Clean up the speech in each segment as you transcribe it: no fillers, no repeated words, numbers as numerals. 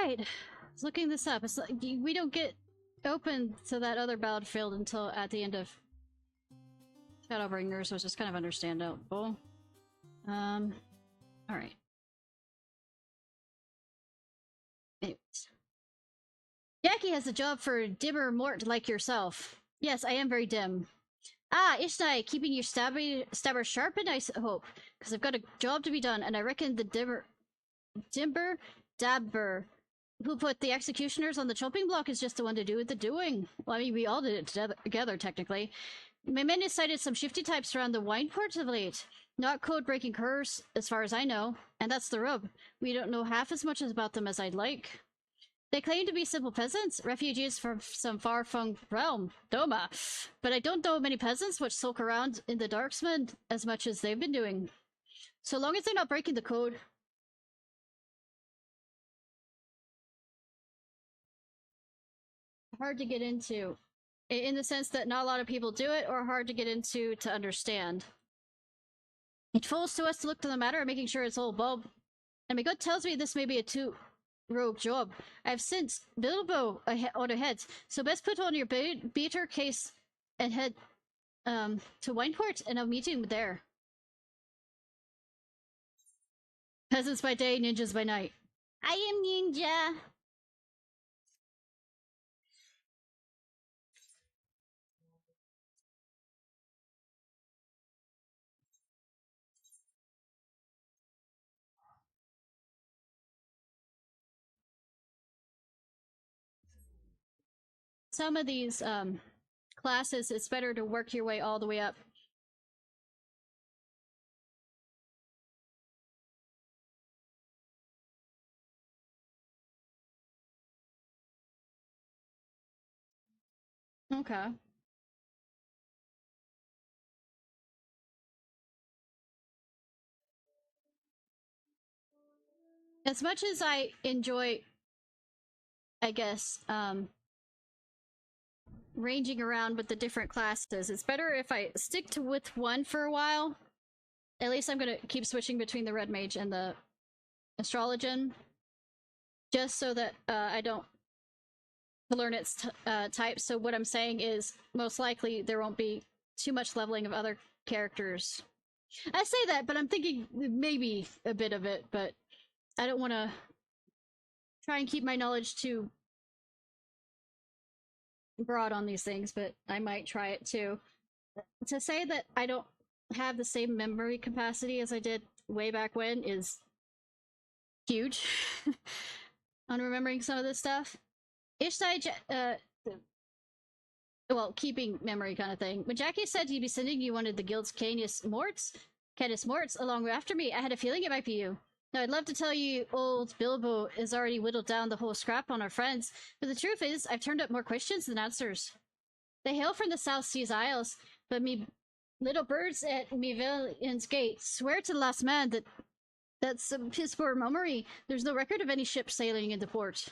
Right. I was looking this up. It's like we don't get open to that other battlefield until at the end of Shadowbringers, which is kind of understandable. Alright. Anyways. Jackie has a job for dimmer mort like yourself. Yes, I am very dim. Ah, Ishnai, keeping your stabber sharpened, I hope. Because I've got a job to be done, and I reckon the dimmer dabber who put the executioners on the chopping block is just the one to do with the doing. Well, I mean, we all did it together, technically. My men have cited some shifty types around the wine port of late. Not code-breaking curs, as far as I know. And that's the rub. We don't know half as much about them as I'd like. They claim to be simple peasants, refugees from some far-flung realm, Doma. But I don't know many peasants which sulk around in the Darksman as much as they've been doing. So long as they're not breaking the code. Hard to get into. In the sense that not a lot of people do it, or hard to get into to understand. It falls to us to look to the matter of making sure it's all Bob. And my gut tells me this may be a two-rogue job. I've sent Bilbo on ahead, so best put on your beater case and head to Wineport, and I'll meet you there. Peasants by day, ninjas by night. I am ninja! Some of these classes, it's better to work your way all the way up. Okay. As much as I enjoy, I guess, ranging around with the different classes, it's better if I stick to with one for a while. At least I'm gonna keep switching between the Red Mage and the Astrologian, just so that I don't learn its type. So what I'm saying is, most likely there won't be too much leveling of other characters. I say that, but I'm thinking maybe a bit of it, but I don't want to try and keep my knowledge too broad on these things, but I might try it too. To say that I don't have the same memory capacity as I did way back when is huge on remembering some of this stuff. Ishnai, well, keeping memory kind of thing. When Jackie said he'd be sending you one of the guild's Canis Morts along after me, I had a feeling it might be you. Now, I'd love to tell you old Bilbo has already whittled down the whole scrap on our friends, but the truth is, I've turned up more questions than answers. They hail from the South Seas Isles, but me little birds at me Villain's Gate swear to the last man that that's piss poor mummery. There's no record of any ship sailing into port.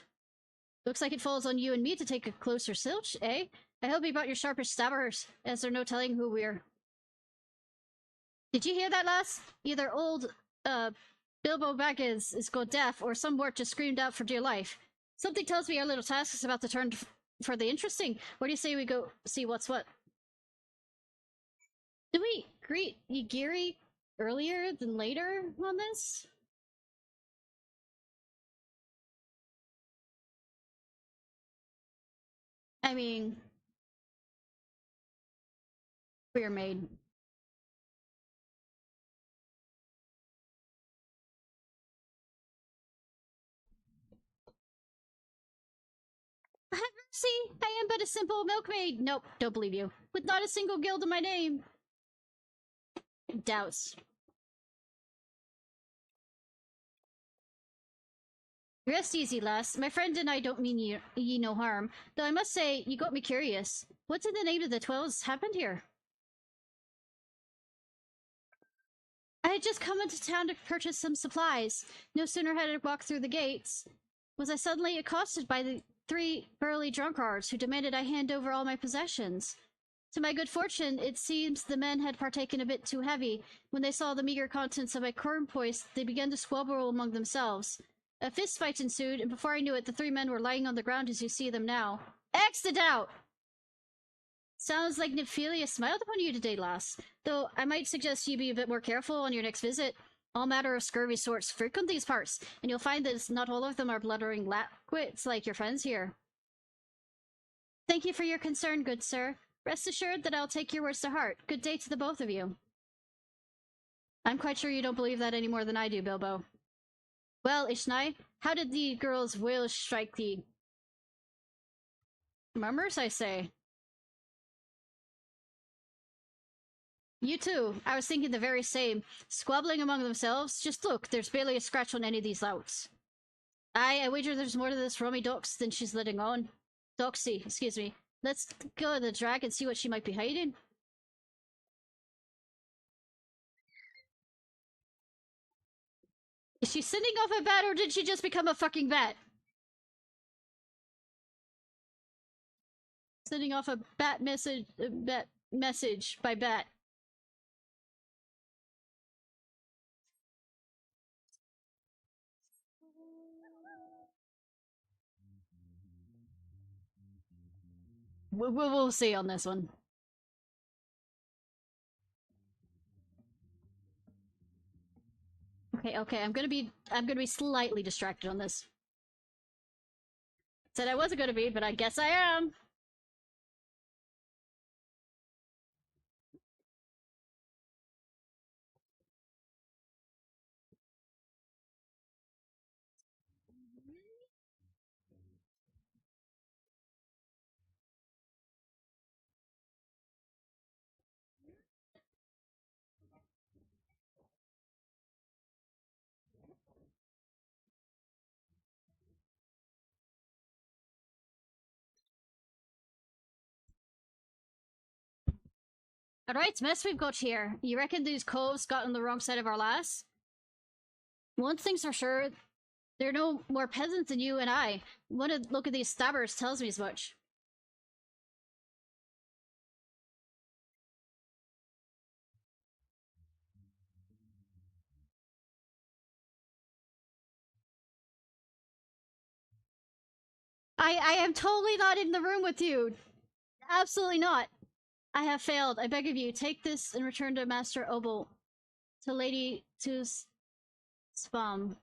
Looks like it falls on you and me to take a closer search, eh? I hope you brought your sharpest stabbers, as there's no telling who we're. Did you hear that, lass? Either old, Bilbo Baggins is gone deaf, or some wort just screamed out for dear life. Something tells me our little task is about to turn for the interesting. Where do you say we go see what's what? Did we greet Yigiri earlier than later on this? I mean, queer maid. See, I am but a simple milkmaid. Nope, don't believe you. With not a single guild in my name. Doubts. Rest easy, lass. My friend and I don't mean ye no harm. Though I must say, you got me curious. What in the name of the 12s happened here? I had just come into town to purchase some supplies. No sooner had I walked through the gates, was I suddenly accosted by the 3 burly drunkards who demanded I hand over all my possessions. To my good fortune, it seems the men had partaken a bit too heavy. When they saw the meager contents of my corn poise, they began to squabble among themselves. A fist fight ensued, and before I knew it, the three men were lying on the ground as you see them now. X'd out! Sounds like Nymphelia smiled upon you today, lass. Though I might suggest you be a bit more careful on your next visit. All matter of scurvy sorts frequent these parts, and you'll find that not all of them are bluttering lapwits like your friends here. Thank you for your concern, good sir. Rest assured that I'll take your words to heart. Good day to the both of you. I'm quite sure you don't believe that any more than I do, Bilbo. Well, Ishnai, how did the girl's will strike thee? Murmurs, I say. You too. I was thinking the very same. Squabbling among themselves? Just look, there's barely a scratch on any of these louts. I wager there's more to this Rummy Dox than she's letting on. Doxy, excuse me. Let's go to the drag and see what she might be hiding. Is she sending off a bat or did she just become a fucking bat? Sending off a bat message by bat. We'll see on this one. Okay, I'm gonna be slightly distracted on this. Said I wasn't gonna be, but I guess I am. Alright, mess we've got here. You reckon these coves got on the wrong side of our lass? One thing's for sure, they're no more peasants than you and I. One look at these stabbers tells me as much. I am totally not in the room with you. Absolutely not. I have failed. I beg of you, take this and return to Master Obel. To Lady Tus Spam.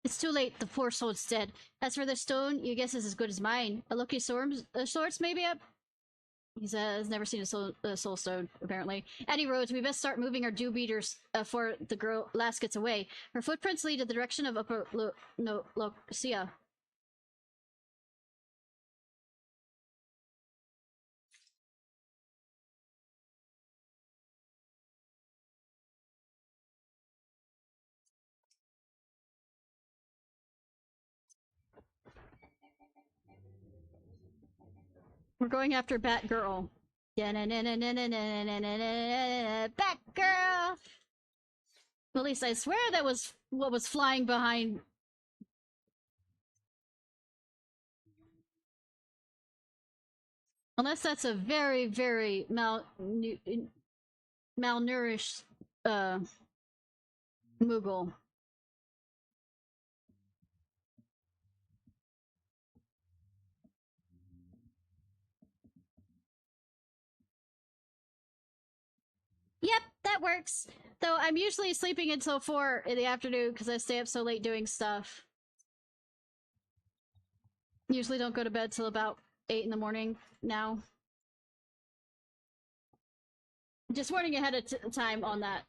It's too late, the poor soul's dead. As for the stone, your guess is as good as mine. A lucky sorts, maybe? He has never seen a soul stone, apparently. Any roads, we best start moving our dew beaters before the girl last gets away. Her footprints lead in the direction of Upper Loxia. We're going after Batgirl. Batgirl! At least I swear that was what was flying behind. Unless that's a very, very malnourished Moogle. Yep, that works. Though I'm usually sleeping until 4 in the afternoon because I stay up so late doing stuff. Usually don't go to bed till about 8 in the morning now. Just warning ahead of time on that.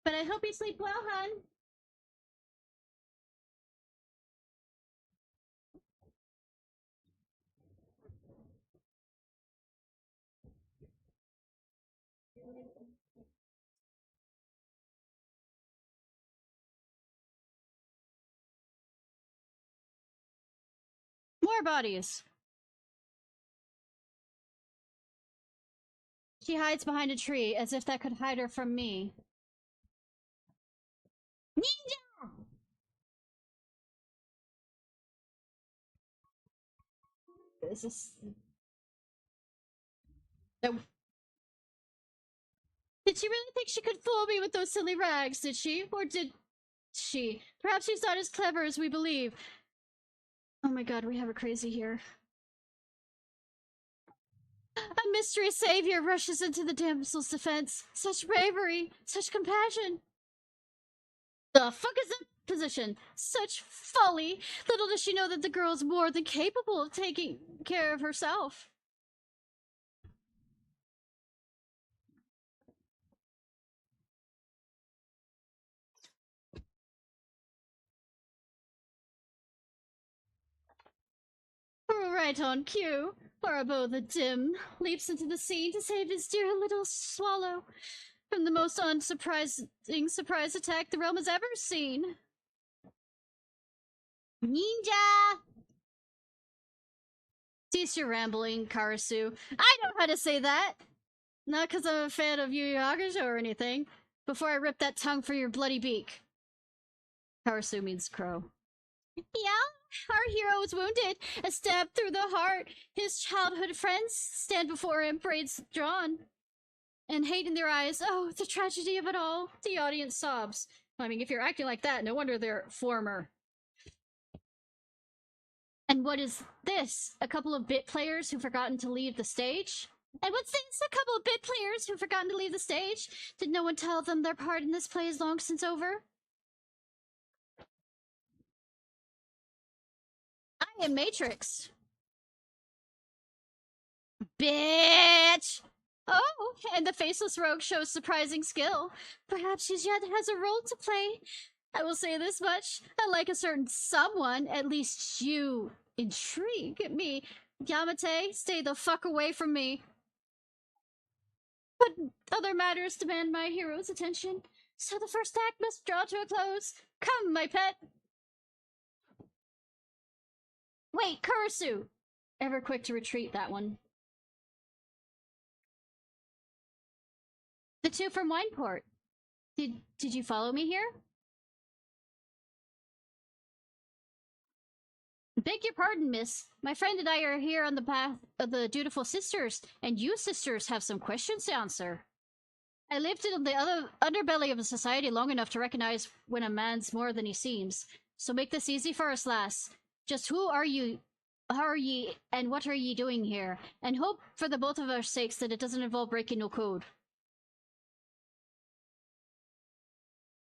But I hope you sleep well, hun. More bodies. She hides behind a tree as if that could hide her from me. Ninja! This is That Did she really think she could fool me with those silly rags, did she? Or did she? Perhaps she's not as clever as we believe. Oh my god, we have a crazy here. A mystery savior rushes into the damsel's defense. Such bravery, such compassion. The fuck is that position? Such folly! Little does she know that the girl is more than capable of taking care of herself. Right on cue, Barabo the Dim leaps into the scene to save his dear little swallow from the most unsurprising surprise attack the realm has ever seen. Ninja! Cease your rambling, Karasu. I know how to say that! Not because I'm a fan of Yu Yu Hakusho or anything. Before I rip that tongue for your bloody beak. Karasu means crow. Yeah, our hero was wounded, a stab through the heart. His childhood friends stand before him, braids drawn, and hate in their eyes. Oh, the tragedy of it all. The audience sobs. I mean, if you're acting like that, no wonder they're former. And what is this? A couple of bit players who've forgotten to leave the stage? And what's this? A couple of bit players who've forgotten to leave the stage? Did no one tell them their part in this play is long since over? I am Matrix. Bitch! Oh, and the faceless rogue shows surprising skill. Perhaps she yet has a role to play. I will say this much. Unlike a certain someone, at least you intrigue me. Yamate, stay the fuck away from me. But other matters demand my hero's attention, so the first act must draw to a close. Come, my pet! Wait, Kurisu! Ever quick to retreat, that one. The two from Wineport. Did you follow me here? Beg your pardon, miss. My friend and I are here on the path of the dutiful sisters, and you sisters have some questions to answer. I lived in the underbelly of a society long enough to recognize when a man's more than he seems. So make this easy for us, lass. Just who are you? How are ye, and what are ye doing here? And hope for the both of our sakes that it doesn't involve breaking no code.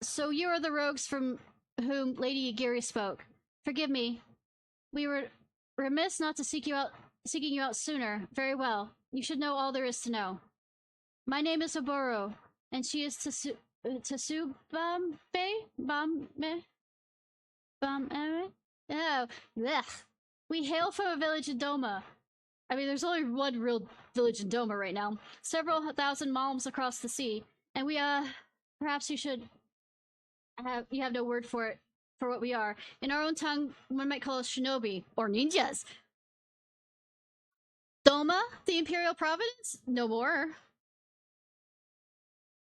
So you are the rogues from whom Lady Yagiri spoke. Forgive me. We were remiss not to seeking you out sooner. Very well. You should know all there is to know. My name is Oboro, and she is Tsubame? Bame? Oh, blech. We hail from a village in Doma. I mean, there's only one real village in Doma right now. Several thousand miles across the sea. And we, perhaps you should you have no word for it, for what we are. In our own tongue, one might call us shinobi, or ninjas. Doma, the imperial province? No more.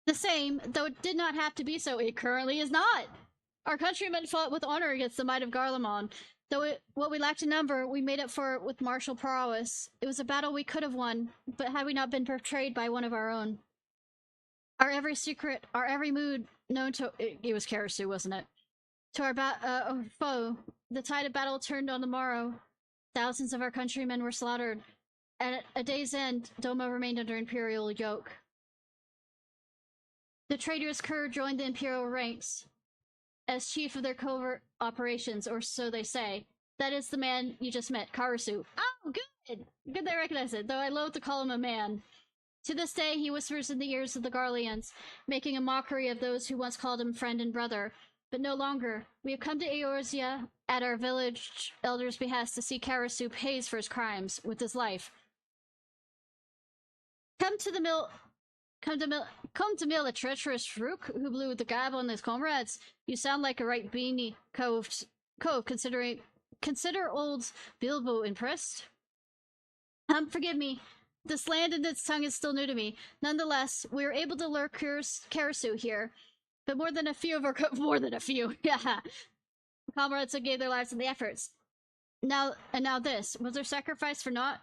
The same, though it did not have to be so. It currently is not. Our countrymen fought with honor against the might of Garlemald. Though what we lacked in number, we made up for it with martial prowess. It was a battle we could have won, but had we not been betrayed by one of our own. Our every secret, our every mood known to— it was Karasu, wasn't it? To our foe, the tide of battle turned on the morrow. Thousands of our countrymen were slaughtered. At a day's end, Doma remained under imperial yoke. The traitorous Kur joined the imperial ranks as chief of their covert operations, or so they say. That is the man you just met, Karasu. Oh, good! Good they recognize it, though I loathe to call him a man. To this day, he whispers in the ears of the Garleans, making a mockery of those who once called him friend and brother. But no longer. We have come to Eorzea at our village elder's behest to see Karasu pays for his crimes with his life. Come to mill a treacherous rook who blew the gab on his comrades. You sound like a right beanie cove, consider old Bilbo impressed. Forgive me. This land and its tongue is still new to me. Nonetheless, we were able to lure Karasu here. But more than a few of our yeah, comrades who gave their lives in the efforts. Now this. Was their sacrifice for naught?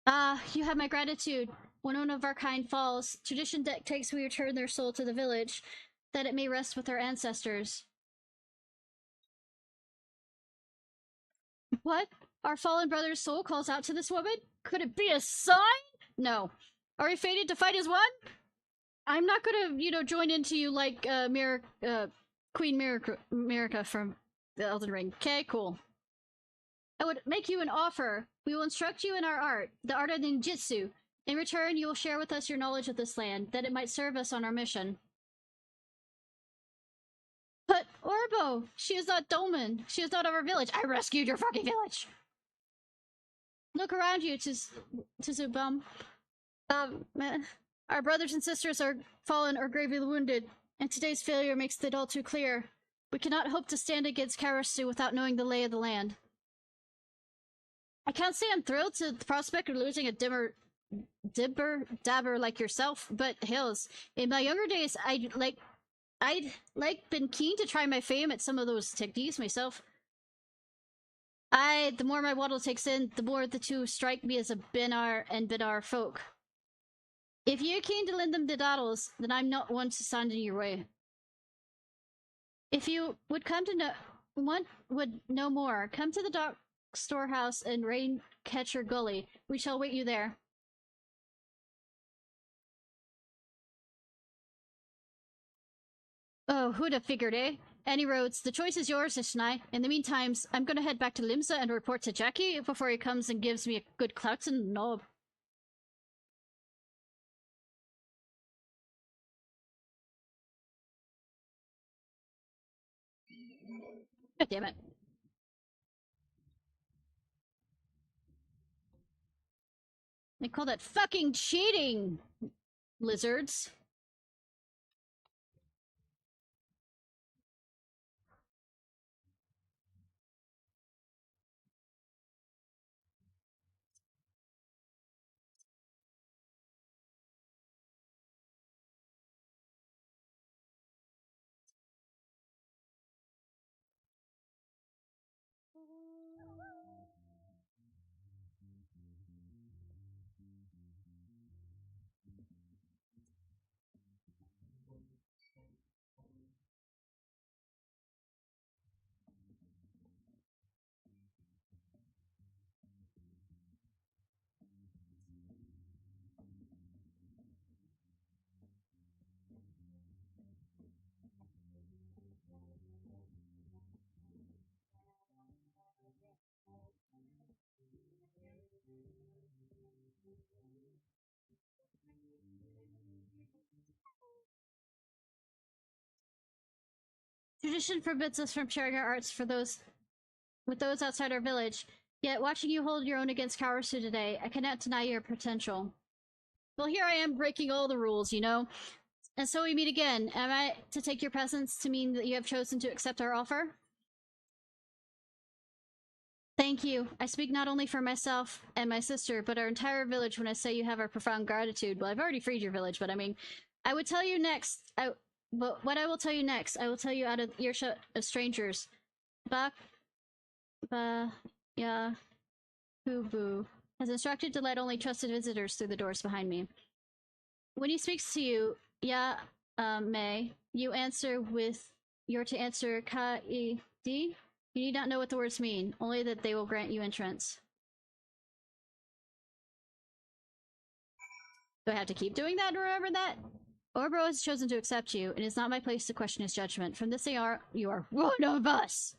Ah, you have my gratitude. When one of our kind falls, tradition dictates we return their soul to the village, that it may rest with our ancestors. What? Our fallen brother's soul calls out to this woman? Could it be a sign? No. Are we fated to fight as one? I'm not gonna, join into you like Queen Miraca from the Elden Ring. Okay, cool. I would make you an offer. We will instruct you in our art, the art of ninjutsu. In return, you will share with us your knowledge of this land, that it might serve us on our mission. But Orbo, she is not Dolmen. She is not of our village. I rescued your fucking village. Look around you, Tizubum. Our brothers and sisters are fallen or gravely wounded, and today's failure makes it all too clear. We cannot hope to stand against Karasu without knowing the lay of the land. I can't say I'm thrilled to the prospect of losing a dabber like yourself, but hills. In my younger days, I'd been keen to try my fame at some of those techniques myself. The more my waddle takes in, the more the two strike me as a Binar and Binar folk. If you're keen to lend them the daddles, then I'm not one to stand in your way. If you would come to know more, come to the dock storehouse and Raincatcher Gully. We shall wait you there. Oh, who'd have figured, eh? Any roads, the choice is yours, Ishnai. In the meantime, I'm gonna head back to Limsa and report to Jackie before he comes and gives me a good clout and knob. God damn it. They call that fucking cheating, lizards. Tradition forbids us from sharing our arts with those outside our village. Yet, watching you hold your own against Karasu today, I cannot deny your potential. Well, here I am breaking all the rules, And so we meet again. Am I to take your presence to mean that you have chosen to accept our offer? Thank you. I speak not only for myself and my sister, but our entire village when I say you have our profound gratitude. Well, I've already freed your village, but I mean, I would tell you next. But what I will tell you next, I will tell you out of earshot of strangers. Bak, ya, Hubu has instructed to let only trusted visitors through the doors behind me. When he speaks to you, Ya, May, you're to answer Ka-i-di. You need not know what the words mean, only that they will grant you entrance. Do I have to keep doing that to remember that? Orbo has chosen to accept you, and it is not my place to question his judgment. From this hour, you are one of us!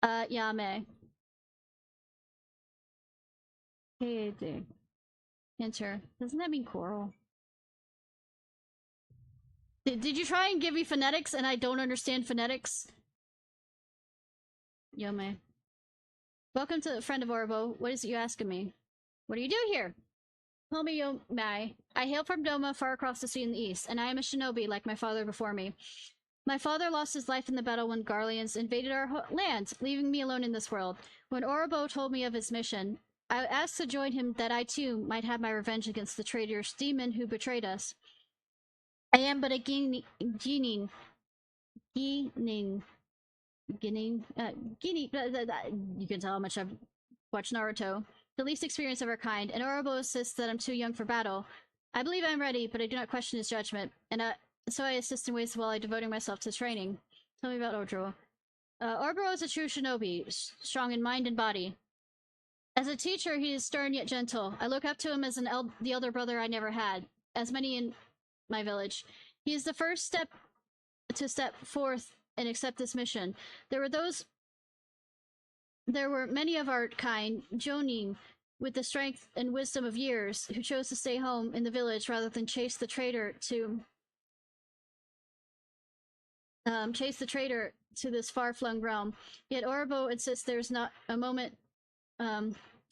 Yame. Hey, dude. Enter. Doesn't that mean coral? Did you try and give me phonetics and I don't understand phonetics? Yome. Welcome to the friend of Orbo. What is it you asking me? What do you do here? Call me Yomai. I hail from Doma, far across the sea in the east, and I am a shinobi like my father before me. My father lost his life in the battle when Garleans invaded our land, leaving me alone in this world. When Orobo told me of his mission, I asked to join him that I too might have my revenge against the traitorous demon who betrayed us. I am but a guinea, you can tell how much I've watched Naruto. the least experienced of our kind, and Orobo insists that I'm too young for battle. I believe I'm ready, but I do not question his judgment, and so I assist in ways while I devoting myself to training. Tell me about Ojiro. Orobo is a true shinobi, strong in mind and body. As a teacher, he is stern yet gentle. I look up to him as the elder brother I never had, as many in my village. He is the first step to step forth and accept this mission. There were many of our kind, Jonin, with the strength and wisdom of years, who chose to stay home in the village rather than chase the traitor to this far-flung realm. Yet Orobo insists there's not a moment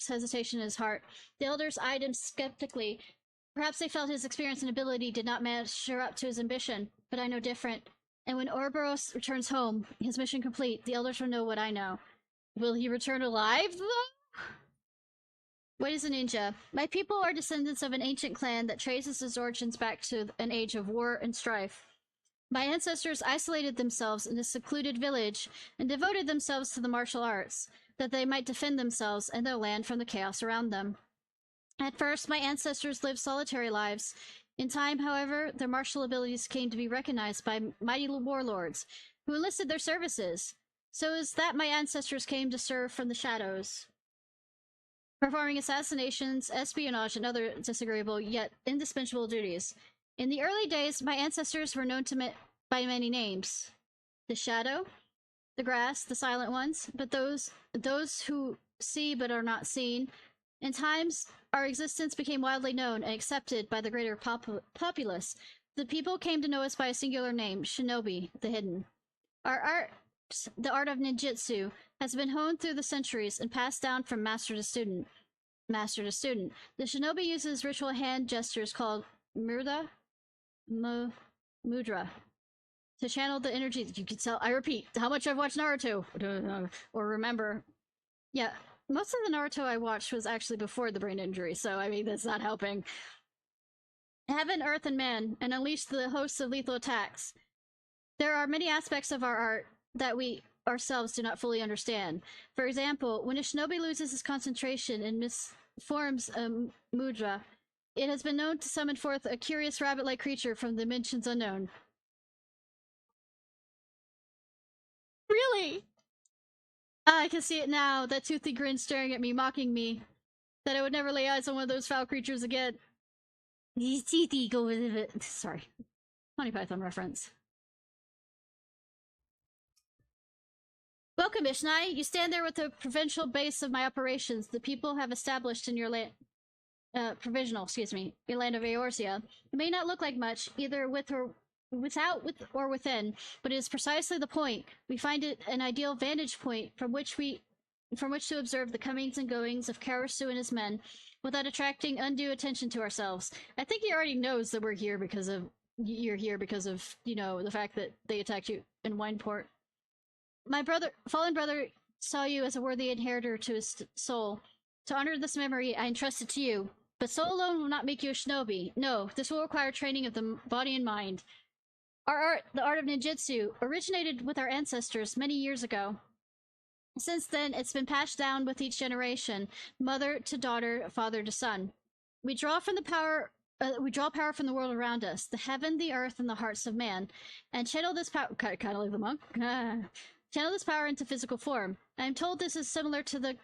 hesitation in his heart. The elders eyed him skeptically. Perhaps they felt his experience and ability did not measure up to his ambition, but I know different. And when Ouroboros returns home, his mission complete, the elders will know what I know. Will he return alive, though? What is a ninja? My people are descendants of an ancient clan that traces its origins back to an age of war and strife. My ancestors isolated themselves in a secluded village and devoted themselves to the martial arts, that they might defend themselves and their land from the chaos around them. At first, my ancestors lived solitary lives. In time, however, their martial abilities came to be recognized by mighty warlords, who enlisted their services. So it was that my ancestors came to serve from the shadows, performing assassinations, espionage, and other disagreeable yet indispensable duties. In the early days, my ancestors were known by many names. The Shadow, the Grass, the Silent Ones, but those who see but are not seen. In times, our existence became widely known and accepted by the greater populace. The people came to know us by a singular name, Shinobi, the Hidden. Our art, the art of ninjutsu, has been honed through the centuries and passed down from master to student. Master to student. The shinobi uses ritual hand gestures called mudra to channel the energy. You can tell, I repeat, how much I've watched Naruto or remember. Yeah, most of the Naruto I watched was actually before the brain injury, so I mean, that's not helping. Heaven, earth, and man, and unleash the hosts of lethal attacks. There are many aspects of our art that we ourselves do not fully understand. For example, when a shinobi loses his concentration and misforms a mudra, it has been known to summon forth a curious rabbit-like creature from dimensions unknown. Really? I can see it now, that toothy grin staring at me, mocking me. That I would never lay eyes on one of those foul creatures again. These teethy go with it. Sorry. Monty Python reference. Welcome, Ishnai. You stand there with the provincial base of my operations the people have established in your land. Provisional, excuse me, your land of Eorzea. It may not look like much, either without or within, but it is precisely the point. We find it an ideal vantage point from which to observe the comings and goings of Karasu and his men, without attracting undue attention to ourselves. I think he already knows that you're here because of, you know, the fact that they attacked you in Wineport. My fallen brother, saw you as a worthy inheritor to his soul. To honor this memory, I entrust it to you. But soul alone will not make you a shinobi. No, this will require training of the body and mind. Our art, the art of ninjutsu, originated with our ancestors many years ago. Since then, it's been passed down with each generation, mother to daughter, father to son. We draw power from the world around us, the heaven, the earth, and the hearts of man, and channel this power. Kind of like the monk. Channel this power into physical form. I am told this is similar to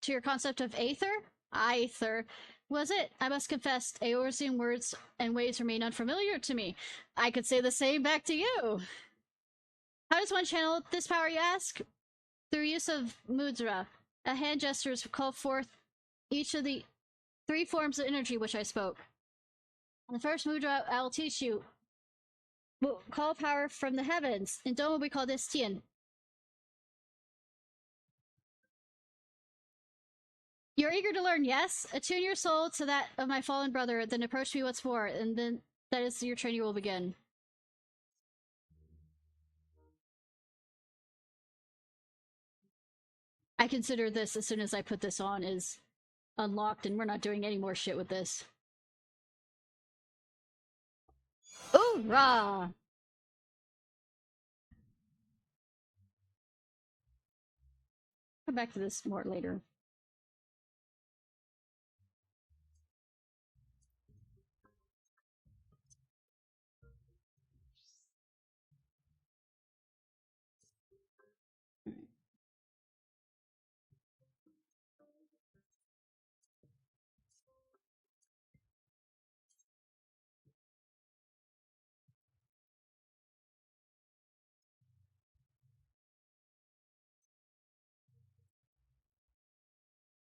your concept of aether. Aether. Was it? I must confess, Eorzean words and ways remain unfamiliar to me. I could say the same back to you. How does one channel this power, you ask? Through use of mudra, a hand gestures call forth each of the 3 forms of energy which I spoke. The first mudra I'll teach you will call power from the heavens. In Doma we call this Tien. You're eager to learn, yes? Attune your soul to that of my fallen brother, then approach me once more, and then that is your training will begin. I consider this, as soon as I put this on, is unlocked, and we're not doing any more shit with this. Hoorah! Come back to this more later.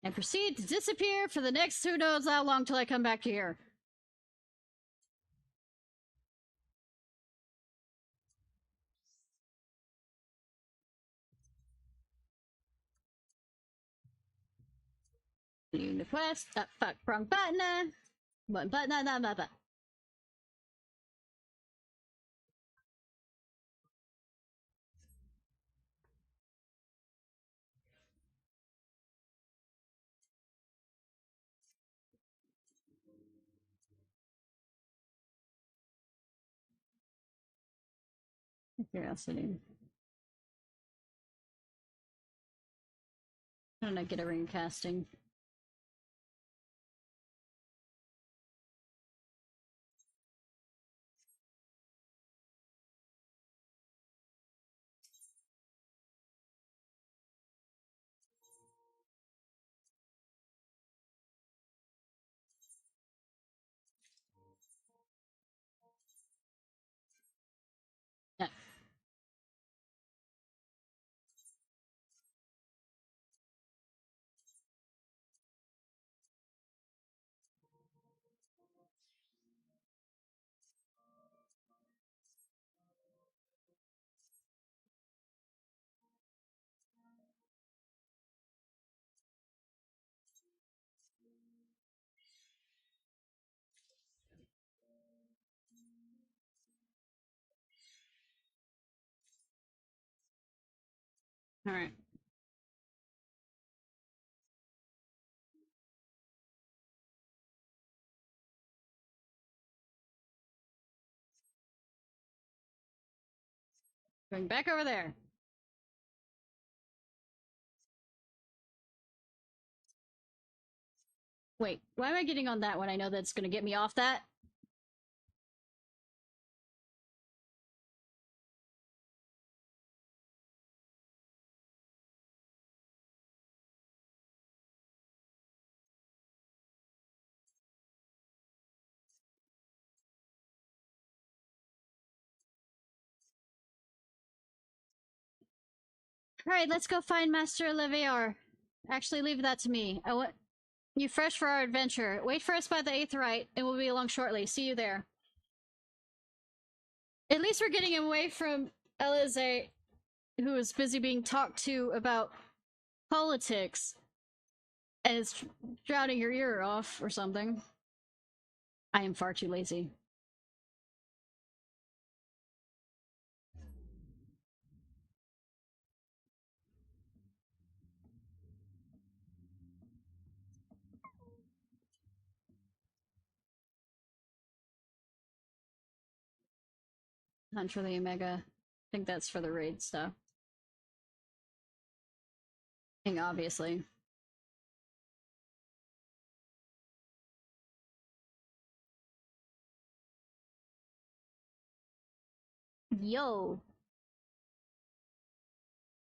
and proceed to disappear for the next who knows how long till I come back to here. New quest. Fuck, wrong button. One button, not button. Curiosity. How did I get a ring casting? Yeah. All right. Going back over there. Wait, why am I getting on that when I know that's going to get me off that? Alright, let's go find Master Leviar. Actually, leave that to me. I want you fresh for our adventure. Wait for us by the 8th right, and we'll be along shortly. See you there. At least we're getting away from Elize, who is busy being talked to about politics, and is drowning your ear off or something. I am far too lazy. Hunt for the Omega. I think that's for the raid stuff. I think obviously. Yo.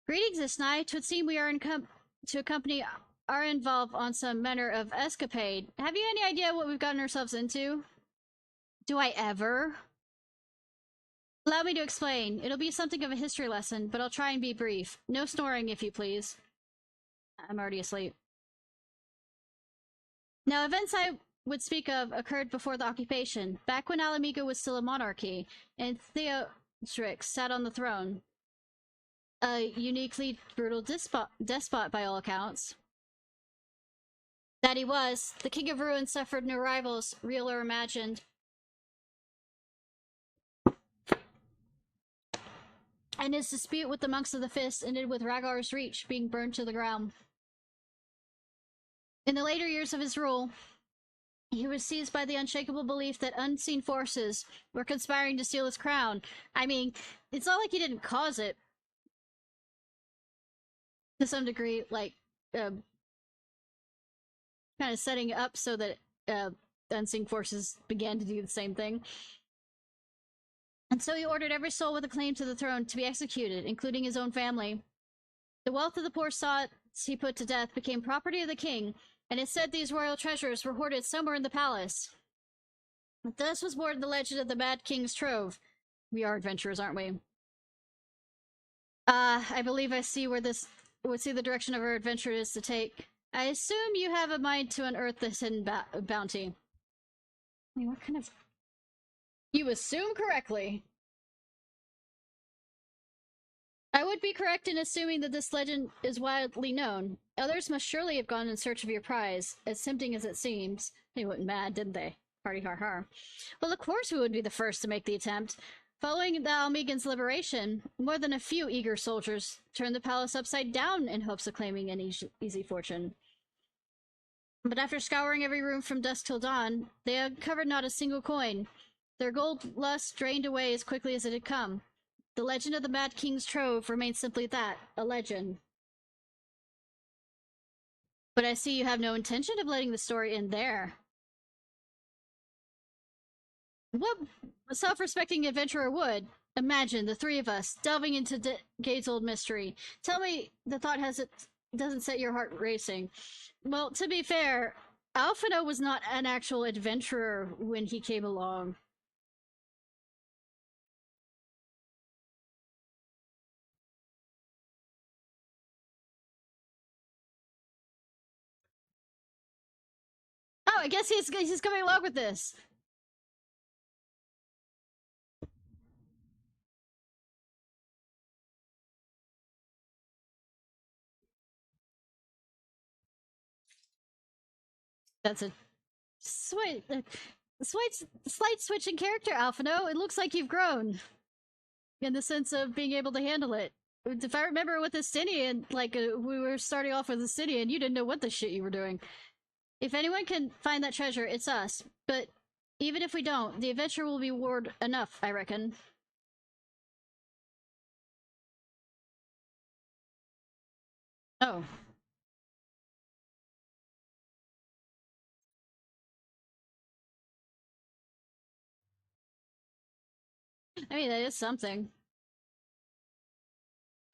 Greetings, Ishnai. 'Twould seem we are to accompany our involved on some manner of escapade. Have you any idea what we've gotten ourselves into? Do I ever? Allow me to explain. It'll be something of a history lesson, but I'll try and be brief. No snoring, if you please. I'm already asleep. Now, events I would speak of occurred before the occupation, back when Alamiga was still a monarchy, and Theodrix sat on the throne. A uniquely brutal despot by all accounts. That he was. The King of Ruin suffered no rivals, real or imagined. And his dispute with the Monks of the Fist ended with Rhaegar's Reach being burned to the ground. In the later years of his rule, he was seized by the unshakable belief that unseen forces were conspiring to steal his crown. I mean, it's not like he didn't cause it. To some degree, like, kind of setting up so that unseen forces began to do the same thing. And so he ordered every soul with a claim to the throne to be executed, including his own family. The wealth of the poor sots he put to death became property of the king, and it said these royal treasures were hoarded somewhere in the palace. Thus was born the legend of the Mad King's Trove. We are adventurers, aren't we? I believe I see where this would see the direction of our adventure is to take. I assume you have a mind to unearth this hidden bounty. I mean, what kind of... You assume correctly. I would be correct in assuming that this legend is widely known. Others must surely have gone in search of your prize, as tempting as it seems. They went mad, didn't they? Party har har. Well, of course we would be the first to make the attempt. Following the Almegan's liberation, more than a few eager soldiers turned the palace upside down in hopes of claiming an easy fortune. But after scouring every room from dusk till dawn, they uncovered not a single coin. Their gold lust drained away as quickly as it had come. The legend of the Mad King's Trove remains simply that, a legend. But I see you have no intention of letting the story end there. What self-respecting adventurer would? Imagine the three of us delving into Gade's old mystery. Tell me the thought doesn't set your heart racing. Well, to be fair, Alphino was not an actual adventurer when he came along. Oh, I guess he's coming along with this. That's a slight switch in character, Alphino. It looks like you've grown in the sense of being able to handle it. If I remember with Estinian, like we were starting off with Estinian, you didn't know what the shit you were doing. If anyone can find that treasure, it's us. But even if we don't, the adventure will be reward enough, I reckon. Oh. I mean, that is something.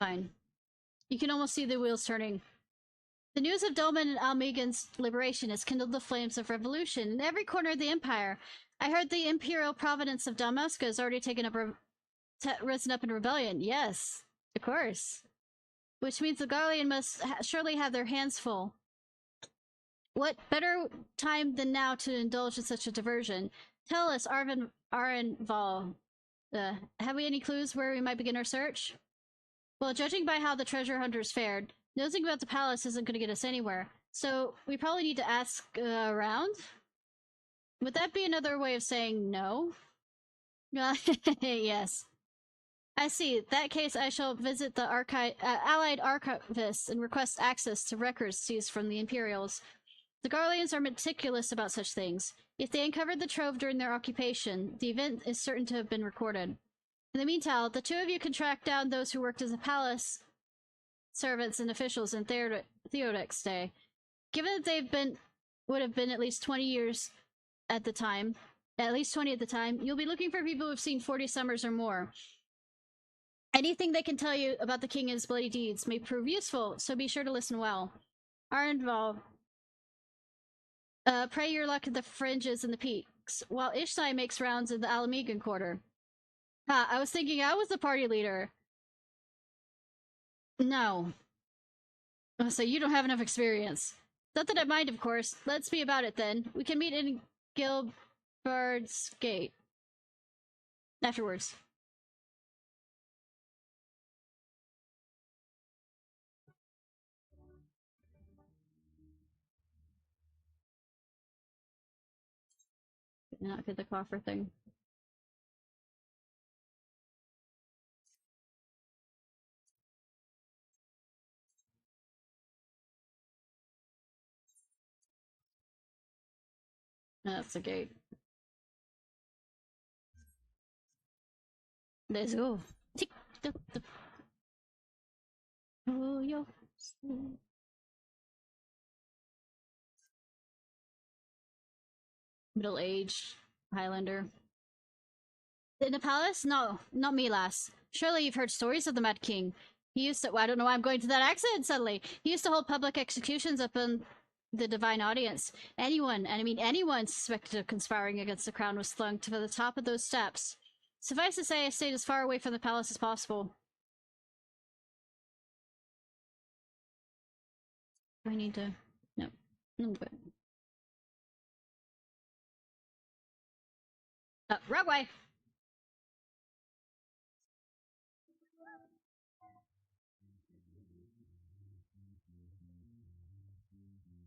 Fine. You can almost see the wheels turning. The news of Dolmen and Almegan's liberation has kindled the flames of revolution in every corner of the empire. I heard the imperial province of Dalmasca has already risen up in rebellion. Yes, of course. Which means the Garlean must surely have their hands full. What better time than now to indulge in such a diversion? Tell us, Arenval, have we any clues where we might begin our search? Well, judging by how the treasure hunters fared, nosing about the palace isn't going to get us anywhere. So we probably need to ask around? Would that be another way of saying no? Yes. I see. In that case, I shall visit the Allied archivists and request access to records seized from the Imperials. The Garleans are meticulous about such things. If they uncovered the trove during their occupation, the event is certain to have been recorded. In the meantime, the two of you can track down those who worked as a palace servants and officials in Theodec's day. Given that would have been at least 20 years at the time, at least 20 at the time, you'll be looking for people who've seen 40 summers or more. Anything they can tell you about the king and his bloody deeds may prove useful, so be sure to listen well. Arnval, pray your luck at the fringes and the peaks, while Ishnai makes rounds in the Alamegan quarter. I was thinking I was the party leader. No. So you don't have enough experience. Not that I mind, of course. Let's be about it then. We can meet in Gilbard's Gate. Afterwards. Not get the coffer thing. No, that's the gate. Let's go. Tick, tick, tick. Oh, yo. Middle-aged Highlander. In the palace? No, not me, lass. Surely you've heard stories of the Mad King. He used to— well, I don't know why I'm going to that accent suddenly. He used to hold public executions up in the divine audience. Anyone, and I mean anyone, suspected of conspiring against the crown was slung to the top of those steps. Suffice to say, I stayed as far away from the palace as possible. I need to Okay. Wrong way!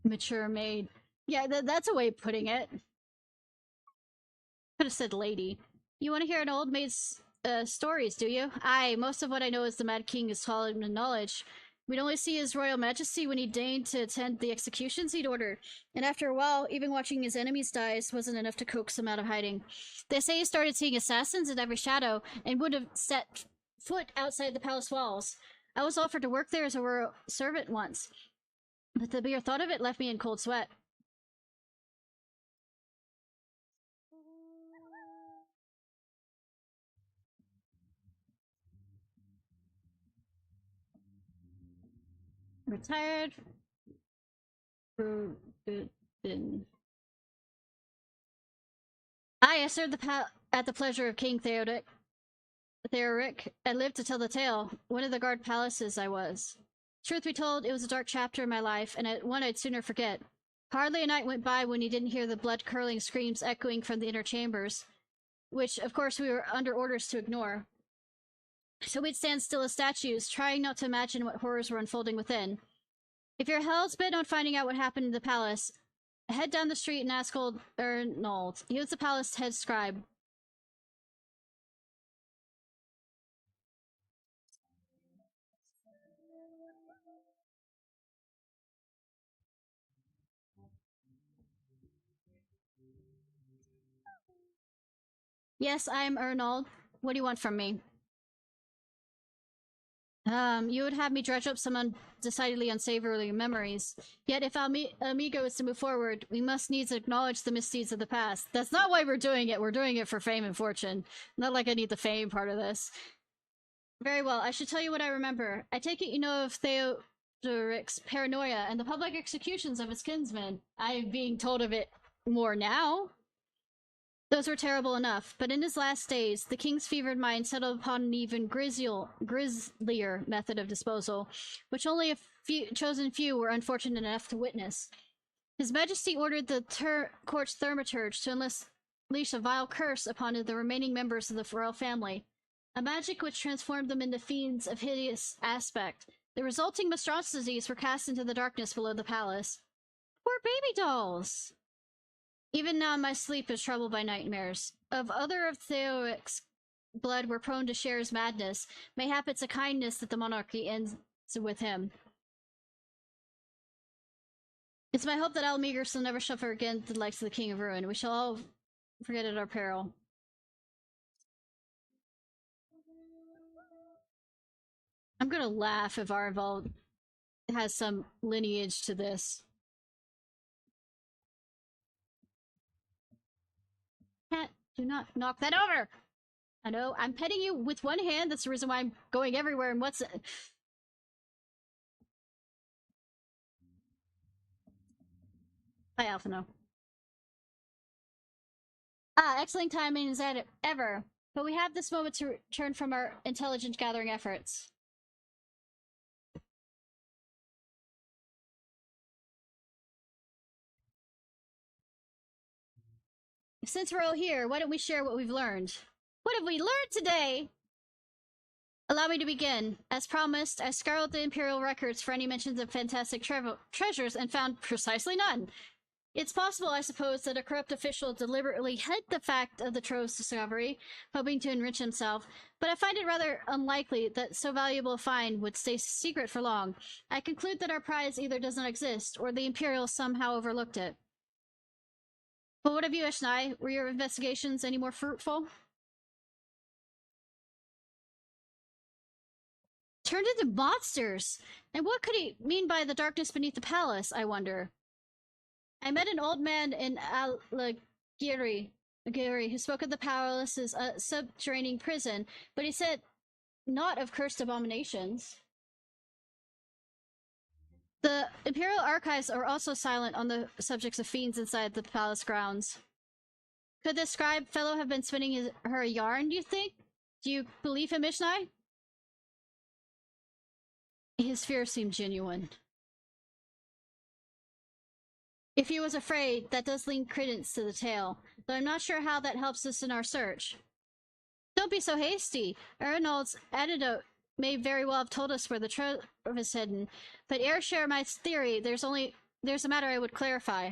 Mature maid. Yeah, that's a way of putting it. Could have said lady. You want to hear an old maid's stories, do you? Aye, most of what I know is the Mad King is solid in knowledge. We'd only see his royal majesty when he deigned to attend the executions he'd ordered, and after a while, even watching his enemies die wasn't enough to coax him out of hiding. They say he started seeing assassins in every shadow, and would have set foot outside the palace walls. I was offered to work there as a royal servant once, but the mere thought of it left me in cold sweat. Retired. Forbidden. I served at the pleasure of King Theoric, and lived to tell the tale. One of the guard palaces I was. Truth be told, it was a dark chapter in my life, and one I'd sooner forget. Hardly a night went by when he didn't hear the blood-curdling screams echoing from the inner chambers, which, of course, we were under orders to ignore. So we'd stand still as statues, trying not to imagine what horrors were unfolding within. If you're hell's bent on finding out what happened in the palace, head down the street and ask old Ernold. He was the palace head scribe. Yes, I'm Ernold. What do you want from me? You would have me dredge up some decidedly unsavory memories. Yet if our amigo is to move forward, we must needs acknowledge the misdeeds of the past. That's not why we're doing it. We're doing it for fame and fortune. Not like I need the fame part of this. Very well, I should tell you what I remember. I take it you know of Theodoric's paranoia and the public executions of his kinsmen. I'm being told of it more now. Those were terrible enough, but in his last days, the king's fevered mind settled upon an even grislier method of disposal, which only a chosen few were unfortunate enough to witness. His Majesty ordered the court's thaumaturge to unleash a vile curse upon the remaining members of the royal family, a magic which transformed them into fiends of hideous aspect. The resulting monstrosities were cast into the darkness below the palace. Poor baby dolls! Even now my sleep is troubled by nightmares. Of other of Theoric's blood were prone to share his madness. Mayhap it's a kindness that the monarchy ends with him. It's my hope that Almegar shall never suffer again the likes of the King of Ruin. We shall all forget at our peril. I'm gonna laugh if Arval has some lineage to this. Cat, do not knock that over! I know, I'm petting you with one hand, that's the reason why I'm going everywhere and what's... Hi, Alphino. Ah, excellent timing is at it ever. But we have this moment to return from our intelligence gathering efforts. Since we're all here, why don't we share what we've learned? What have we learned today? Allow me to begin. As promised, I scoured the Imperial records for any mentions of fantastic treasures and found precisely none. It's possible, I suppose, that a corrupt official deliberately hid the fact of the trove's discovery, hoping to enrich himself, but I find it rather unlikely that so valuable a find would stay secret for long. I conclude that our prize either does not exist, or the Imperials somehow overlooked it. But what of you, Ishnai? Were your investigations any more fruitful? Turned into monsters! And what could he mean by the darkness beneath the palace, I wonder? I met an old man in Alagiri who spoke of the palace's subterranean prison, but he said not of cursed abominations. The Imperial archives are also silent on the subjects of fiends inside the palace grounds. Could this scribe fellow have been spinning her a yarn, do you think? Do you believe him, Ishnai? His fears seem genuine. If he was afraid, that does lend credence to the tale, though I'm not sure how that helps us in our search. Don't be so hasty. Arnold's antidote may very well have told us where the treasure is hidden, but ere share my theory, there's a matter I would clarify.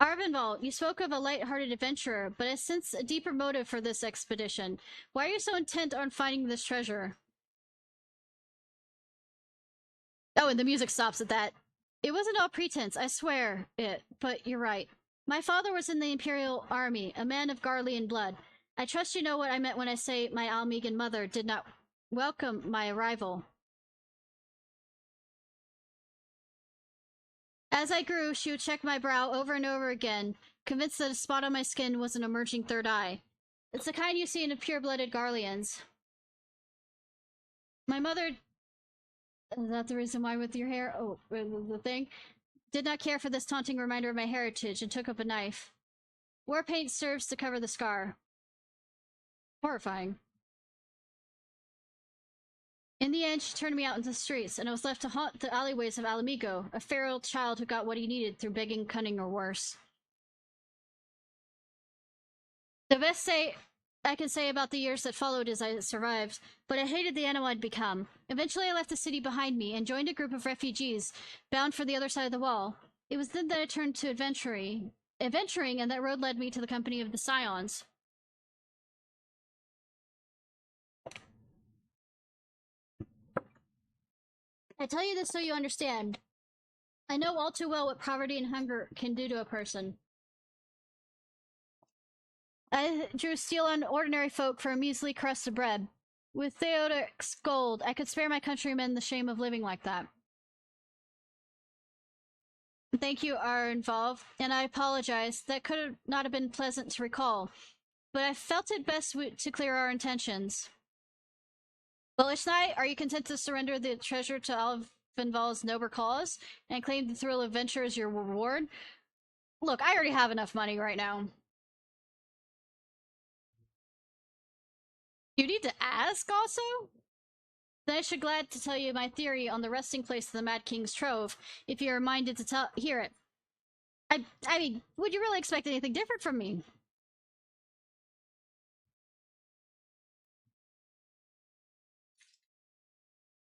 Arvinval, you spoke of a light-hearted adventurer, but I sense a deeper motive for this expedition. Why are you so intent on finding this treasure? Oh, and the music stops at that. It wasn't all pretense, I swear it, but you're right. My father was in the Imperial Army, a man of Garlean blood. I trust you know what I meant when I say my Almegan mother did not welcome my arrival. As I grew, she would check my brow over and over again, convinced that a spot on my skin was an emerging third eye. It's the kind you see in pure-blooded Garleans. My mother... Is that the reason why with your hair? Oh, the thing? Did not care for this taunting reminder of my heritage and took up a knife. War paint serves to cover the scar. Horrifying. In the end, she turned me out into the streets, and I was left to haunt the alleyways of Alamigo, a feral child who got what he needed through begging, cunning, or worse. The best I can say about the years that followed is I survived, but I hated the animal I'd become. Eventually, I left the city behind me and joined a group of refugees bound for the other side of the wall. It was then that I turned to adventuring, and that road led me to the company of the Scions. I tell you this so you understand. I know all too well what poverty and hunger can do to a person. I drew steel on ordinary folk for a measly crust of bread. With Theodoric's gold, I could spare my countrymen the shame of living like that. Thank you, are involved, and I apologize. That could not have been pleasant to recall, but I felt it best to clear our intentions. Well, Ishnai, are you content to surrender the treasure to Alvinval's noble cause and claim the thrill of adventure as your reward? Look, I already have enough money right now. You need to ask, also? Then I should glad to tell you my theory on the resting place of the Mad King's trove, if you are minded to hear it. I mean, would you really expect anything different from me?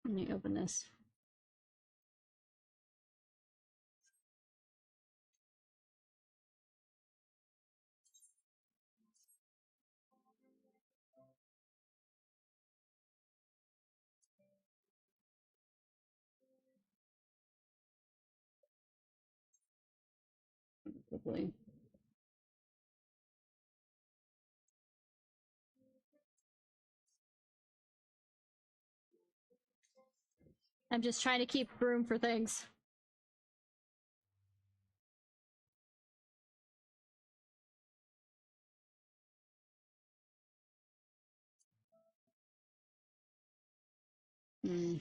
Let me open this. Quickly. I'm just trying to keep room for things. Hmm.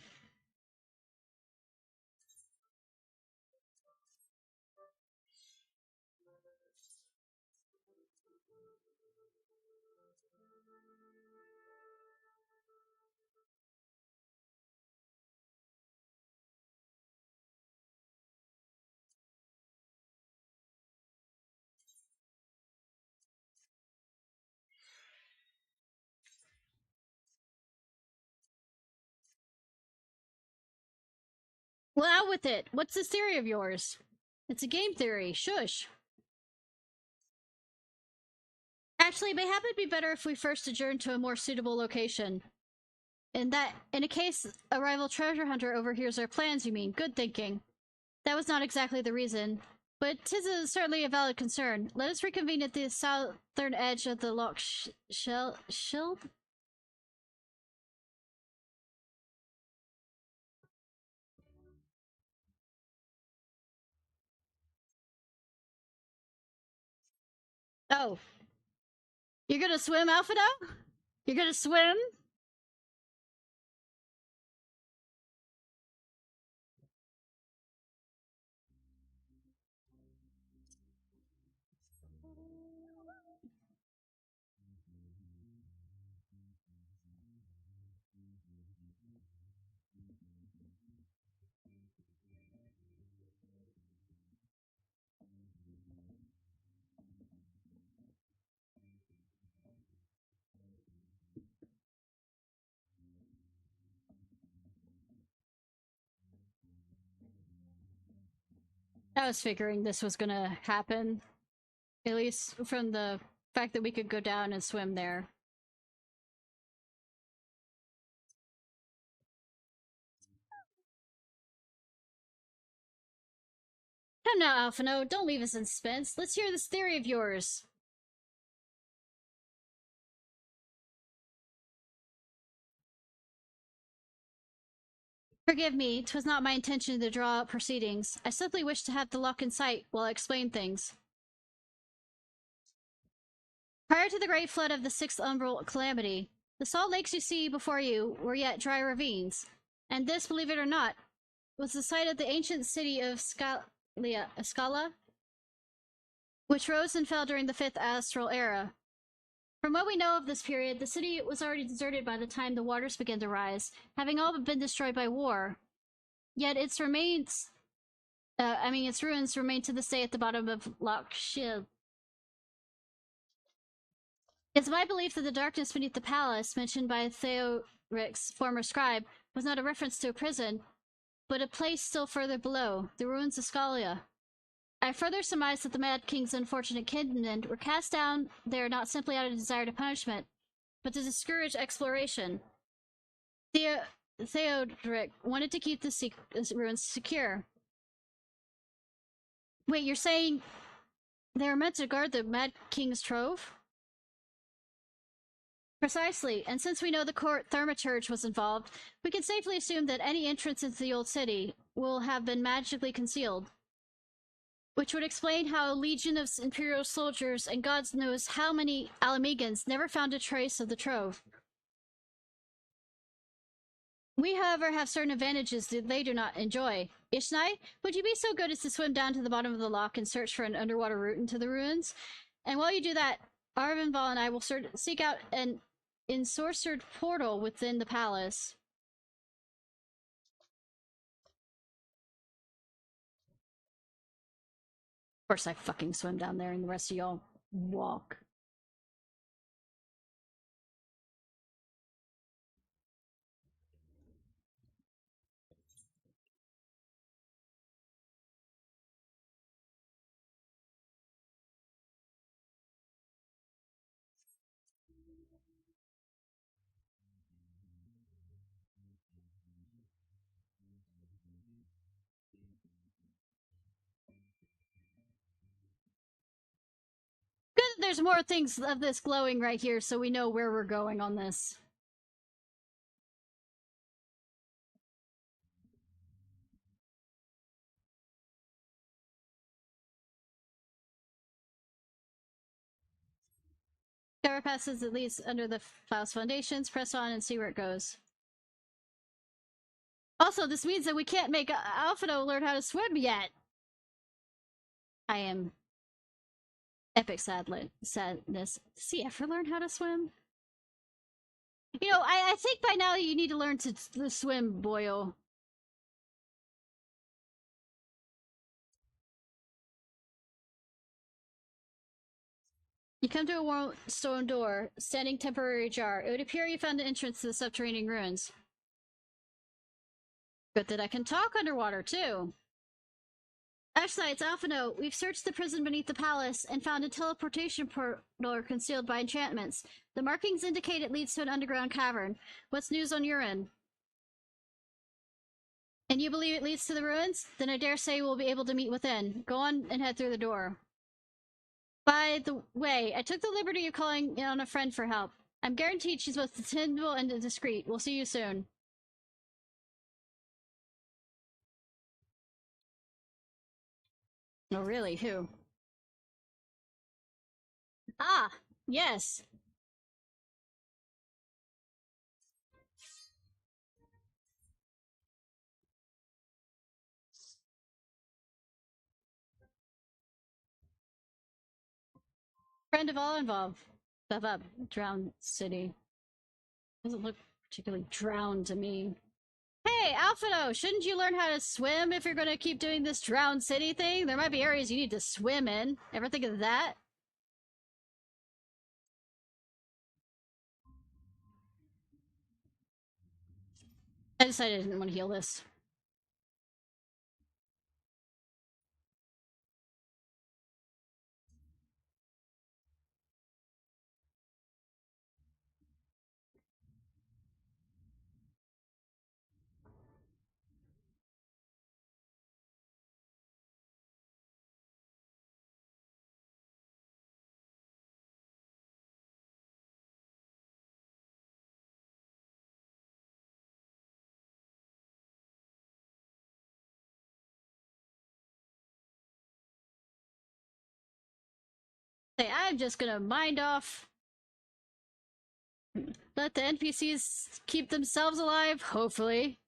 Well, out with it. What's this theory of yours? It's a game theory. Shush. Actually, mayhap it'd be better if we first adjourn to a more suitable location. In a case a rival treasure hunter overhears our plans, you mean? Good thinking. That was not exactly the reason, but 'tis certainly a valid concern. Let us reconvene at the southern edge of the Loch Shield? Oh. You're gonna swim, Alphato? You're gonna swim? I was figuring this was gonna happen. At least from the fact that we could go down and swim there. Come now, Alphino, don't leave us in suspense. Let's hear this theory of yours. Forgive me, 'twas not my intention to draw out proceedings. I simply wished to have the lock in sight while I explained things. Prior to the great flood of the Sixth Umbral Calamity, the salt lakes you see before you were yet dry ravines. And this, believe it or not, was the site of the ancient city of Scala, which rose and fell during the Fifth Astral Era. From what we know of this period, the city was already deserted by the time the waters began to rise, having all but been destroyed by war. Yet its remains, its ruins remain to this day at the bottom of Loch Shield. It's my belief that the darkness beneath the palace, mentioned by Theoric's former scribe, was not a reference to a prison, but a place still further below, the ruins of Scalia. I further surmise that the Mad King's unfortunate kinsmen were cast down there not simply out of desire to punishment, but to discourage exploration. Theodoric wanted to keep the ruins secure. Wait, you're saying they were meant to guard the Mad King's trove? Precisely, and since we know the court thaumaturge was involved, we can safely assume that any entrance into the old city will have been magically concealed. Which would explain how a legion of Imperial soldiers and God knows how many Alamegans never found a trace of the trove. We, however, have certain advantages that they do not enjoy. Ishnai, would you be so good as to swim down to the bottom of the loch and search for an underwater route into the ruins? And while you do that, Arvinval and I will seek out an ensorcered portal within the palace. Of course I fucking swim down there and the rest of y'all walk. Good, there's more things of this glowing right here so we know where we're going on this. Cover passes at least under the file's foundations. Press on and see where it goes. Also, this means that we can't make Alphino learn how to swim yet. I am epic sadness. Does he ever learn how to swim? You know, I think by now you need to learn to swim, Boyle. You come to a warm stone door, standing temporarily ajar. It would appear you found an entrance to the subterranean ruins. Good that I can talk underwater, too. Actually, it's Alphino. We've searched the prison beneath the palace and found a teleportation portal concealed by enchantments. The markings indicate it leads to an underground cavern. What's news on your end? And you believe it leads to the ruins? Then I dare say we'll be able to meet within. Go on and head through the door. By the way, I took the liberty of calling on a friend for help. I'm guaranteed she's both dependable and discreet. We'll see you soon. Oh, really? Who? Ah, yes. Friend of all involved. Buff drowned city. Doesn't look particularly drowned to me. Hey, Alphino, shouldn't you learn how to swim if you're gonna keep doing this drowned city thing? There might be areas you need to swim in. Ever think of that? I decided I didn't want to heal this. Say, I'm just gonna mind off. Let the NPCs keep themselves alive, hopefully.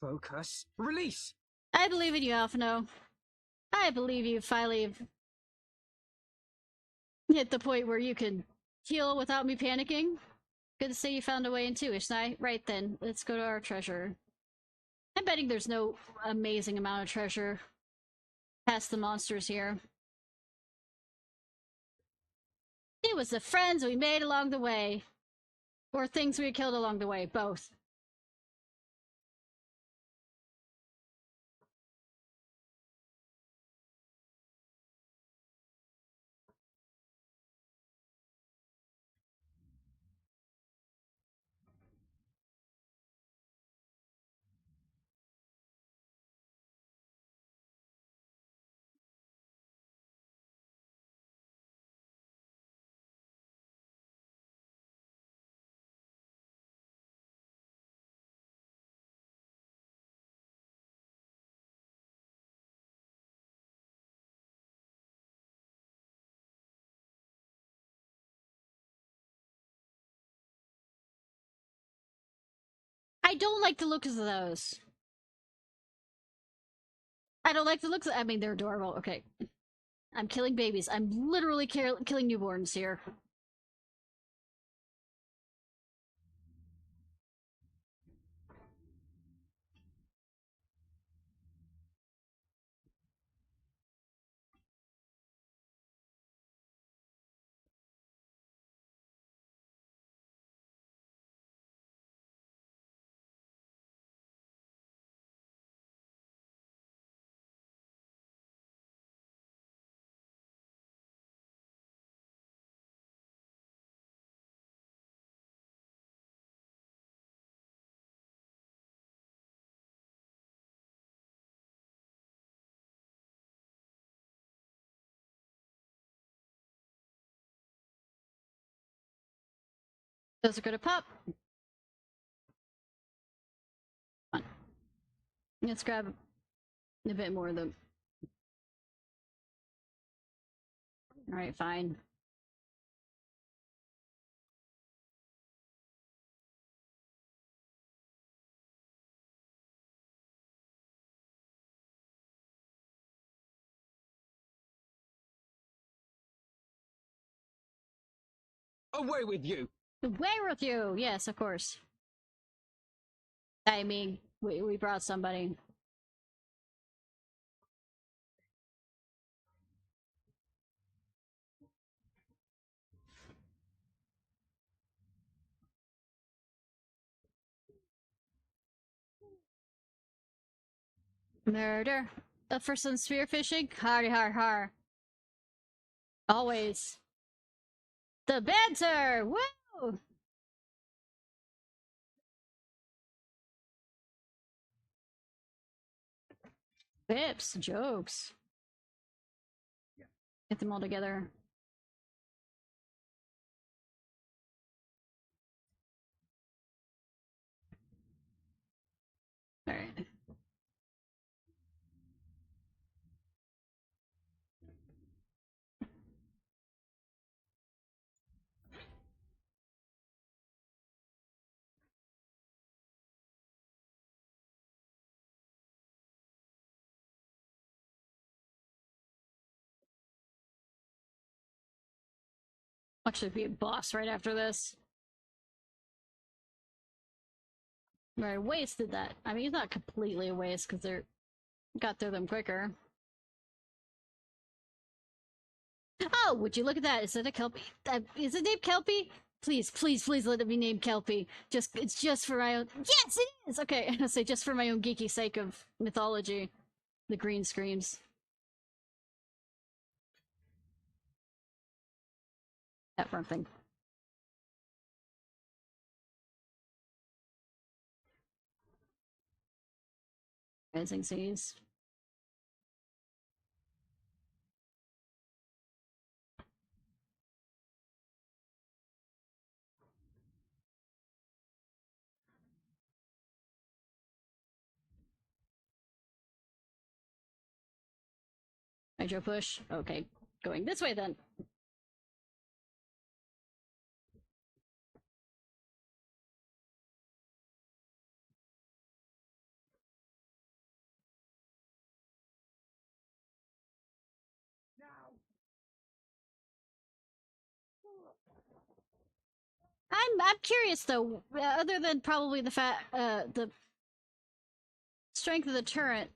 Focus. Release! I believe in you, Alphino. I believe you finally hit the point where you can heal without me panicking. Good to say you found a way in too, Ishnai. Right then, let's go to our treasure. I'm betting there's no amazing amount of treasure past the monsters here. It was the friends we made along the way. Or things we killed along the way, both. I don't like the looks of those. I don't like the looks of, I mean, they're adorable. Okay. I'm killing babies. I'm literally killing newborns here. Those are gonna pop. Come on. Let's grab a bit more of them. Alright, fine. Away with you! Where with you? Yes, of course. I mean, we brought somebody. Murder. Up for some spearfishing? Hardy har har. Always. The banter! Woo! Pips, jokes. Get them all together. Alright. Actually be a boss right after this. Right, wasted that. I mean, it's not completely a waste because they're got through them quicker. Oh, would you look at that? Is it a Kelpie? Is it named Kelpie? Please, please, please let it be named Kelpie. It's just for my own. Yes, it is. Okay, I say just for my own geeky sake of mythology. The green screams. That front thing. Rising seas. hydro push. Okay, going this way then. I'm curious though. Other than probably the strength of the turret,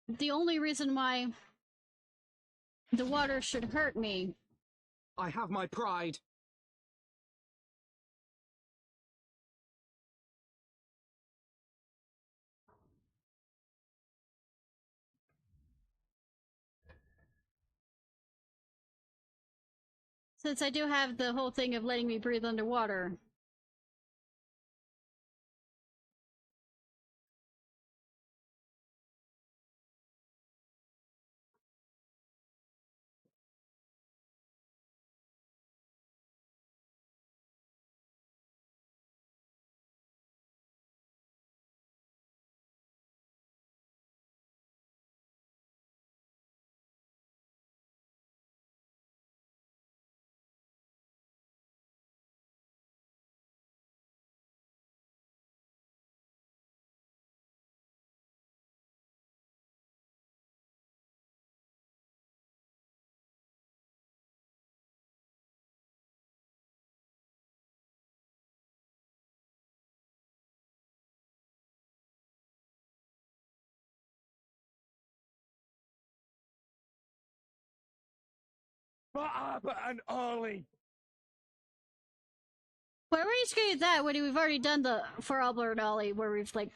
the only reason why the water should hurt me. I have my pride. Since I do have the whole thing of letting me breathe underwater. But and Ollie. Why were you screaming that when we've already done the for Albert and Ollie, where we've like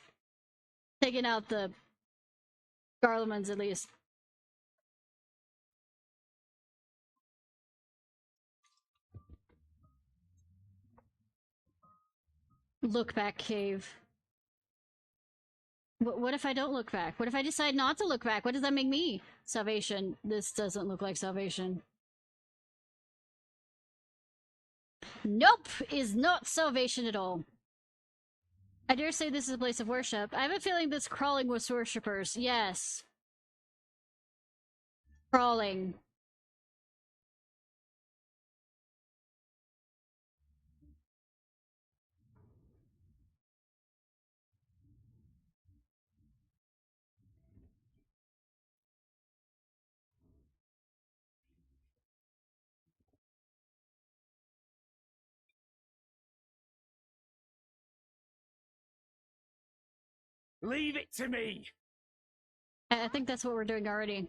taken out the Garlemans at least? Look back cave. What if I don't look back? What if I decide not to look back? What does that make me? Salvation. This doesn't look like salvation. Nope, is not salvation at all. I dare say this is a place of worship. I have a feeling this crawling was worshippers. Yes. Crawling. Leave it to me. I think that's what we're doing already.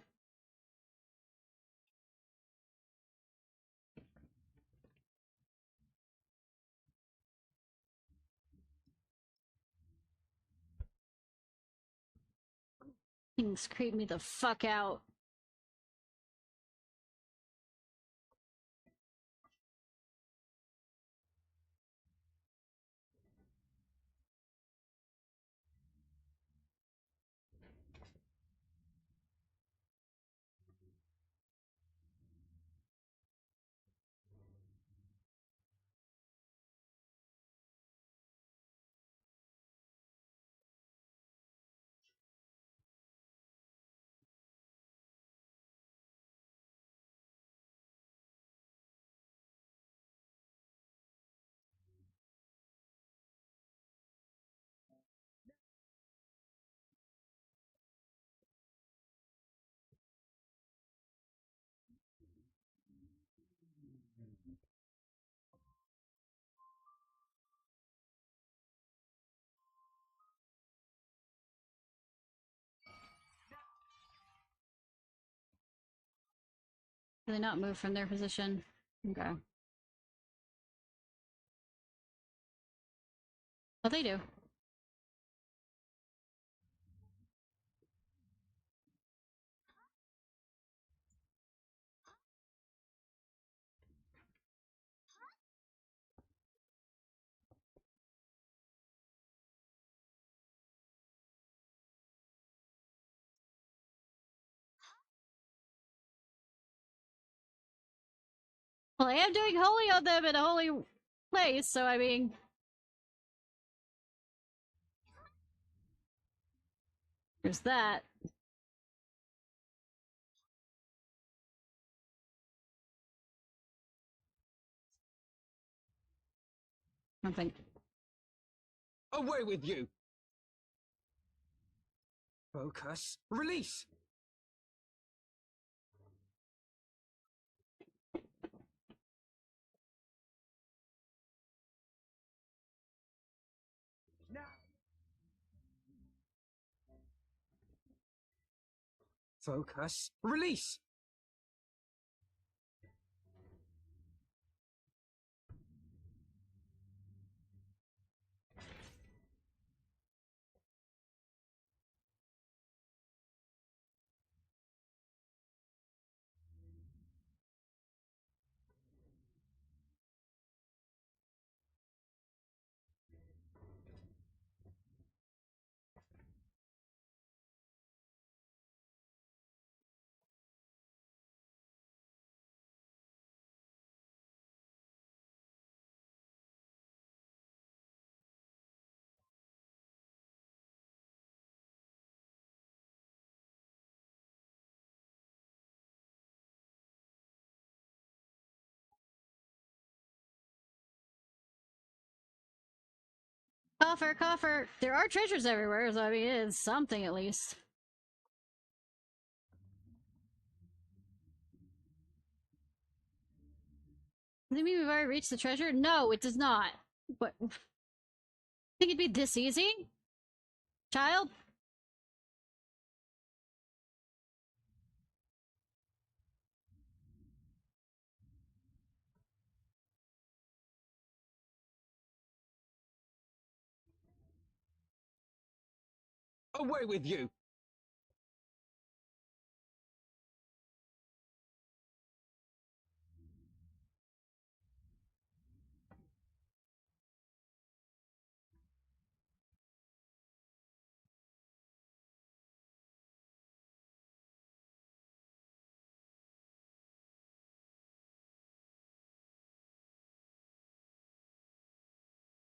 Things creep me the fuck out. Do they not move from their position? Okay. Oh, they do. Well, I am doing holy on them in a holy place, so I mean... There's that. Something. Away with you! Focus. Release! Now! Focus. Release! Coffer, coffer! There are treasures everywhere, so I mean, it's something at least. Does it mean we've already reached the treasure? No, it does not. What? Think it'd be this easy? Child? Away with you!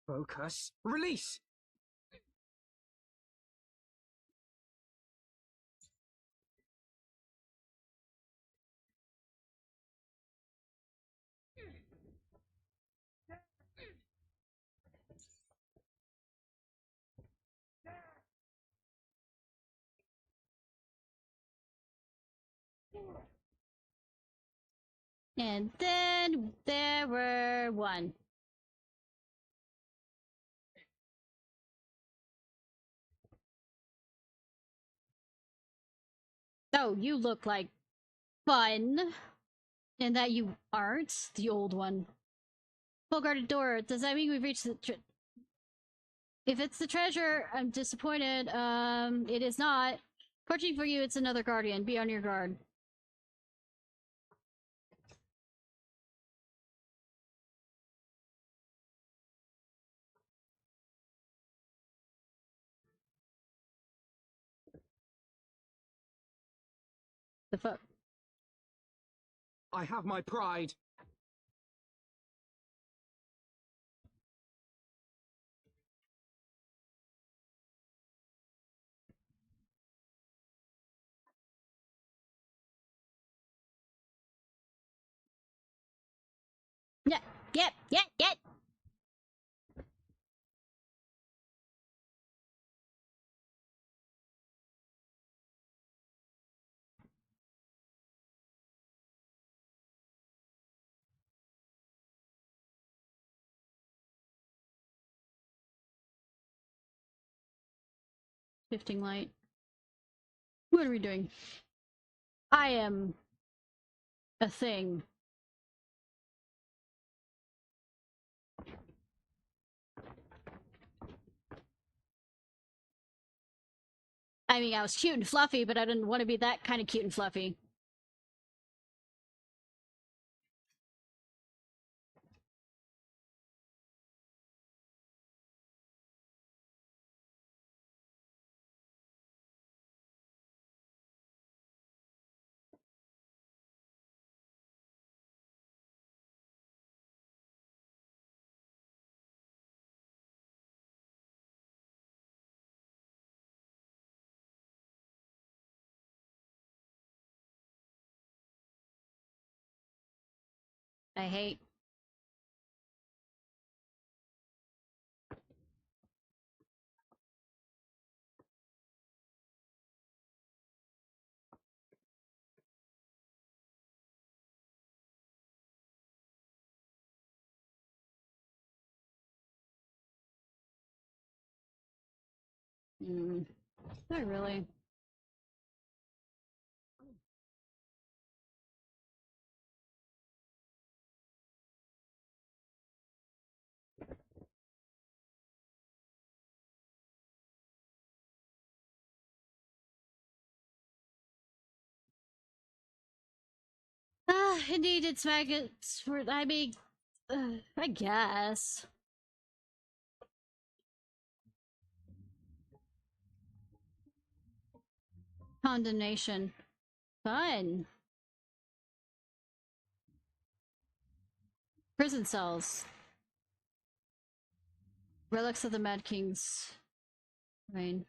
Focus. Release! And then there were one. Oh, you look like fun. And that you aren't the old one. Full guarded door. Does that mean we've reached the if it's the treasure, I'm disappointed. It is not. Fortunately for you, it's another guardian. Be on your guard. The fuck? I have my pride. Yeah, yep. 15 light. What are we doing? I am a thing. I mean, I was cute and fluffy, but I didn't want to be that kind of cute and fluffy. I hate Not really. Ah, indeed, it's maggots. I mean, I guess. Condemnation. Fun. Prison cells. Relics of the Mad King's reign.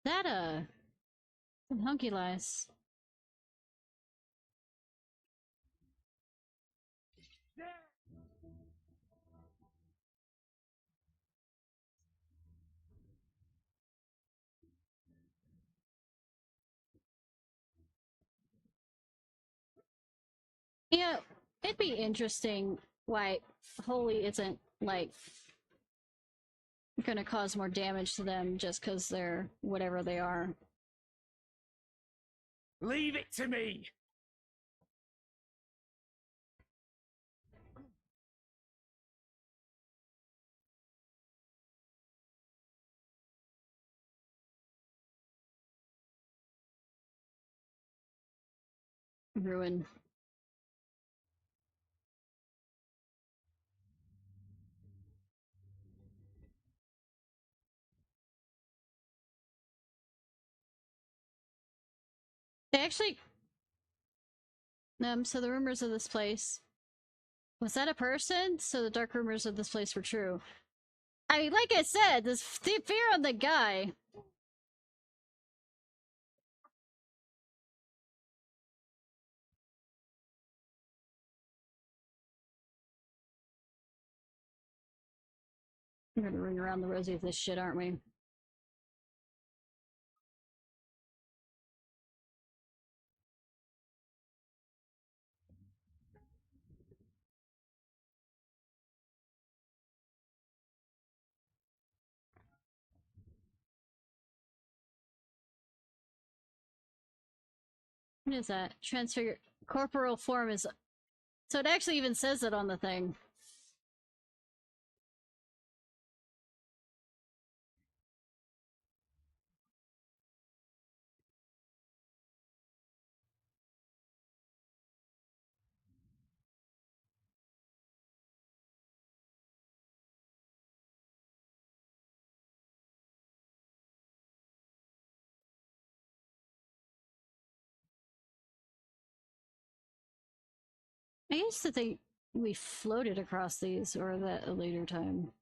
That, some hunky lies. Yeah, it'd be interesting why Holy isn't, like, gonna cause more damage to them just because they're whatever they are. Leave it to me! Ruin. They actually... so the rumors of this place... Was that a person? So the dark rumors of this place were true. I mean, like I said, this fear on the guy. We're gonna ring around the rosy with this shit, aren't we? What is that? Transfigure... Corporal form is... So it actually even says it on the thing. I used to think we floated across these, or that a later time.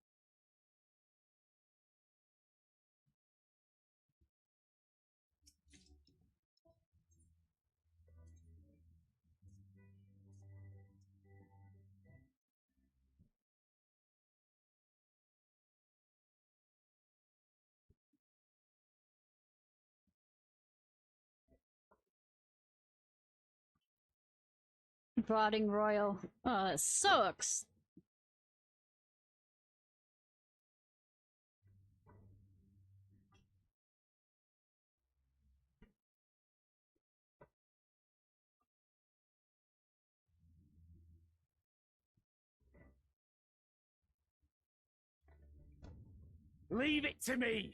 Brooding Royal. Oh, that sucks. Leave it to me!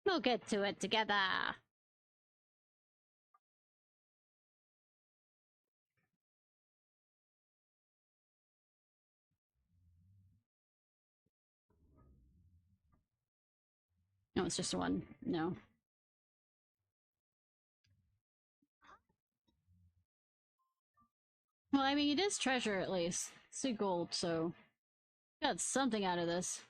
We'll get to it together. No, it's just one. No. Well, I mean, it is treasure at least. It's gold, so got something out of this.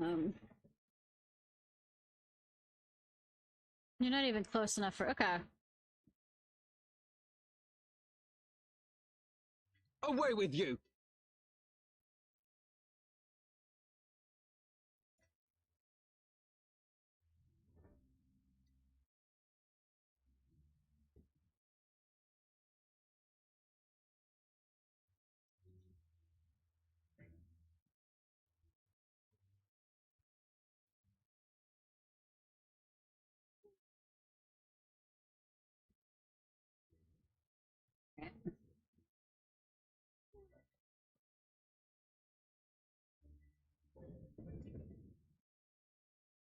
You're not even close enough for... Okay. Away with you!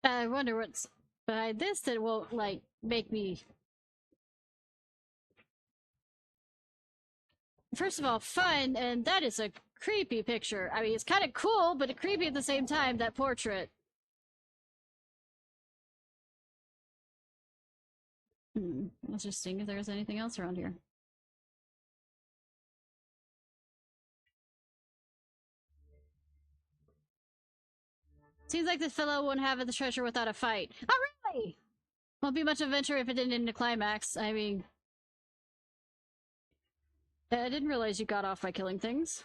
I wonder what's behind this that won't, like, make me... First of all, fun, and that is a creepy picture. I mean, it's kind of cool, but creepy at the same time, that portrait. Let's just see if there's anything else around here. Seems like this fellow won't have the treasure without a fight. Oh, really? Won't be much adventure if it didn't end in a climax. I mean... I didn't realize you got off by killing things.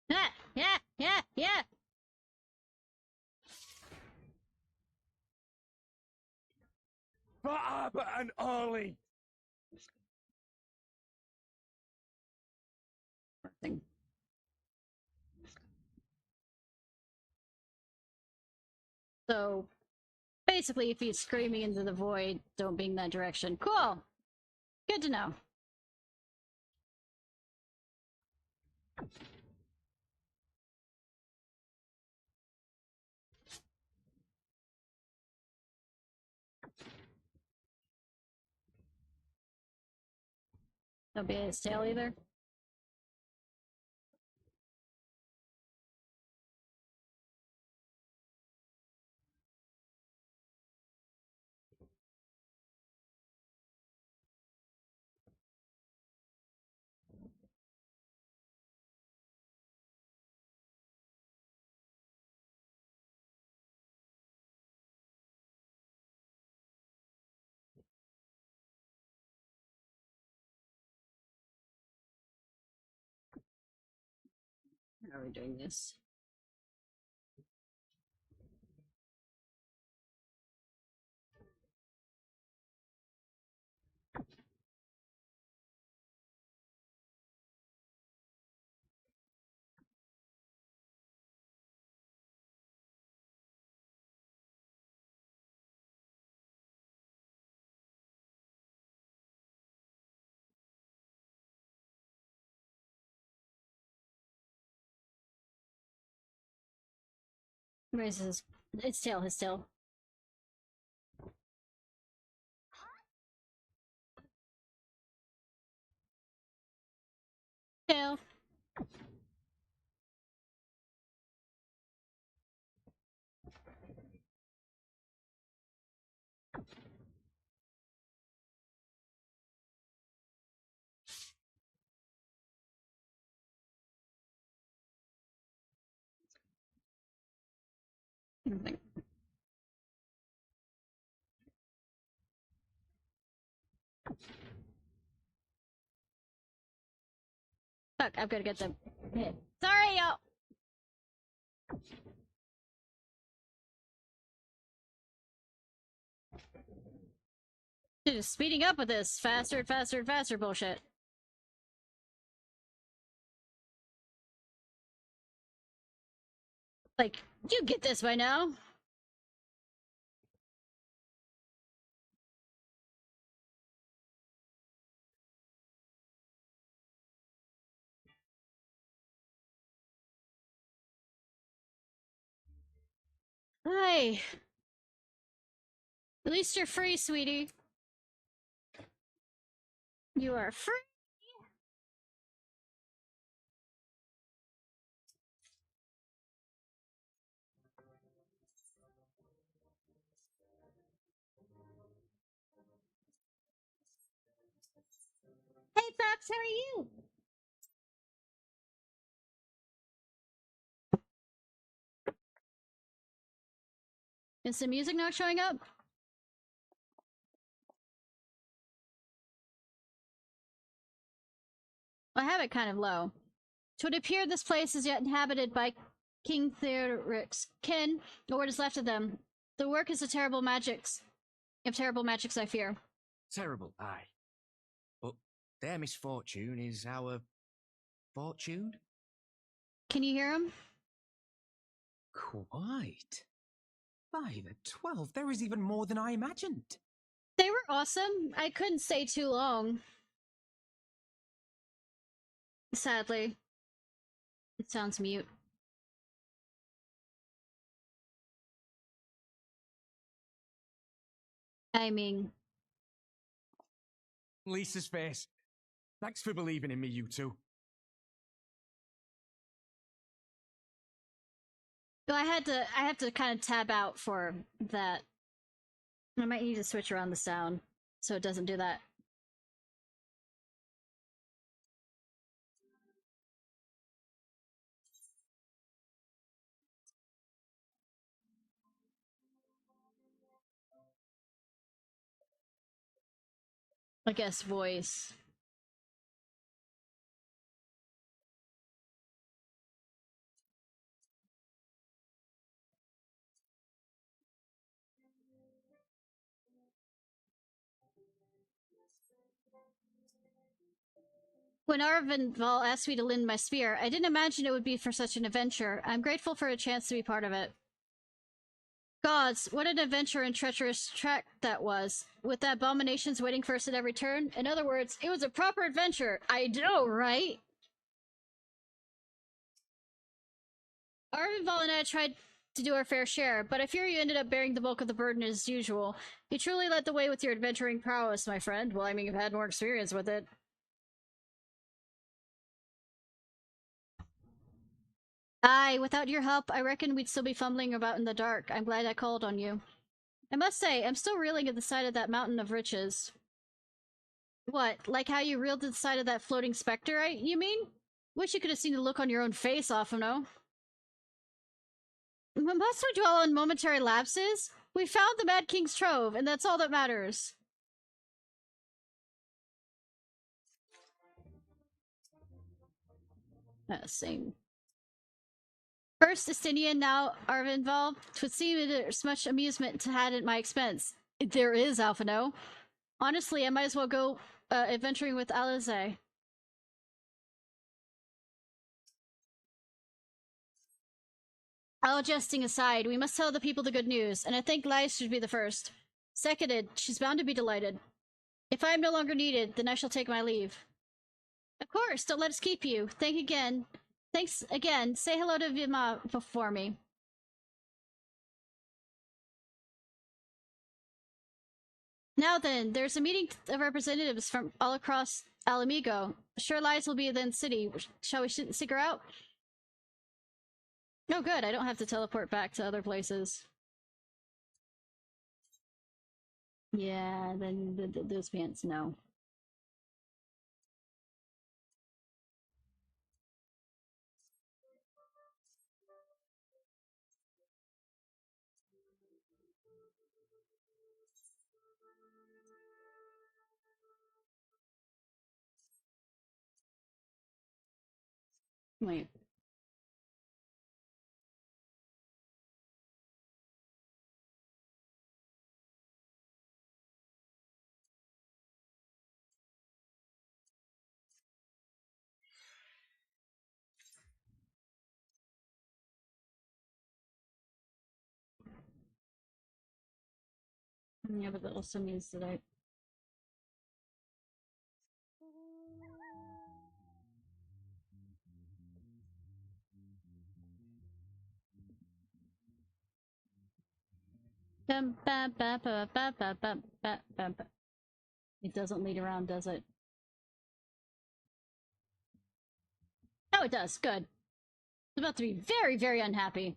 Ah, yeah, yeah, yeah. But and Ollie! Thing. So, basically, if he's screaming into the void, don't be in that direction. Cool! Good to know. Don't be at his tail either. How are we doing this? Where's his... It's tail, his tail. Tail. Nothing. Fuck, I've got to get them. Sorry, y'all! Just speeding up with this faster and faster and faster bullshit. Like, you get this by now. Hi. At least you're free, sweetie. You are free. Hey, Fox, how are you? Is the music not showing up? I have it kind of low. It would appear this place is yet inhabited by King Theodoric's kin, or what is left of them. The work is of terrible magics, I fear. Terrible, aye. But their misfortune is our fortune? Can you hear him? Quite. By the 12, there is even more than I imagined. They were awesome. I couldn't stay too long. Sadly. It sounds mute. I mean... Lisa's face. Thanks for believing in me, you two. I have to kind of tab out for that. I might need to switch around the sound so it doesn't do that. I guess voice. When Arvinval asked me to lend my spear, I didn't imagine it would be for such an adventure. I'm grateful for a chance to be part of it. Gods, what an adventure and treacherous track that was, with the abominations waiting for us at every turn. In other words, it was a proper adventure. I know, right? Arvinval and I tried to do our fair share, but I fear you ended up bearing the bulk of the burden as usual. You truly led the way with your adventuring prowess, my friend. Well, I mean, you've had more experience with it. Aye, without your help, I reckon we'd still be fumbling about in the dark. I'm glad I called on you. I must say, I'm still reeling at the sight of that mountain of riches. What, like how you reeled at the sight of that floating specter, you mean? Wish you could have seen the look on your own face, Afano. Must we dwell on momentary lapses? We found the Mad King's trove, and that's all that matters. Same. First Estinian, now Arvinval. 'Twould seem there's much amusement to had at my expense. There is, Alphino. Honestly, I might as well go adventuring with Alize. All jesting aside, we must tell the people the good news, and I think Lies should be the first. Seconded, she's bound to be delighted. If I am no longer needed, then I shall take my leave. Of course, don't let us keep you. Thanks again. Say hello to Vima for me. Now then, there's a meeting of representatives from all across Alamigo. Sure Lies will be in the city. Shall we stick her out? No, good. I don't have to teleport back to other places. Yeah, then those pants, no. Wait. Yeah, but that also means that I... Bum, ba, ba, ba, ba, ba, ba, ba, ba, ba. It doesn't lead around, does it? Oh, it does. Good. I'm about to be very, very unhappy.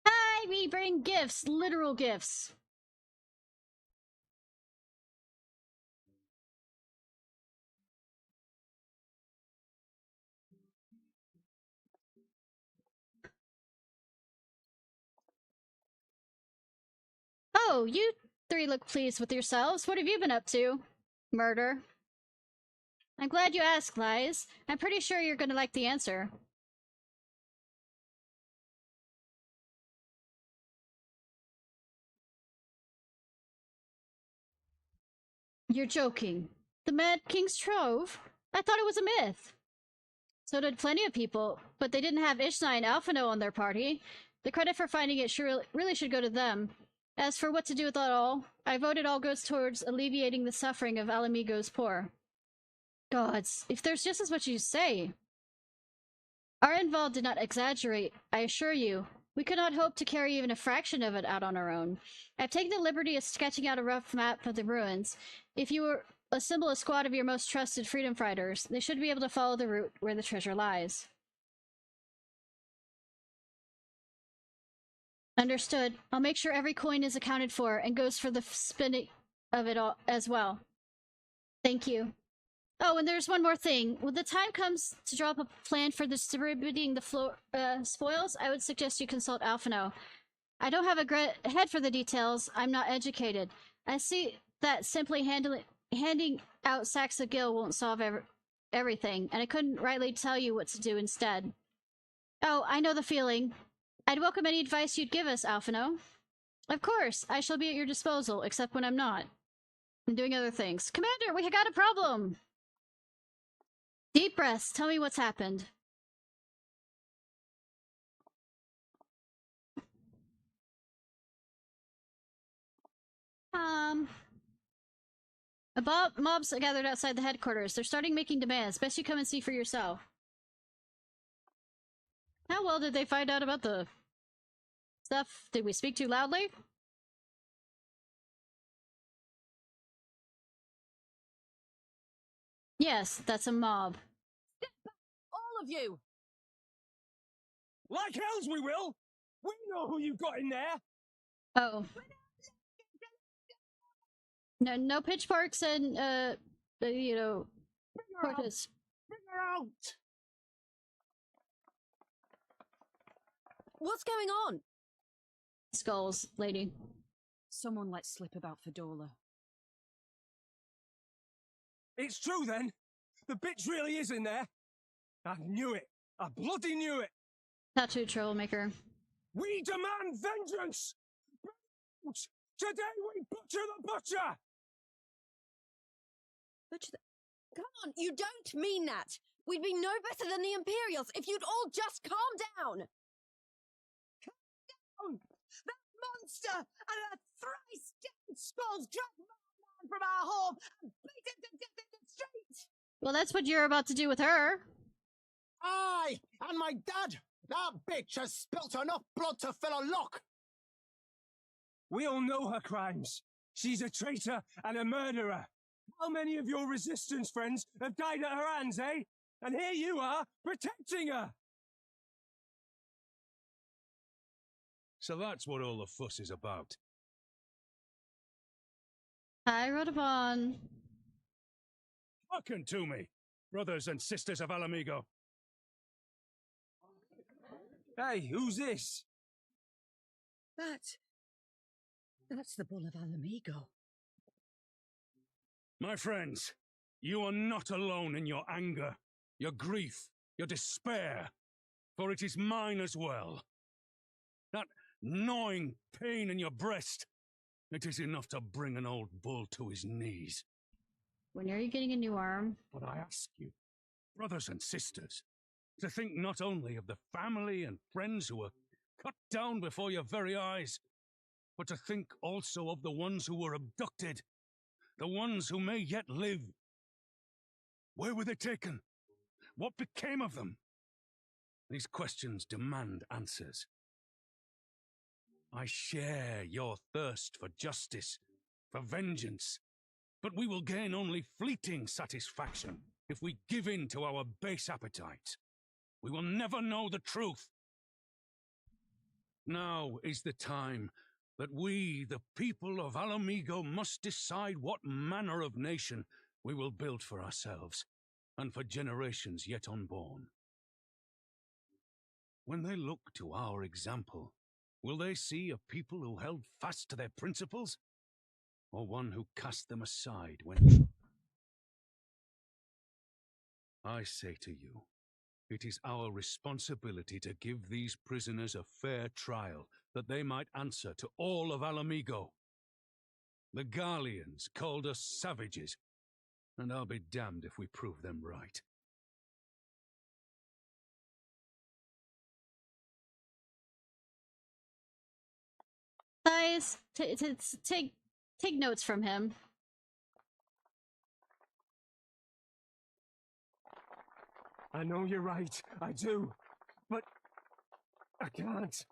Hi, we bring gifts. Literal gifts. Oh, you three look pleased with yourselves. What have you been up to? Murder. I'm glad you asked, Lies. I'm pretty sure you're gonna like the answer. You're joking. The Mad King's Trove? I thought it was a myth. So did plenty of people, but they didn't have Ishnai and Alphino on their party. The credit for finding it really should go to them. As for what to do with it all, I vote it all goes towards alleviating the suffering of Alamigo's poor. Gods, if there's just as much as you say. Our involved did not exaggerate, I assure you. We could not hope to carry even a fraction of it out on our own. I've taken the liberty of sketching out a rough map of the ruins. If you were assemble a squad of your most trusted freedom fighters, they should be able to follow the route where the treasure lies. Understood. I'll make sure every coin is accounted for and goes for the spinning of it all as well. Thank you. Oh, and there's one more thing. When the time comes to draw up a plan for distributing the spoils, I would suggest you consult Alphino. I don't have a head for the details. I'm not educated. I see that simply handing out sacks of gil won't solve everything, and I couldn't rightly tell you what to do instead. Oh, I know the feeling. I'd welcome any advice you'd give us, Alphino. Of course, I shall be at your disposal, except when I'm not. I'm doing other things. Commander, we got a problem! Deep breaths, tell me what's happened. Mobs gathered outside the headquarters. They're starting making demands. Best you come and see for yourself. How well did they find out about the stuff? Did we speak too loudly? Yes, that's a mob. All of you! Like hells we will! We know who you've got in there! Oh. No, no pitchforks and, you know, torches. Bring her out! What's going on? Skulls, lady. Someone let slip about Fedora. It's true then! The bitch really is in there! I knew it! I bloody knew it! Tattoo troublemaker. We demand vengeance! Today we butcher the butcher! Come on, you don't mean that! We'd be no better than the Imperials if you'd all just calm down! Calm down! That monster and a thrice-dead skulls dragged my man from our home and beat him to death in the street! Well, that's what you're about to do with her. Aye, and my dad! That bitch has spilt enough blood to fill a lock! We all know her crimes. She's a traitor and a murderer. How many of your resistance friends have died at her hands, eh? And here you are, protecting her! So that's what all the fuss is about. Hi, Rodabon. Hearken to me, brothers and sisters of Alamigo. Hey, who's this? That's the Bull of Alamigo. My friends, you are not alone in your anger, your grief, your despair, for it is mine as well. That gnawing pain in your breast, it is enough to bring an old bull to his knees. When are you getting a new arm? But I ask you, brothers and sisters, to think not only of the family and friends who were cut down before your very eyes, but to think also of the ones who were abducted, the ones who may yet live. Where were they taken? What became of them? These questions demand answers. I share your thirst for justice, for vengeance, but we will gain only fleeting satisfaction if we give in to our base appetites. We will never know the truth. Now is the time that we, the people of Alamigo, must decide what manner of nation we will build for ourselves and for generations yet unborn. When they look to our example, will they see a people who held fast to their principles, or one who cast them aside when... I say to you, it is our responsibility to give these prisoners a fair trial, that they might answer to all of Alamigo. The Garleans called us savages, and I'll be damned if we prove them right. Guys, take notes from him. I know you're right. I do. But I can't.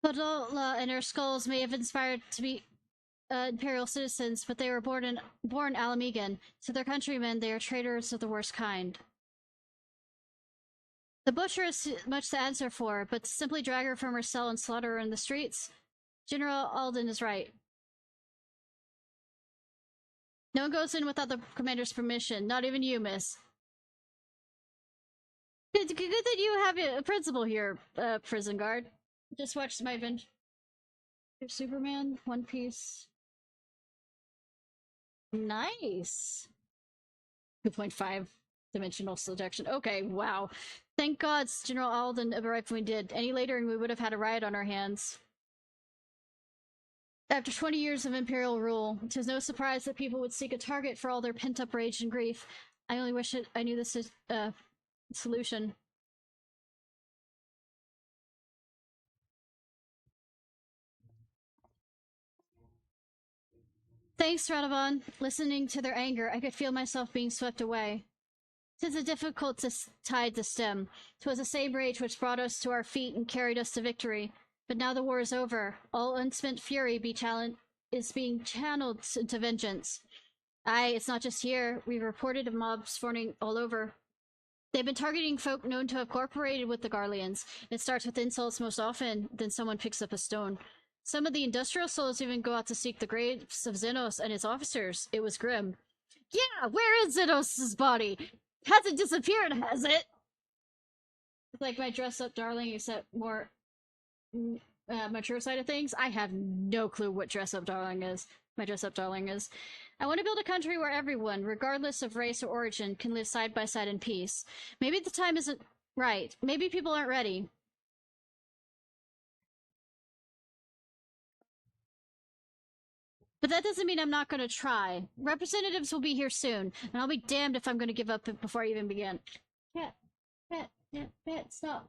Padola and her skulls may have inspired to be imperial citizens, but they were born Alamigan. To their countrymen, they are traitors of the worst kind. The butcher has much to answer for, but to simply drag her from her cell and slaughter her in the streets? General Alden is right. No one goes in without the commander's permission, not even you, miss. Good that you have a principal here, prison guard. Just watched my adventure. Superman, One Piece. Nice. 2.5 dimensional seduction. Okay, wow. Thank God General Alden arrived when we did. Any later and we would have had a riot on our hands. After 20 years of imperial rule, it is no surprise that people would seek a target for all their pent-up rage and grief. I only wish I knew this solution. Thanks, Radovon. Listening to their anger, I could feel myself being swept away. 'Tis a difficult tide to stem. 'Twas the same rage which brought us to our feet and carried us to victory. But now the war is over. All unspent fury is being channeled into vengeance. Aye, it's not just here. We've reported of mobs forming all over. They've been targeting folk known to have cooperated with the Garleans. It starts with insults most often, then someone picks up a stone. Some of the industrial souls even go out to seek the graves of Xenos and his officers. It was grim. Yeah, where is Xenos' body? Hasn't disappeared, has it? It's like my dress-up darling, except more mature side of things. I have no clue what dress-up darling is. My dress-up darling is. I want to build a country where everyone, regardless of race or origin, can live side by side in peace. Maybe the time isn't right. Maybe people aren't ready. But that doesn't mean I'm not going to try. Representatives will be here soon, and I'll be damned if I'm going to give up before I even begin. Pet, stop.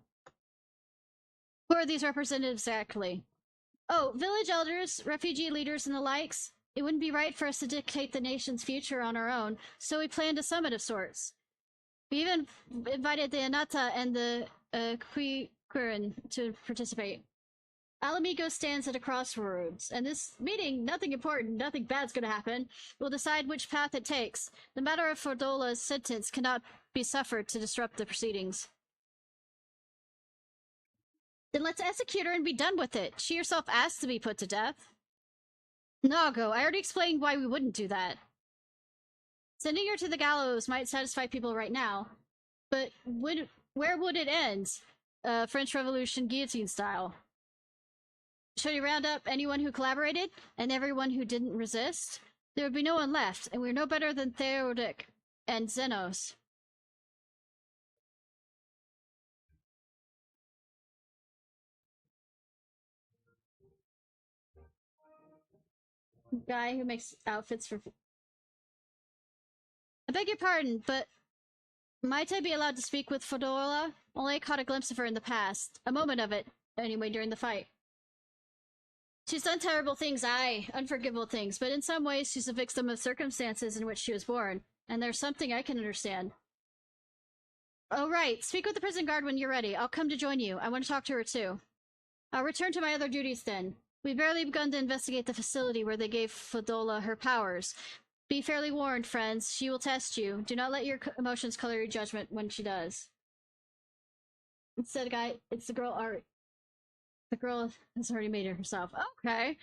Who are these representatives exactly? Oh, village elders, refugee leaders, and the likes. It wouldn't be right for us to dictate the nation's future on our own, so we planned a summit of sorts. We even invited the Anata and the Quirin to participate. Alamigo stands at a crossroads, and this meeting, nothing important, nothing bad's gonna happen, will decide which path it takes. The matter of Fordola's sentence cannot be suffered to disrupt the proceedings. Then let's execute her and be done with it. She herself asked to be put to death. Nago, I already explained why we wouldn't do that. Sending her to the gallows might satisfy people right now, but where would it end? French Revolution guillotine style. Should he round up anyone who collaborated and everyone who didn't resist? There would be no one left, and we're no better than Theodoric and Xenos. Guy who makes outfits for... I beg your pardon, but might I be allowed to speak with Fedora? Only I caught a glimpse of her in the past. A moment of it, anyway, during the fight. She's done terrible things, aye, unforgivable things, but in some ways she's a victim of circumstances in which she was born, and there's something I can understand. Oh, right. Speak with the prison guard when you're ready. I'll come to join you. I want to talk to her, too. I'll return to my other duties, then. We've barely begun to investigate the facility where they gave Fedora her powers. Be fairly warned, friends. She will test you. Do not let your emotions color your judgment when she does. Instead, guy, it's the girl art. The girl has already made it herself. Okay.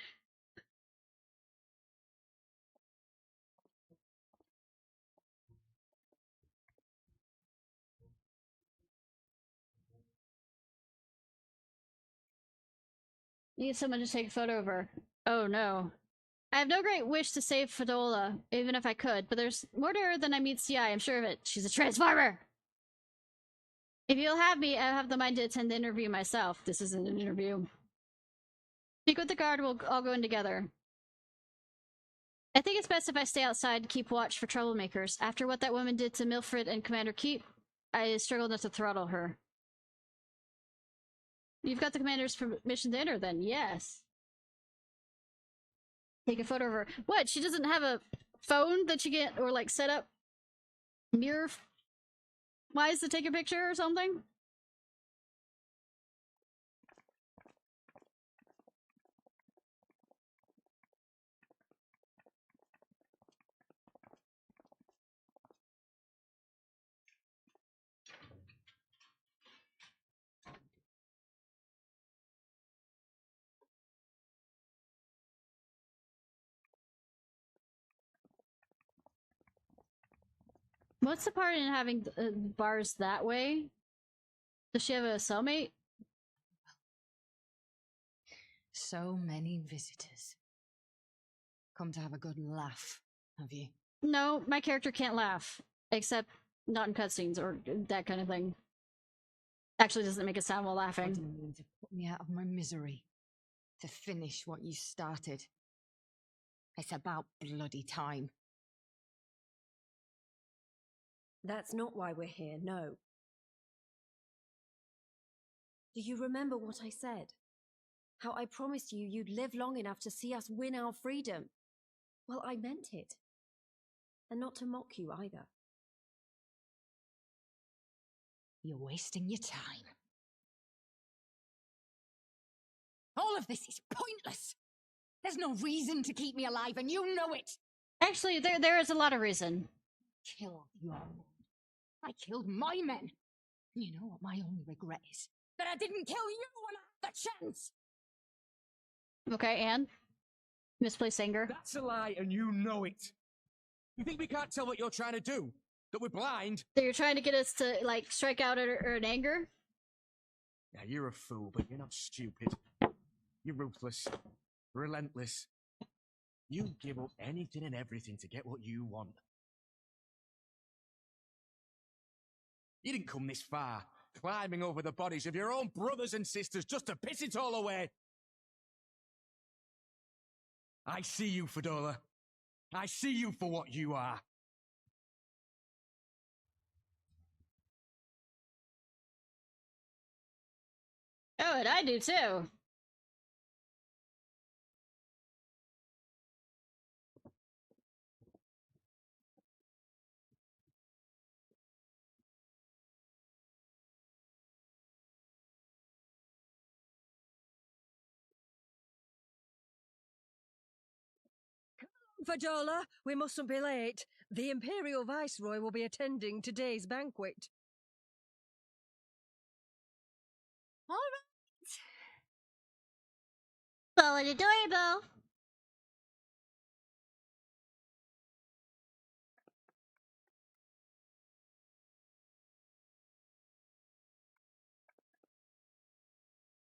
Need someone to take a photo of her. Oh no. I have no great wish to save Fedora, even if I could, but there's more to her than I meet CI, I'm sure of it. She's a transformer! If you'll have me, I have the mind to attend the interview myself. This isn't an interview. Speak with the guard, we'll all go in together. I think it's best if I stay outside to keep watch for troublemakers. After what that woman did to Milfred and Commander Keep, I struggled not to throttle her. You've got the commander's permission to enter, then? Yes. Take a photo of her. What? She doesn't have a phone that she get, or like set up mirror wise to take a picture or something? What's the part in having bars that way? Does she have a cellmate? So many visitors. Come to have a good laugh, have you? No, my character can't laugh. Except not in cutscenes or that kind of thing. Actually doesn't make a sound while I laughing. didn't mean to put me out of my misery. To finish what you started. It's about bloody time. That's not why we're here, no. Do you remember what I said? How I promised you you'd live long enough to see us win our freedom? Well, I meant it. And not to mock you either. You're wasting your time. All of this is pointless. There's no reason to keep me alive, and you know it. Actually, there is a lot of reason. Kill your men. I killed my men. You know what my only regret is? That I didn't kill you when I had the chance. Okay, and? Misplaced anger. That's a lie, and you know it. You think we can't tell what you're trying to do? That we're blind? So you're trying to get us to, like, strike out at her in anger? Yeah, you're a fool, but you're not stupid. You're ruthless. Relentless. You give up anything and everything to get what you want. You didn't come this far, climbing over the bodies of your own brothers and sisters just to piss it all away. I see you, Fedora. I see you for what you are. Oh, and I do too. Fedora, we mustn't be late. The Imperial Viceroy will be attending today's banquet. All right. So adorable.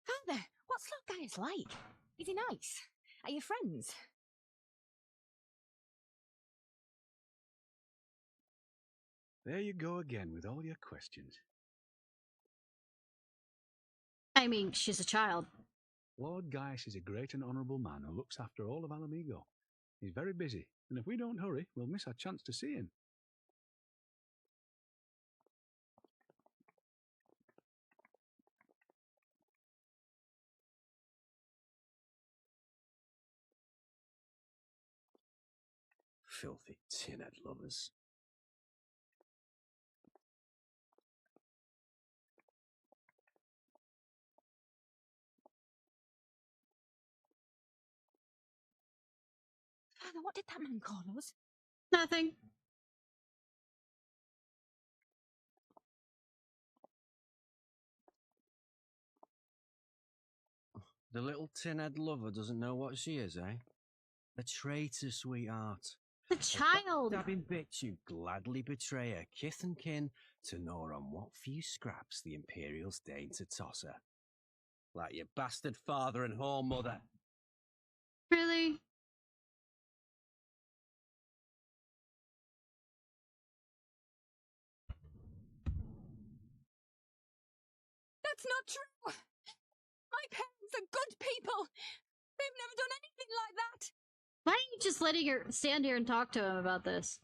Father, what's that guy's like? Is he nice? Are you friends? There you go again with all your questions. I mean, she's a child. Lord Gaius is a great and honourable man who looks after all of Alamigo. He's very busy, and if we don't hurry, we'll miss our chance to see him. Filthy tin-head lovers. Father, what did that man call us? Nothing. The little tin-head lover doesn't know what she is, eh? A traitor, sweetheart. The child. Dabbing bitch who'd gladly betray her kith and kin to gnaw on what few scraps the Imperials deign to toss her. Like your bastard father and whore mother. Really? That's not true! My parents are good people! They've never done anything like that! Why are you just letting her stand here and talk to him about this?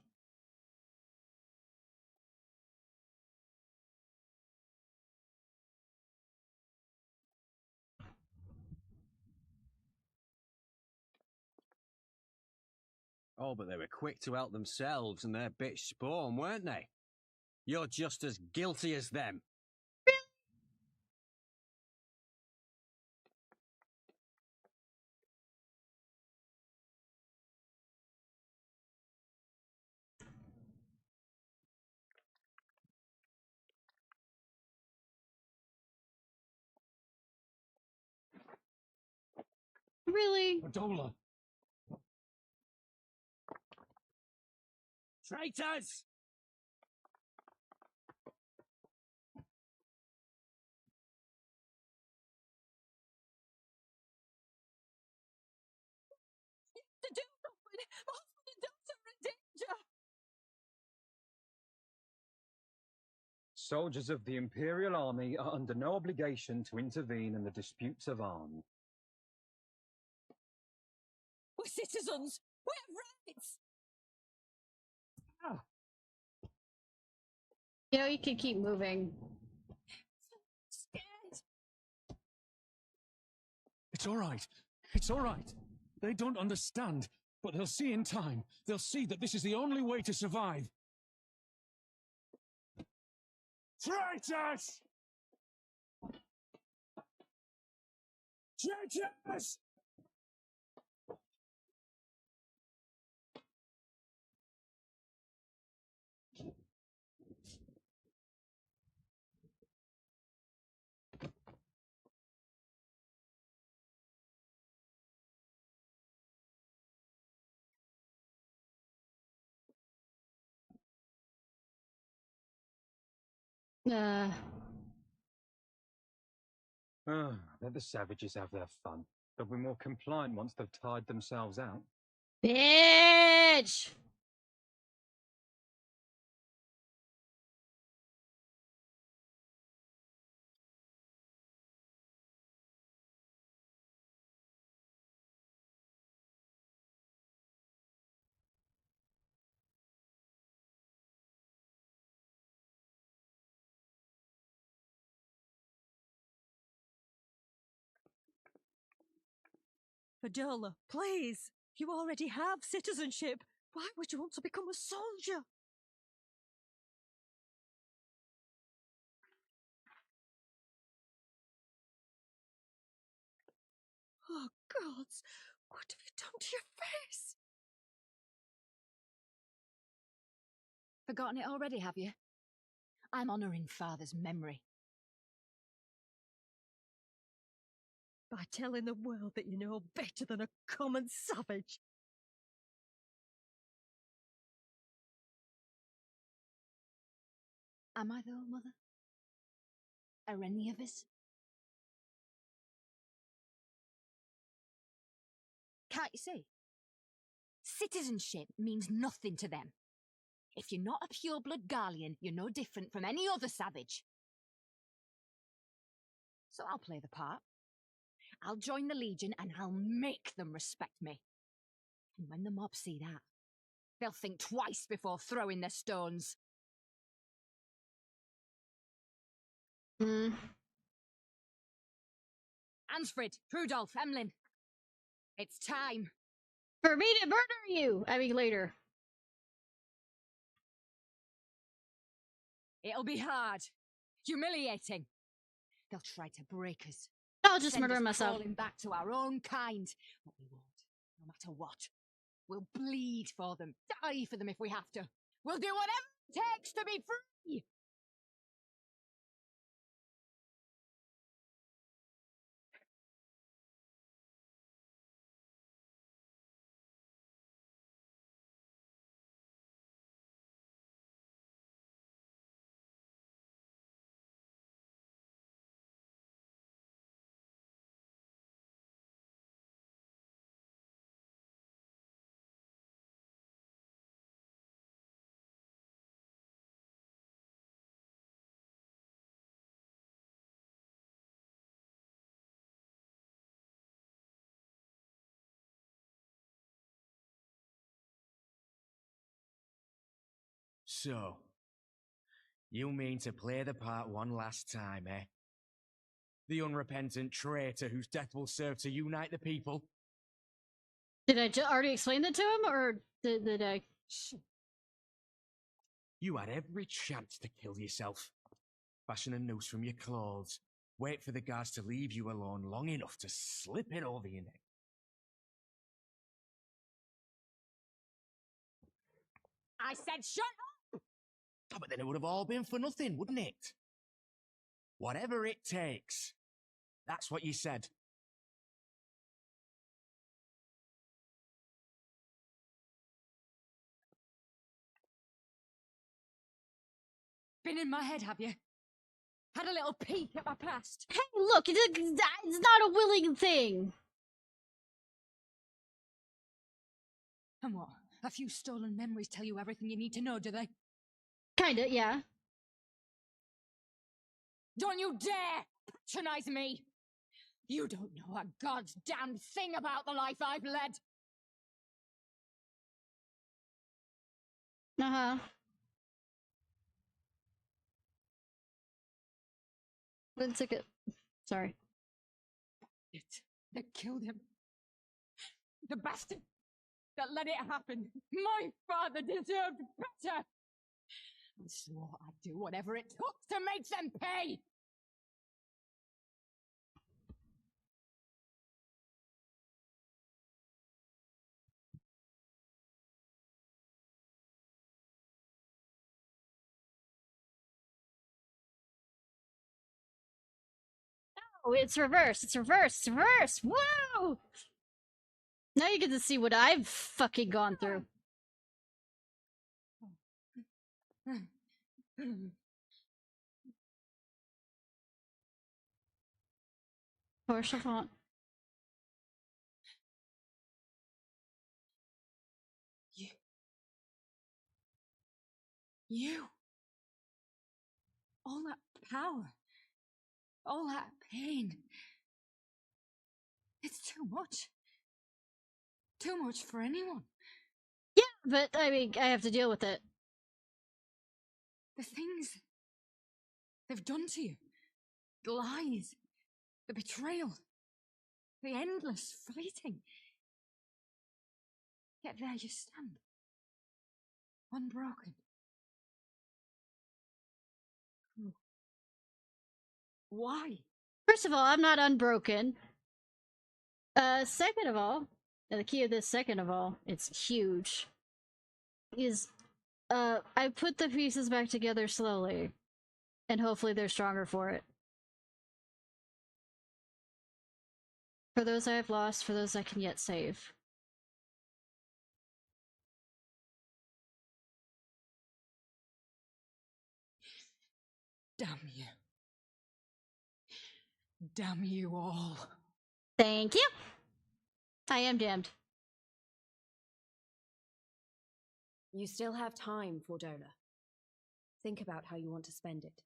Oh, but they were quick to help themselves and their bitch spawn, weren't they? You're just as guilty as them. Really? Adola! Traitors! To do something! My husband and daughter are in danger! Soldiers of the Imperial Army are under no obligation to intervene in the disputes of arms. We're citizens! We have rights! You know, you can keep moving. Scared! It's all right. It's all right. They don't understand, but they'll see in time. They'll see that this is the only way to survive. Traitors! Traitors! Let the savages have their fun. They'll be more compliant once they've tired themselves out. Bitch! Adola, please. You already have citizenship. Why would you want to become a soldier? Oh, gods. What have you done to your face? Forgotten it already, have you? I'm honouring Father's memory. By telling the world that you know better than a common savage. Am I though, Mother? Are any of us? Can't you see? Citizenship means nothing to them. If you're not a pure-blood Garlean, you're no different from any other savage. So I'll play the part. I'll join the Legion and I'll make them respect me. And when the mob see that, they'll think twice before throwing their stones. Ansfrid, Rudolph, Emlyn. It's time. For me to murder you! I mean, later. It'll be hard. Humiliating. They'll try to break us. I'll just Send murder us myself. crawling back to our own kind. But we won't, no matter what. We'll bleed for them, die for them if we have to. We'll do whatever it takes to be free! So, you mean to play the part one last time, eh? The unrepentant traitor whose death will serve to unite the people? Did I already explain that to him, or did I? You had every chance to kill yourself. Fashion a noose from your clothes. Wait for the guards to leave you alone long enough to slip it over your neck. I said shut up! Oh, but then it would have all been for nothing, wouldn't it? Whatever it takes. That's what you said. Been in my head, have you? Had a little peek at my past? Hey, look, it's not a willing thing. And what? A few stolen memories tell you everything you need to know, do they? Kinda, yeah. Don't you dare patronize me! You don't know a god's damn thing about the life I've led! Uh-huh. One second. Sorry. They killed him. The bastard that let it happen. My father deserved better! I swore I'd do whatever it took to make them pay! Oh, it's reverse. It's reverse. It's reverse. Whoa! Now you get to see what I've fucking gone through. Partial font. You. All that power. All that pain. It's too much. Too much for anyone. Yeah, but I mean, I have to deal with it. The things they've done to you. The lies. The betrayal. The endless fighting. Yet there you stand. Unbroken. Why? First of all, I'm not unbroken. Second of all, and the key of this second of all, it's huge, is I put the pieces back together slowly, and hopefully they're stronger for it. For those I have lost, for those I can yet save. Damn you. Damn you all. Thank you. I am damned. You still have time, Fordola. Think about how you want to spend it.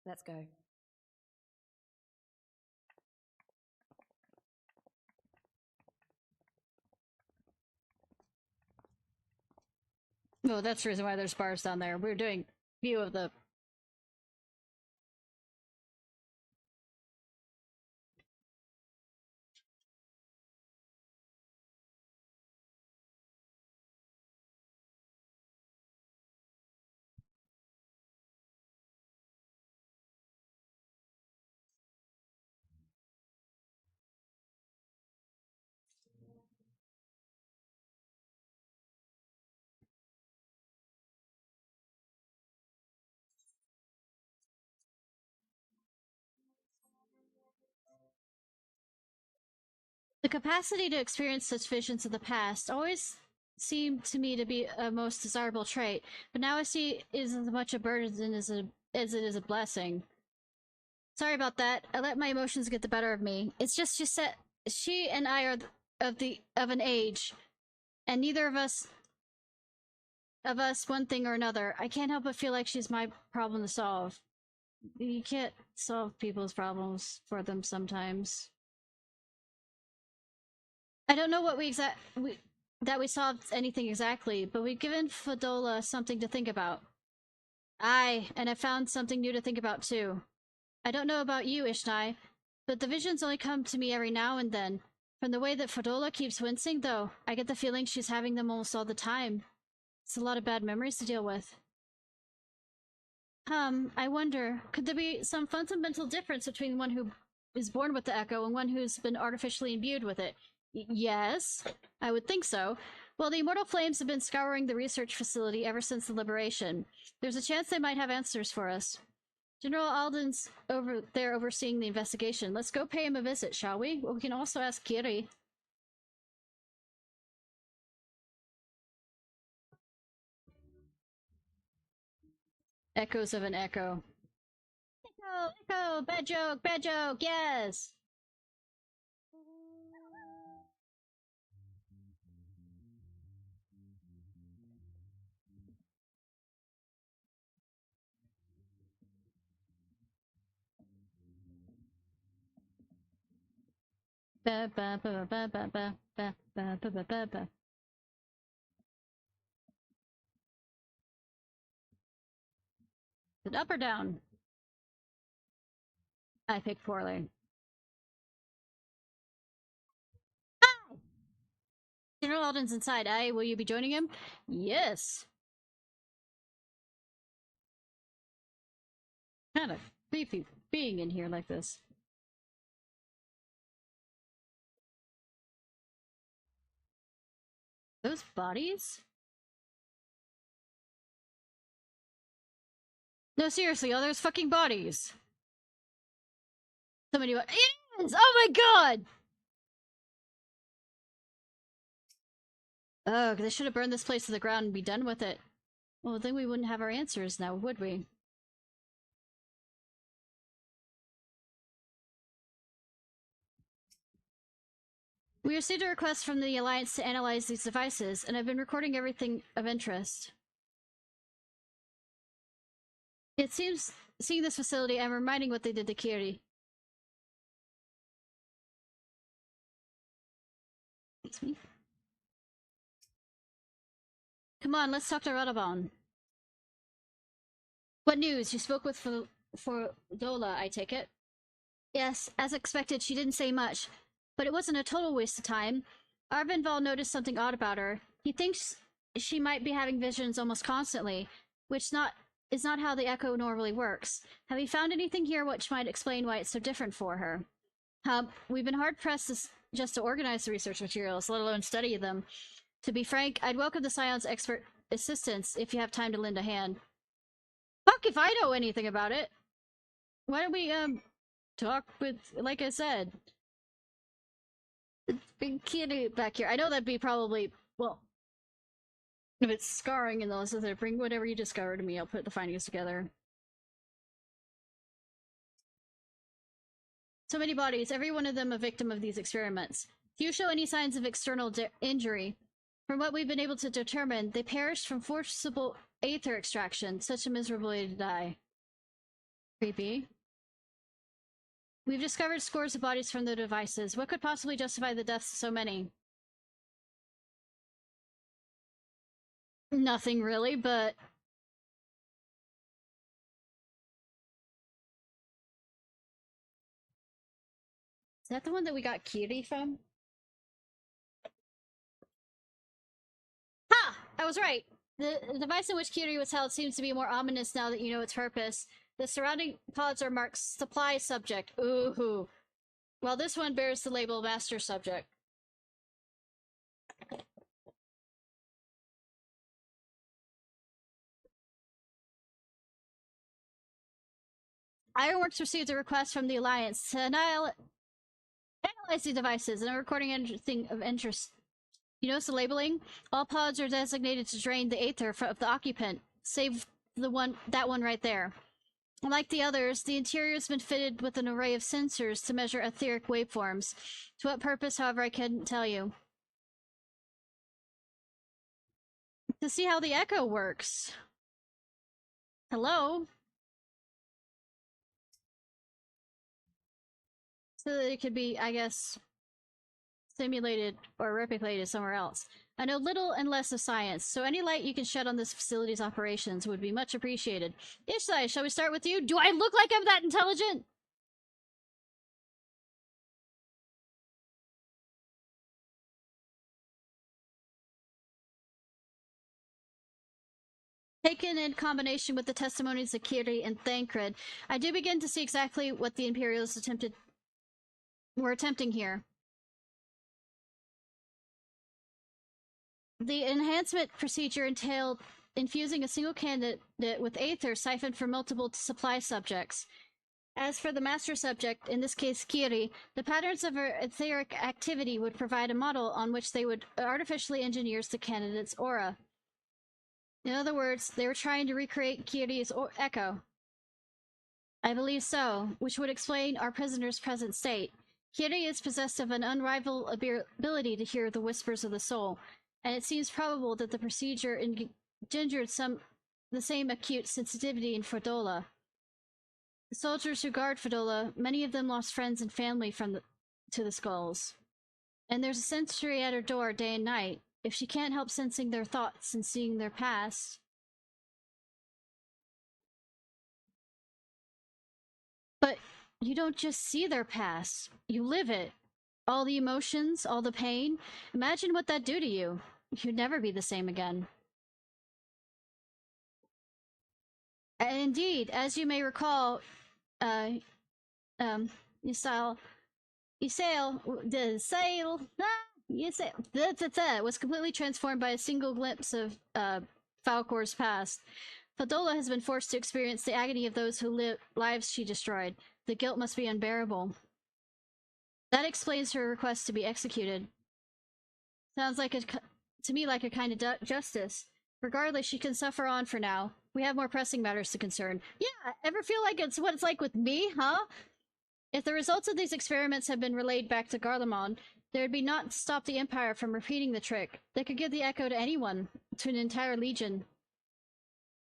Let's go. Oh, that's the reason why there's bars down there. We're doing view of the... The capacity to experience such visions of the past always seemed to me to be a most desirable trait, but now I see it isn't as much a burden as it is a blessing. Sorry about that. I let my emotions get the better of me. It's just she and I are of an age, and neither of us one thing or another. I can't help but feel like she's my problem to solve. You can't solve people's problems for them sometimes. I don't know what we solved anything exactly, but we've given Fadola something to think about. Aye, and I found something new to think about too. I don't know about you, Ishnai, but the visions only come to me every now and then. From the way that Fadola keeps wincing, though, I get the feeling she's having them almost all the time. It's a lot of bad memories to deal with. I wonder, could there be some fundamental difference between one who is born with the echo and one who's been artificially imbued with it? Yes, I would think so. Well, the Immortal Flames have been scouring the research facility ever since the liberation. There's a chance they might have answers for us. General Alden's over there overseeing the investigation. Let's go pay him a visit, shall we? Well, we can also ask Kiri. Echoes of an echo. Echo, echo, bad joke, yes! Ba ba ba ba ba ba ba ba ba ba ba ba. Is it up or down? I picked poorly. Ah! General Alden's inside. Aye, will you be joining him? Yes. Kind of creepy being in here like this. Those bodies? No, seriously, all those fucking bodies. Somebody went, yes! Oh my god! Ugh, they should have burned this place to the ground and be done with it. Well, then we wouldn't have our answers now, would we? We received a request from the Alliance to analyze these devices, and I've been recording everything of interest. It seems, seeing this facility, I'm reminding what they did to Kiri. It's me. Come on, let's talk to Radabon. What news? You spoke with Dola, I take it? Yes, as expected, she didn't say much. But it wasn't a total waste of time. Arvinval noticed something odd about her. He thinks she might be having visions almost constantly, which is not how the Echo normally works. Have you found anything here which might explain why it's so different for her? We've been hard-pressed just to organize the research materials, let alone study them. To be frank, I'd welcome the Scion's expert assistance if you have time to lend a hand. Fuck if I know anything about it! Why don't we, talk with, like I said, big kitty back here. I know that'd be probably, well, if it's scarring and those, bring whatever you discover to me, I'll put the findings together. So many bodies, every one of them a victim of these experiments. Few show any signs of external injury. From what we've been able to determine, they perished from forcible aether extraction. Such a miserable way to die. Creepy. We've discovered scores of bodies from the devices. What could possibly justify the deaths of so many? Nothing really, but... Is that the one that we got Kiri from? Ha! I was right! The device in which Kiri was held seems to be more ominous now that you know its purpose. The surrounding pods are marked Supply Subject. Ooh. While this one bears the label Master Subject. Ironworks received a request from the Alliance to analyze the devices and a recording anything of interest. You notice the labeling? All pods are designated to drain the aether of the occupant, save that one right there. Unlike the others, the interior has been fitted with an array of sensors to measure etheric waveforms. To what purpose, however, I couldn't tell you. To see how the echo works. Hello? So that it could be, I guess, simulated or replicated somewhere else. I know little and less of science, so any light you can shed on this facility's operations would be much appreciated. Ishnai, shall we start with you? Do I look like I'm that intelligent? Taken in combination with the testimonies of Kiri and Thancred, I do begin to see exactly what the Imperials were attempting here. The enhancement procedure entailed infusing a single candidate with aether siphoned from multiple supply subjects. As for the master subject, in this case Kiri, the patterns of her etheric activity would provide a model on which they would artificially engineer the candidate's aura. In other words, they were trying to recreate Kiri's echo. I believe so, which would explain our prisoner's present state. Kiri is possessed of an unrivaled ability to hear the whispers of the soul, and it seems probable that the procedure engendered the same acute sensitivity in Fodola. The soldiers who guard Fodola, many of them lost friends and family to the skulls. And there's a sentry at her door day and night. If she can't help sensing their thoughts and seeing their past... But you don't just see their past, you live it. All the emotions, all the pain. Imagine what that'd do to you. You'd never be the same again. And indeed, as you may recall, Ysail was completely transformed by a single glimpse of Falcor's past. Fodola has been forced to experience the agony of those whose lives she destroyed. The guilt must be unbearable. That explains her request to be executed. Sounds like to me like a kind of justice. Regardless, she can suffer on for now. We have more pressing matters to concern. Yeah, ever feel like it's what it's like with me, huh? If the results of these experiments had been relayed back to Garlemald, there would be naught to stop the Empire from repeating the trick. They could give the echo to anyone, to an entire legion.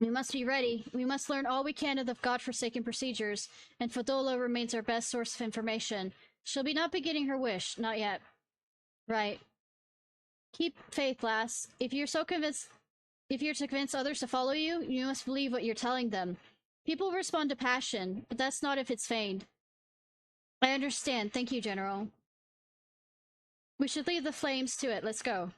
We must be ready. We must learn all we can of the godforsaken procedures, and Fodola remains our best source of information. She'll not be getting her wish, not yet. Right. Keep faith, lass. If you're to convince others to follow you, you must believe what you're telling them. People respond to passion, but that's not if it's feigned. I understand. Thank you, General. We should leave the flames to it. Let's go.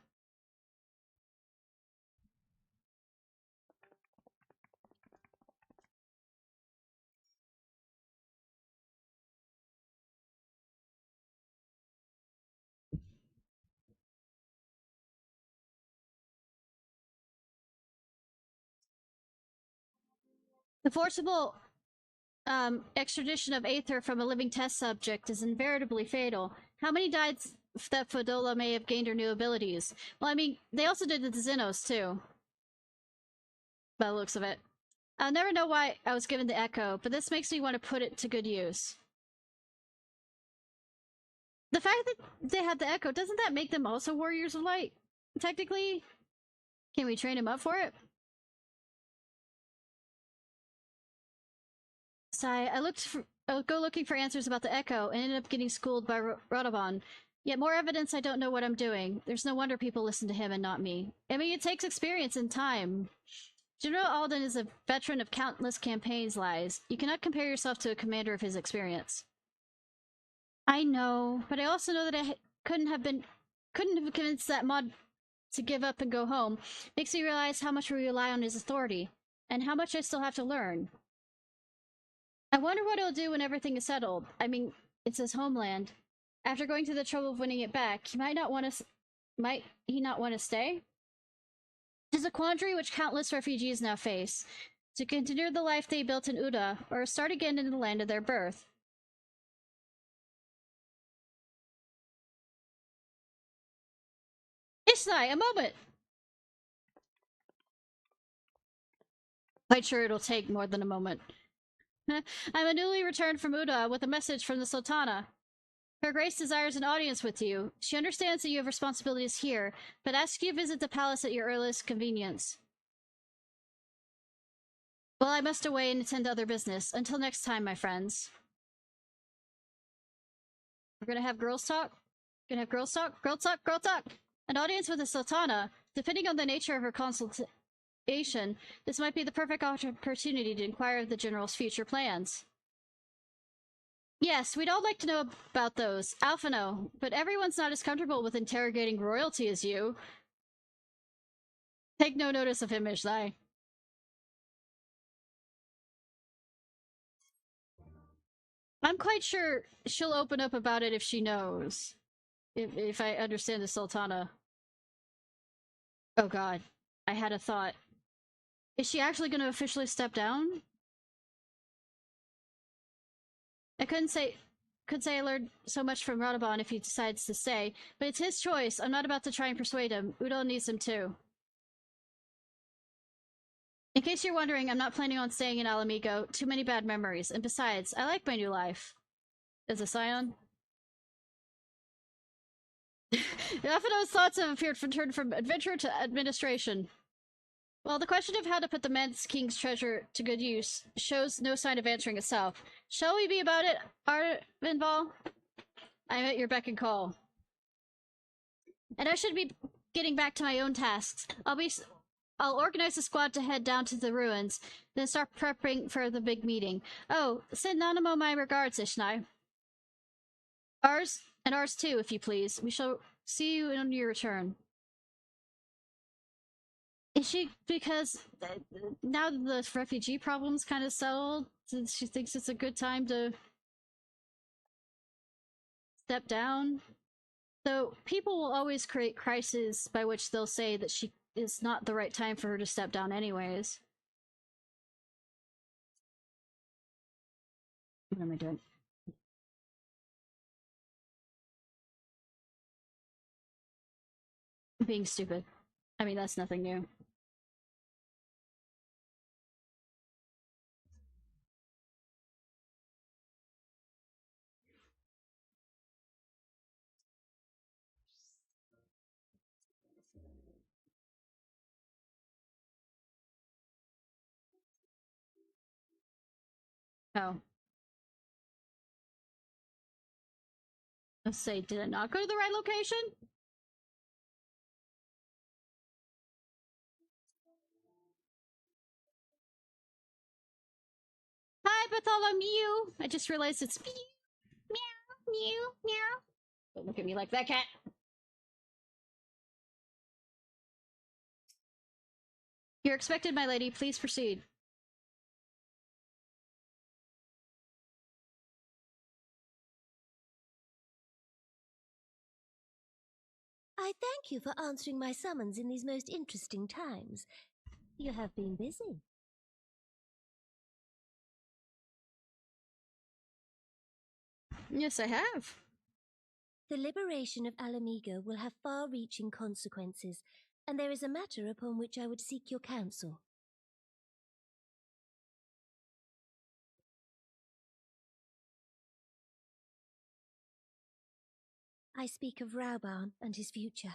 The forcible extradition of aether from a living test subject is invariably fatal. How many died that Fodola may have gained her new abilities? Well, I mean, they also did it to Xenos, too. By the looks of it. I'll never know why I was given the echo, but this makes me want to put it to good use. The fact that they had the Echo, doesn't that make them also Warriors of Light? Technically? Can we train him up for it? Sigh, I go looking for answers about the Echo and ended up getting schooled by Rodobon. Yet more evidence I don't know what I'm doing. There's no wonder people listen to him and not me. I mean, it takes experience and time. General Alden is a veteran of countless campaigns, Lies. You cannot compare yourself to a commander of his experience. I know, but I also know that I couldn't have convinced that mod to give up and go home. Makes me realize how much we rely on his authority, and how much I still have to learn. I wonder what he'll do when everything is settled. I mean, it's his homeland. After going through the trouble of winning it back, he might he not want to stay? It is a quandary which countless refugees now face. To continue the life they built in Uda, or start again in the land of their birth. Ishnai, a moment! Quite sure it'll take more than a moment. I'm a newly returned from Uda with a message from the Sultana. Her Grace desires an audience with you. She understands that you have responsibilities here, but asks you to visit the palace at your earliest convenience. Well, I must away and attend to other business. Until next time, my friends. We're gonna have girls talk? Gonna have girls talk? Girl talk? Girl talk! An audience with the Sultana. Depending on the nature of her consultation, this might be the perfect opportunity to inquire of the General's future plans. Yes, we'd all like to know about those. Alphino, but everyone's not as comfortable with interrogating royalty as you. Take no notice of him, Ishnai. I'm quite sure she'll open up about it if she knows. If I understand the Sultana. Oh god, I had a thought. Is she actually going to officially step down? I could say I learned so much from Radobon if he decides to stay, but it's his choice. I'm not about to try and persuade him. Udon needs him too. In case you're wondering, I'm not planning on staying in Alamigo. Too many bad memories. And besides, I like my new life. As a scion? Alphino's thoughts have appeared turned from adventure to administration. Well, the question of how to put the Man's King's treasure to good use shows no sign of answering itself. Shall we be about it, Arvinval? I'm at your beck and call. And I should be getting back to my own tasks. I'll organize a squad to head down to the ruins, then start prepping for the big meeting. Oh, send Nanamo my regards, Ishnai. Ours, and ours too, if you please. We shall see you on your return. Is she, because now the refugee problem's kind of settled, she thinks it's a good time to step down? So people will always create crises by which they'll say that she is not the right time for her to step down anyways. What am I doing? Being stupid. I mean, that's nothing new. Oh. Let's say, did I not go to the right location? Hi, Bartholomew! I just realized it's meow, meow, meow, meow. Don't look at me like that, cat. You're expected, my lady. Please proceed. I thank you for answering my summons in these most interesting times. You have been busy. Yes, I have. The liberation of Alamigo will have far-reaching consequences, and there is a matter upon which I would seek your counsel. I speak of Rauban and his future.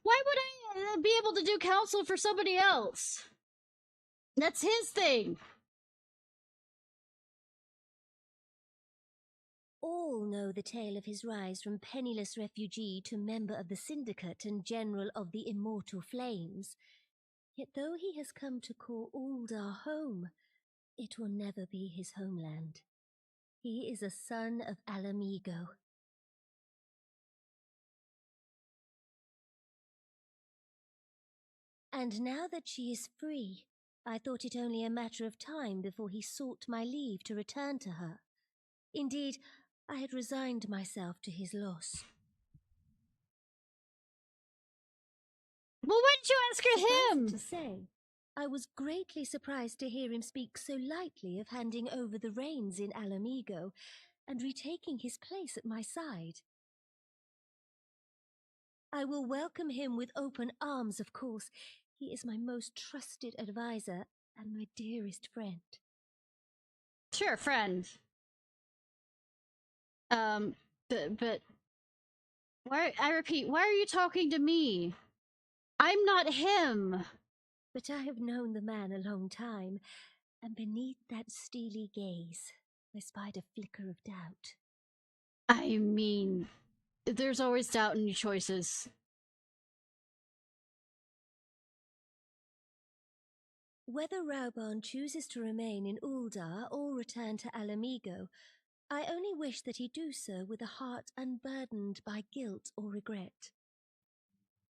Why would I be able to do counsel for somebody else? That's his thing. All know the tale of his rise from penniless refugee to member of the Syndicate and General of the Immortal Flames. Yet though he has come to call Uldar home, it will never be his homeland. He is a son of Alamigo. And now that she is free, I thought it only a matter of time before he sought my leave to return to her. Indeed, I had resigned myself to his loss. Well, why didn't you ask him? To say, I was greatly surprised to hear him speak so lightly of handing over the reins in Alamigo and retaking his place at my side. I will welcome him with open arms, of course. He is my most trusted advisor and my dearest friend. Sure, friend. But why? I repeat, why are you talking to me? I'm not him. But I have known the man a long time, and beneath that steely gaze, I spied a flicker of doubt. I mean, there's always doubt in your choices. Whether Rauban chooses to remain in Uldar or return to Alamigo, I only wish that he do so with a heart unburdened by guilt or regret.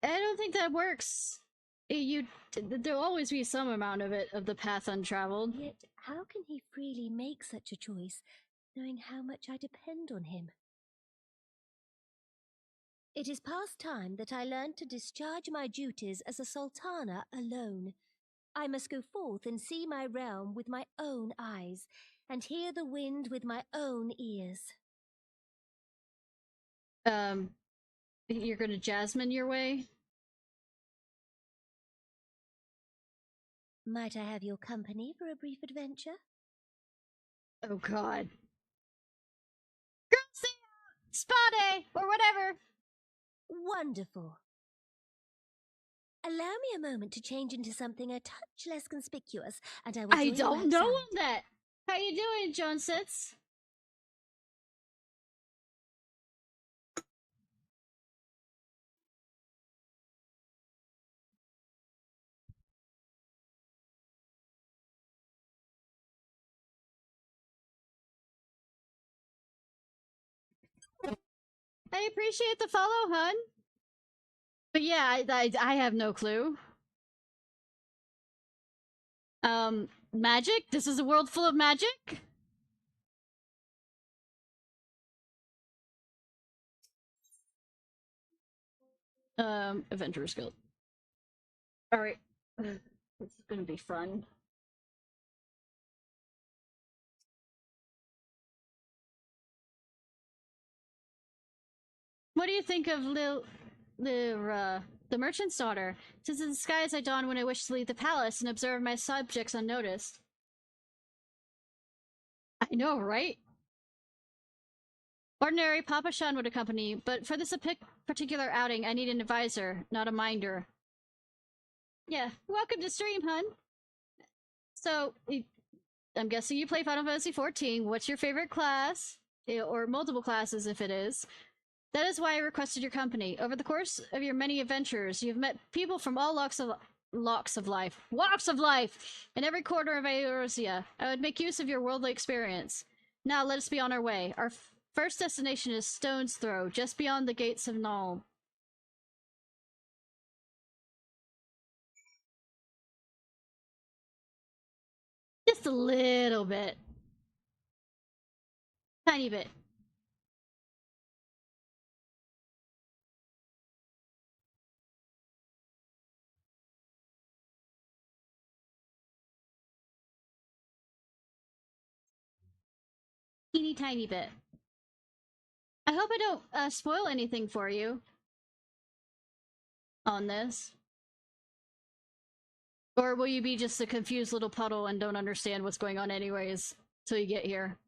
I don't think that works. There'll always be some amount of it, of the path untraveled. Yet, how can he freely make such a choice, knowing how much I depend on him? It is past time that I learned to discharge my duties as a sultana alone. I must go forth and see my realm with my own eyes, and hear the wind with my own ears. You're gonna Jasmine your way? Might I have your company for a brief adventure? Oh god. Girl Scout! Spa day! Or whatever! Wonderful. Allow me a moment to change into something a touch less conspicuous, and I will join you don't know outside. that! How you doing, John Sitz? I appreciate the follow, hun. But yeah, I have no clue. Magic? This is a world full of magic? Adventurers Guild. Alright. This is gonna be fun. What do you think of the merchant's daughter? 'Tis a disguise I don when I wish to leave the palace and observe my subjects unnoticed. I know, right? Ordinary Papa Shan would accompany, but for this particular outing, I need an advisor, not a minder. Yeah, welcome to stream, hun. So, I'm guessing you play Final Fantasy XIV. What's your favorite class? Or multiple classes, if it is. That is why I requested your company. Over the course of your many adventures, you've met people from all walks of life, in every corner of Eorzea. I would make use of your worldly experience. Now let us be on our way. Our first destination is Stone's Throw, just beyond the gates of Nuln. Just a little bit. Tiny bit. Teeny tiny bit. I hope I don't spoil anything for you on this. Or will you be just a confused little puddle and don't understand what's going on anyways till you get here?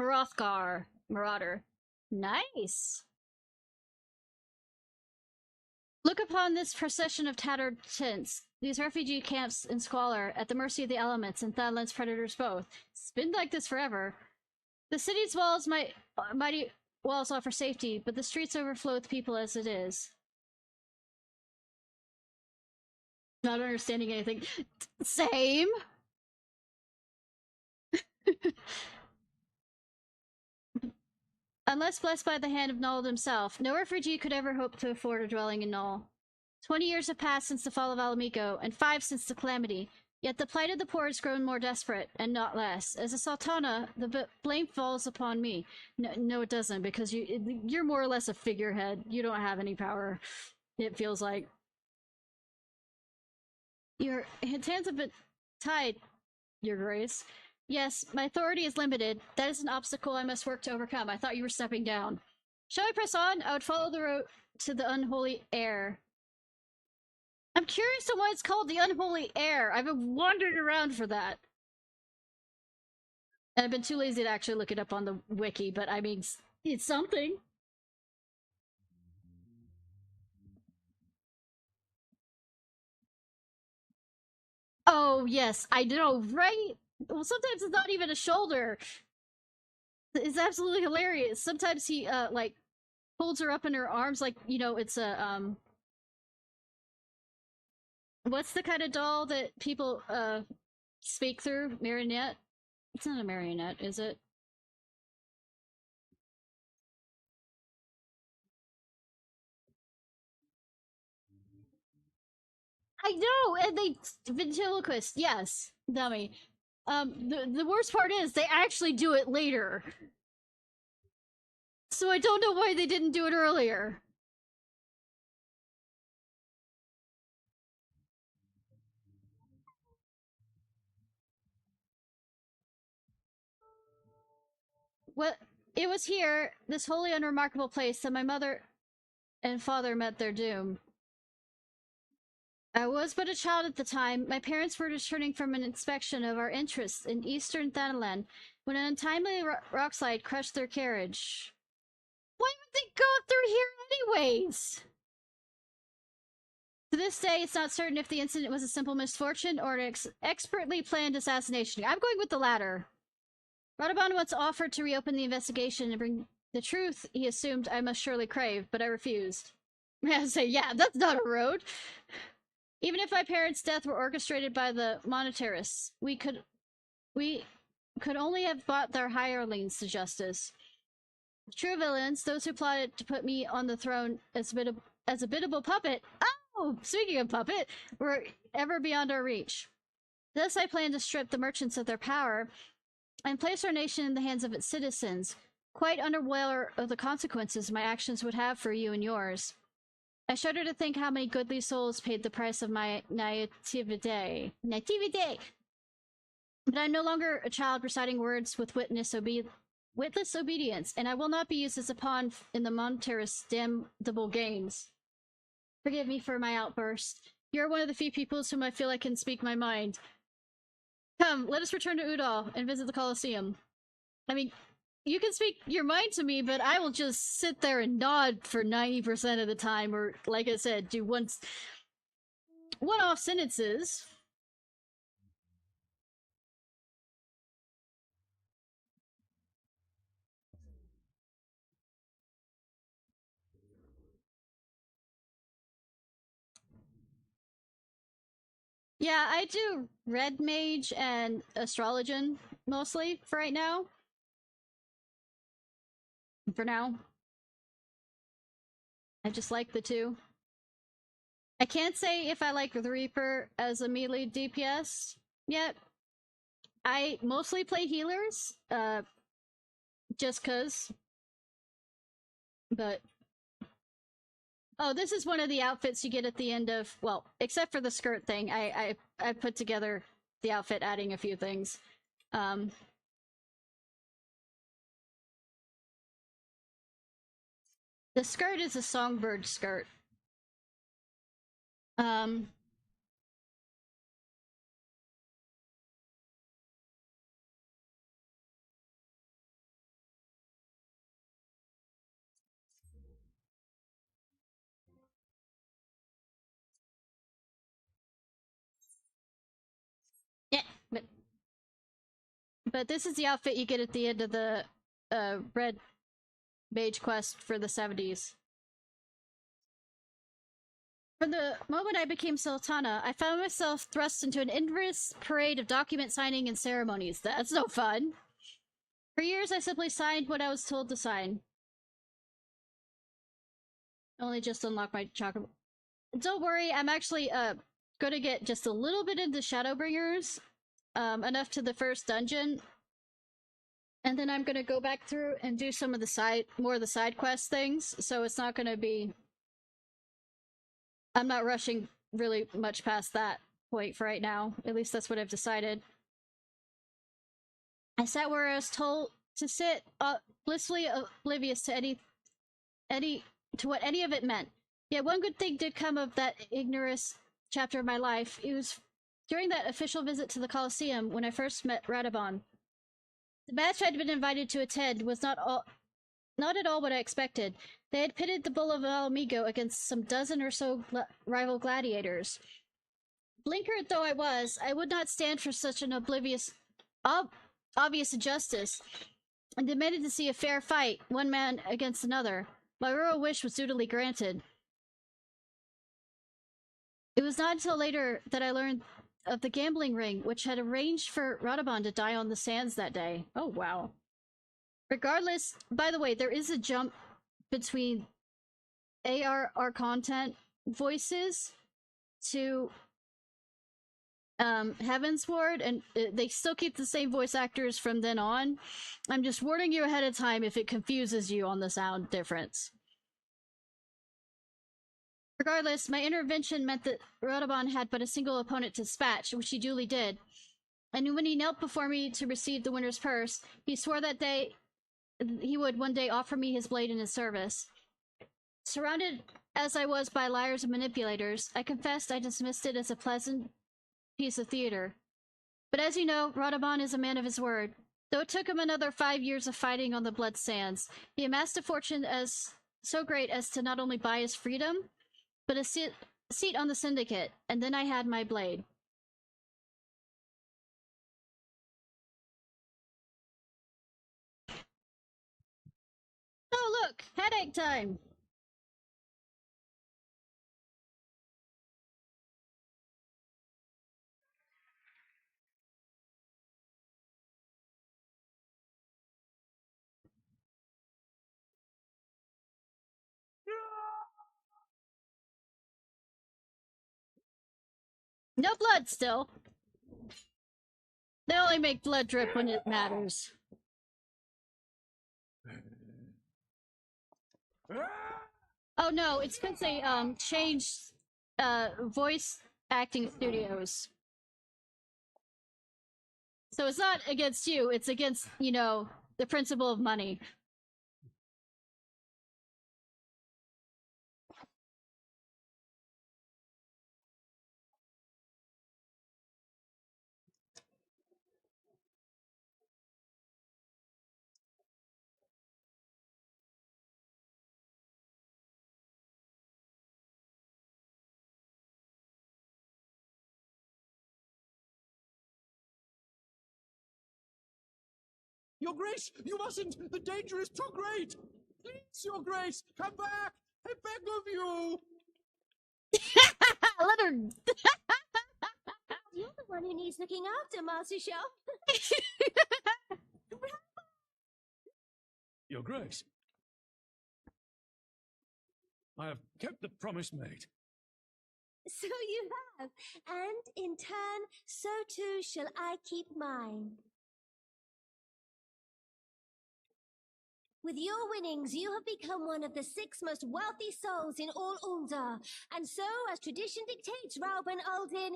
Hrothgar Marauder. Nice. Look upon this procession of tattered tents, these refugee camps in squalor, at the mercy of the elements and Thadland's predators both. It's been like this forever. The city's walls mighty walls offer safety, but the streets overflow with people as it is. Not understanding anything. Same. Unless blessed by the hand of Null himself, no refugee could ever hope to afford a dwelling in Null. 20 years have passed since the fall of Alamico, and 5 since the calamity. Yet the plight of the poor has grown more desperate, and not less. As a Sultana, the blame falls upon me. No, it doesn't, because you're more or less a figurehead. You don't have any power, it feels like. Your hands have been tied, Your Grace. Yes, my authority is limited. That is an obstacle I must work to overcome. I thought you were stepping down. Shall I press on? I would follow the road to the unholy air. I'm curious to why it's called the unholy air. I've been wandering around for that. And I've been too lazy to actually look it up on the wiki, but I mean, it's something. Oh, yes, I know, right? Well, sometimes it's not even a shoulder. It's absolutely hilarious. Sometimes he, like, holds her up in her arms like, you know, it's a, what's the kind of doll that people, speak through? Marionette? It's not a marionette, is it? I know, and they ventriloquist, yes, dummy. The worst part is they actually do it later. So I don't know why they didn't do it earlier. Well, it was here, this holy and remarkable place, that my mother and father met their doom. I was but a child at the time. My parents were returning from an inspection of our interests in eastern Thanalan when an untimely rockslide crushed their carriage. Why would they go through here anyways? To this day, it's not certain if the incident was a simple misfortune or an expertly planned assassination. I'm going with the latter. Radabon once offered to reopen the investigation and bring the truth he assumed I must surely crave, but I refused. I say, yeah, that's not a road. Even if my parents' death were orchestrated by the monetarists, we could only have brought their hirelings to justice. True villains, those who plotted to put me on the throne as a biddable puppet. Oh, speaking of puppet, were ever beyond our reach. Thus, I plan to strip the merchants of their power and place our nation in the hands of its citizens, quite unaware of the consequences my actions would have for you and yours. I shudder to think how many goodly souls paid the price of my naivete. But I'm no longer a child reciting words with witless obedience, and I will not be used as a pawn in the monetarist's damnable games. Forgive me for my outburst. You're one of the few people to whom I feel I can speak my mind. Come, let us return to Udall and visit the Colosseum. I mean, you can speak your mind to me, but I will just sit there and nod for 90% of the time, or, like I said, do one-off sentences. Yeah, I do Red Mage and Astrologian, mostly, for right now. For now. I just like the two. I can't say if I like the Reaper as a melee DPS yet. I mostly play healers, just cause. But oh, this is one of the outfits you get at the end of, well, except for the skirt thing. I put together the outfit adding a few things. The skirt is a songbird skirt. But this is the outfit you get at the end of the red mage quest for the 70s. From the moment I became Sultana, I found myself thrust into an endless parade of document signing and ceremonies. That's no fun. For years, I simply signed what I was told to sign. Only just unlocked my chakra. Don't worry, I'm actually gonna get just a little bit into Shadowbringers, enough to the first dungeon, and then I'm gonna go back through and do some of the more of the side quest things. So it's not gonna be. I'm not rushing really much past that point for right now. At least that's what I've decided. I sat where I was told to sit, blissfully oblivious to what any of it meant. Yet one good thing did come of that ignorous chapter of my life. It was during that official visit to the Colosseum when I first met Radabon. The match I'd been invited to attend was not at all what I expected. They had pitted the Bull of Alamigo against some dozen or so rival gladiators. Blinkered though I was, I would not stand for such an obvious injustice, and demanded to see a fair fight, one man against another. My royal wish was dutifully granted. It was not until later that I learned of the gambling ring, which had arranged for Radabon to die on the sands that day. Oh, wow. Regardless, by the way, there is a jump between ARR content voices to Heavensward, and they still keep the same voice actors from then on. I'm just warning you ahead of time if it confuses you on the sound difference. Regardless, my intervention meant that Radabon had but a single opponent to dispatch, which he duly did. And when he knelt before me to receive the winner's purse, he swore that he would one day offer me his blade in his service. Surrounded as I was by liars and manipulators, I confessed I dismissed it as a pleasant piece of theater. But as you know, Radabon is a man of his word. Though it took him another 5 years of fighting on the blood sands, he amassed a fortune so great as to not only buy his freedom, but a seat on the syndicate, and then I had my blade. Oh look! Headache time! No blood still. They only make blood drip when it matters. Oh no, it's because they changed voice acting studios. So it's not against you, it's against, you know, the principle of money. Your Grace, you mustn't! The danger is too great! Please, Your Grace, come back! I beg of you! Let her... You're the one who needs looking after, Master Shelf. Your Grace, I have kept the promise made. So you have, and in turn, so too shall I keep mine. With your winnings, you have become one of the 6 most wealthy souls in all Ul'dah, and so, as tradition dictates, Rauben Aldin,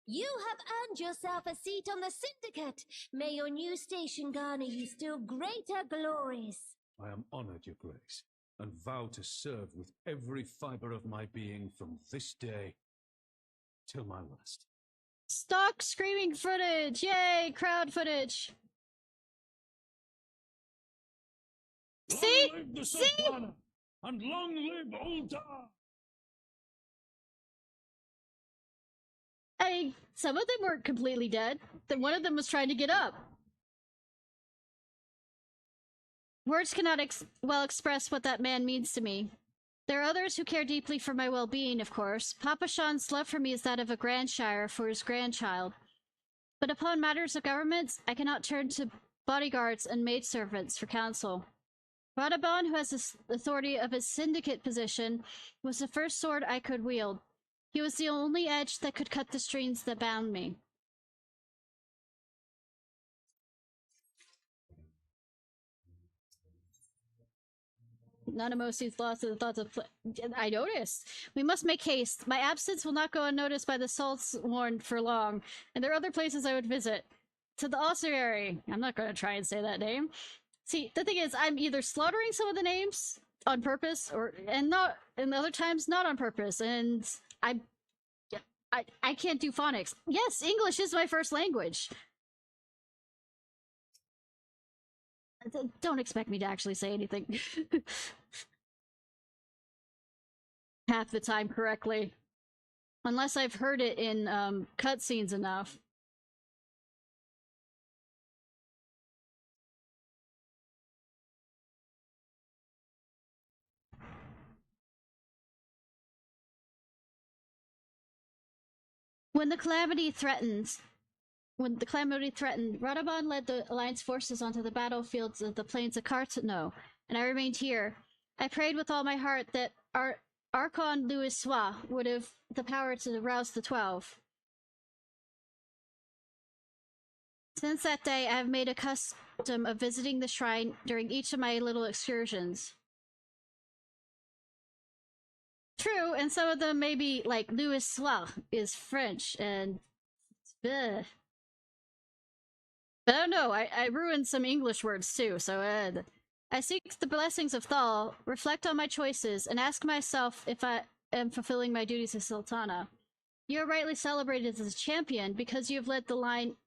you have earned yourself a seat on the Syndicate. May your new station garner you still greater glories. I am honored, Your Grace, and vow to serve with every fiber of my being from this day till my last. Stock screaming footage! Yay! Crowd footage! See? Long live the See? Sultana, and long live Ul'dah! Some of them weren't completely dead. Then one of them was trying to get up. Words cannot well express what that man means to me. There are others who care deeply for my well-being, of course. Papa Sean's love for me is that of a grandshire for his grandchild. But upon matters of government, I cannot turn to bodyguards and maidservants for counsel. Radabon, who has the authority of his syndicate position, was the first sword I could wield. He was the only edge that could cut the strings that bound me. None of Mosie's lost the thoughts of... I noticed. We must make haste. My absence will not go unnoticed by the Saltsworn for long, and there are other places I would visit. To the ossuary. I'm not going to try and say that name. See, the thing is, I'm either slaughtering some of the names on purpose, and other times not on purpose, and I can't do phonics. Yes, English is my first language. Don't expect me to actually say anything half the time correctly. Unless I've heard it in cutscenes enough. When the calamity threatened, Radabon led the Alliance forces onto the battlefields of the plains of Cartano, and I remained here. I prayed with all my heart that Archon Louis Sois would have the power to rouse the 12. Since that day, I have made a custom of visiting the shrine during each of my little excursions. True, and some of them may be like Louis Sois is French, and... But I don't know, I ruined some English words too, so I seek the blessings of Thal, reflect on my choices, and ask myself if I am fulfilling my duties as Sultana. You are rightly celebrated as a champion because you have led the line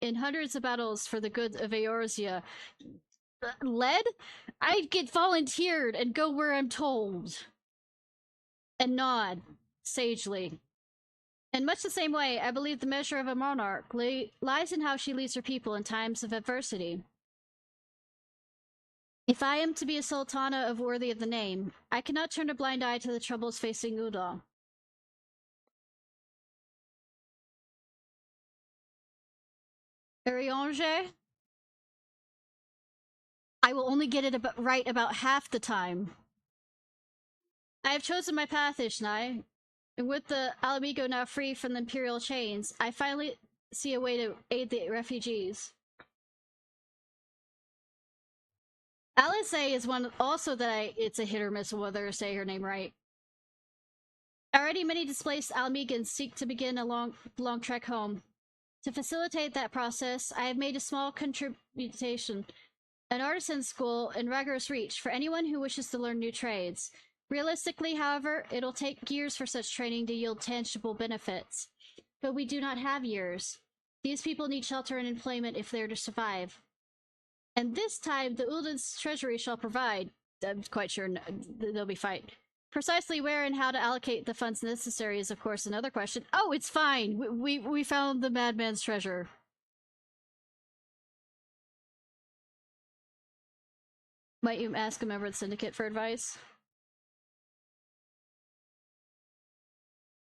in hundreds of battles for the good of Eorzea. Led? I'd get volunteered and go where I'm told. And nod, sagely. In much the same way, I believe the measure of a monarch lies in how she leads her people in times of adversity. If I am to be a sultana of worthy of the name, I cannot turn a blind eye to the troubles facing Udal. Ariange? I will only get it right about half the time. I have chosen my path, Ishnai. And with the Alamigo now free from the Imperial chains, I finally see a way to aid the refugees. Alice is one also that it's a hit or miss whether to say her name right. Already many displaced Alamigans seek to begin a long trek home. To facilitate that process, I have made a small contribution, an artisan school in Ragor's Reach for anyone who wishes to learn new trades. Realistically, however, it'll take years for such training to yield tangible benefits. But we do not have years. These people need shelter and employment if they're to survive. And this time, the Uldan's treasury shall provide. I'm quite sure they'll be fine. Precisely where and how to allocate the funds necessary is, of course, another question. Oh, it's fine! We found the madman's treasure. Might you ask a member of the Syndicate for advice?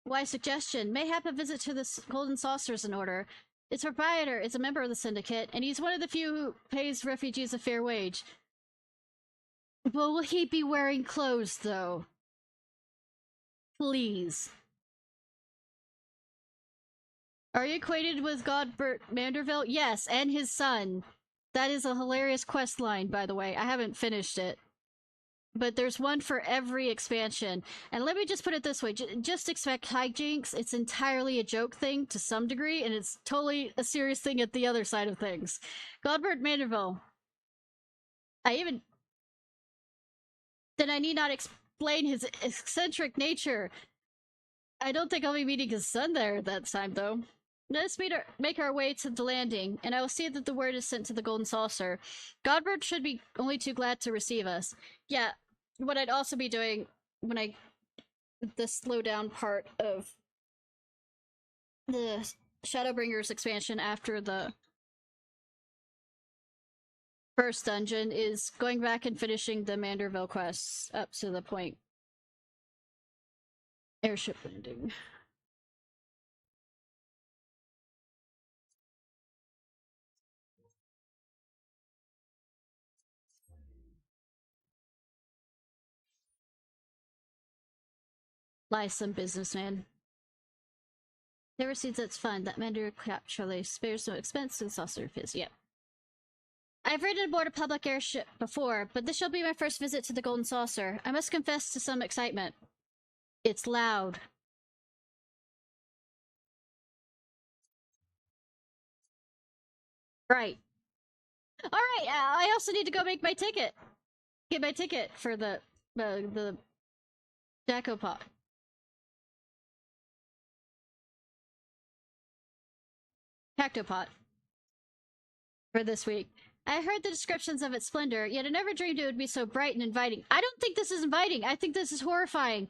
Wise suggestion. Mayhap a visit to the Golden Saucer is in order. Its proprietor is a member of the Syndicate, and he's one of the few who pays refugees a fair wage. But will he be wearing clothes, though? Please. Are you acquainted with Godbert Manderville? Yes, and his son. That is a hilarious quest line, by the way. I haven't finished it. But there's one for every expansion. And let me just put it this way. Just expect hijinks. It's entirely a joke thing to some degree, and it's totally a serious thing at the other side of things. Godbert Manderville. Then I need not explain his eccentric nature. I don't think I'll be meeting his son there at that time, though. Let us make our way to the landing, and I will see that the word is sent to the Golden Saucer. Godbert should be only too glad to receive us. Yeah, what I'd also be doing when the slow down part of the Shadowbringers expansion after the first dungeon is going back and finishing the Manderville quests up to the point. Airship landing. Lie some businessman. Never sees that's fun. That Mander capture spares no expense and saucer fizz. Yep. I've ridden aboard a public airship before, but this shall be my first visit to the Golden Saucer. I must confess to some excitement. It's loud. Right. Alright, I also need to go make my ticket. Get my ticket for the Jacko Pop. Cactopot. For this week. I heard the descriptions of its splendor, yet I never dreamed it would be so bright and inviting. I don't think this is inviting. I think this is horrifying.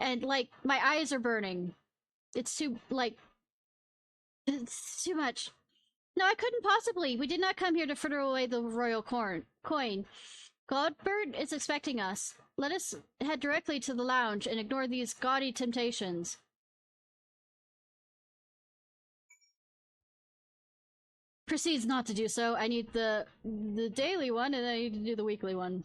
And, like, my eyes are burning. It's too, like... It's too much. No, I couldn't possibly. We did not come here to fritter away the royal coin. Godbird is expecting us. Let us head directly to the lounge and ignore these gaudy temptations. Proceeds not to do so. I need the daily one, and I need to do the weekly one.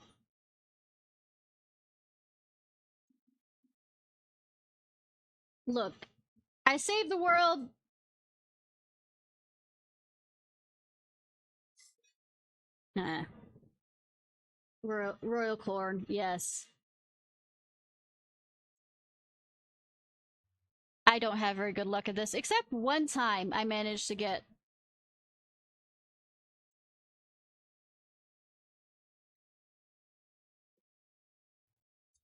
Look, I saved the world. Nah. Royal corn, yes. I don't have very good luck at this, except one time I managed to get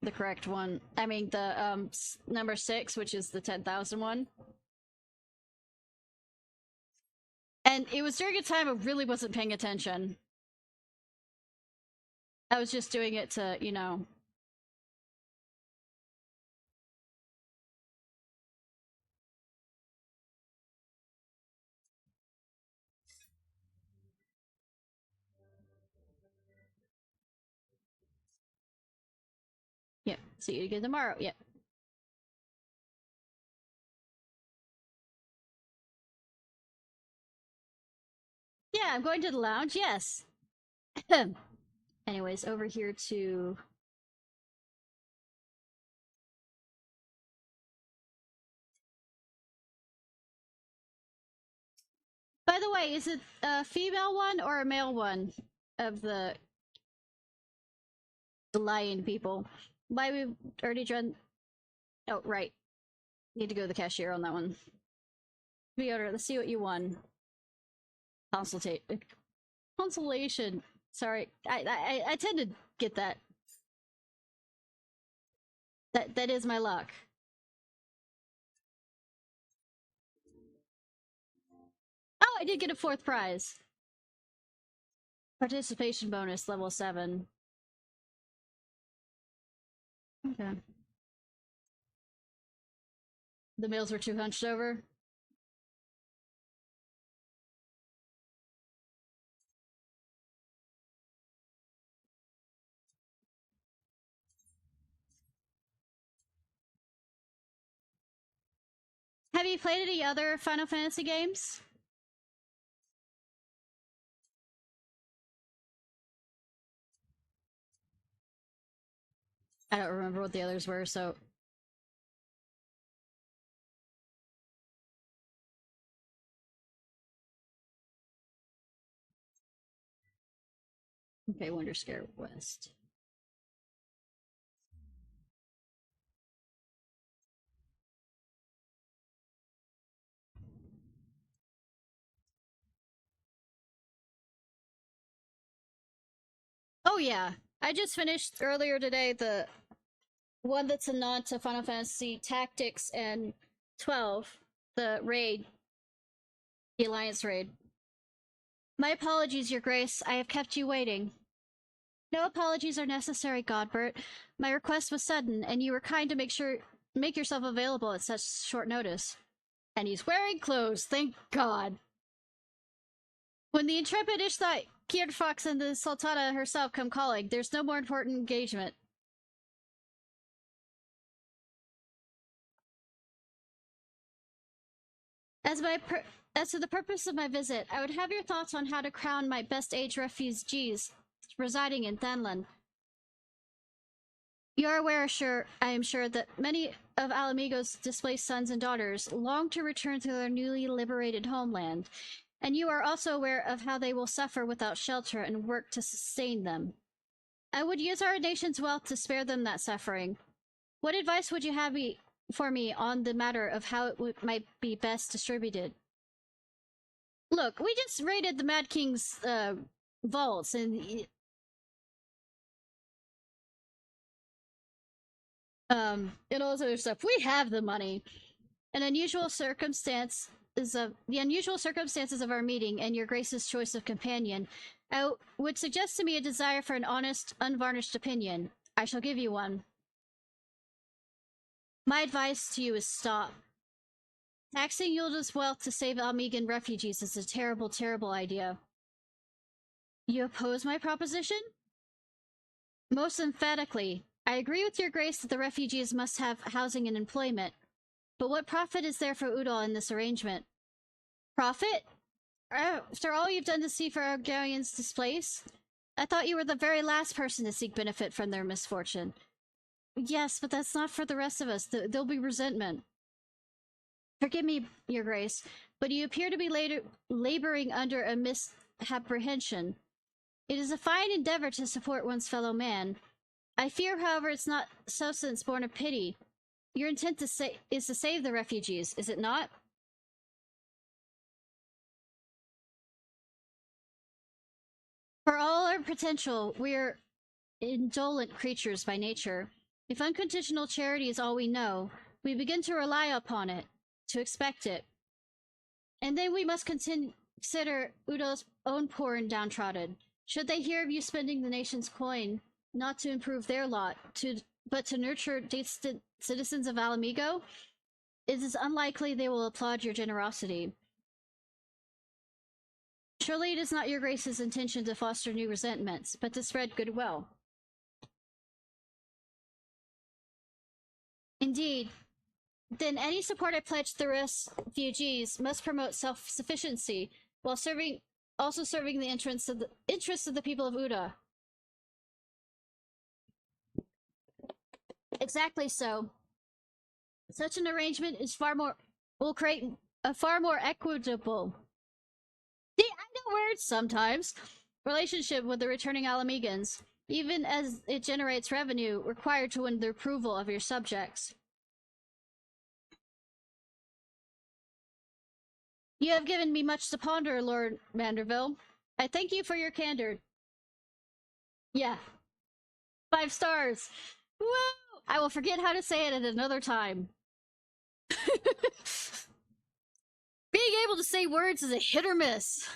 the correct one. I mean, the number 6, which is the 10,000 one. And it was during a time I really wasn't paying attention. I was just doing it to, you know. Yep, see you again tomorrow. Yep. Yeah, I'm going to the lounge, yes. Anyways, over here to... By the way, is it a female one or a male one of the lion people? Why we've already done... Oh, right. Need to go to the cashier on that one. Order. Let's see what you won. Consolation. Sorry, I tend to get that. That is my luck. Oh, I did get a 4th prize. Participation bonus, level 7. Okay. The males were too hunched over. Have you played any other Final Fantasy games? I don't remember what the others were, so... Okay, Wonder Scare West. Oh yeah, I just finished earlier today the one that's a nod to Final Fantasy Tactics and 12, the raid, the Alliance raid. My apologies, Your Grace. I have kept you waiting. No apologies are necessary, Godbert. My request was sudden, and you were kind to make yourself available at such short notice. And he's wearing clothes, thank God. When the intrepid Ishnai Ciarfox and the Sultana herself come calling. There's no more important engagement. As to the purpose of my visit, I would have your thoughts on how to crown my best-age refugees residing in Thanlan. You are aware, I am sure, that many of Alamigo's displaced sons and daughters long to return to their newly liberated homeland, and you are also aware of how they will suffer without shelter and work to sustain them. I would use our nation's wealth to spare them that suffering. What advice would you have for me on the matter of how it might be best distributed? Look, we just raided the Mad King's vaults, and all this other stuff. We have the money. The unusual circumstances of our meeting and your Grace's choice of companion, I would suggest to me a desire for an honest, unvarnished opinion. I shall give you one. My advice to you is stop. Taxing Yulda's wealth to save Almegan refugees is a terrible, terrible idea. You oppose my proposition? Most emphatically. I agree with your Grace that the refugees must have housing and employment. But what profit is there for Udal in this arrangement? Profit? After all you've done to see for Argarians displaced? I thought you were the very last person to seek benefit from their misfortune. Yes, but that's not for the rest of us. There'll be resentment. Forgive me, your Grace, but you appear to be laboring under a misapprehension. It is a fine endeavor to support one's fellow man. I fear, however, it's not substance born of pity. Your intent is to save the refugees, is it not? For all our potential, we're indolent creatures by nature. If unconditional charity is all we know, we begin to rely upon it, to expect it. And then we must consider Udal's own poor and downtrodden. Should they hear of you spending the nation's coin, not to improve their lot, but to nurture distant citizens of Alamigo, it is unlikely they will applaud your generosity. Surely it is not your Grace's intention to foster new resentments, but to spread goodwill. Indeed. Then any support I pledge to the refugees must promote self-sufficiency, while also serving the interests of the people of Uda. Exactly so. Such an arrangement is will create a far more equitable. See, I know words sometimes. Relationship with the returning Alamegans, even as it generates revenue required to win the approval of your subjects. You have given me much to ponder, Lord Manderville. I thank you for your candor. Yeah. 5 stars. Woo! I will forget how to say it at another time. Being able to say words is a hit or miss.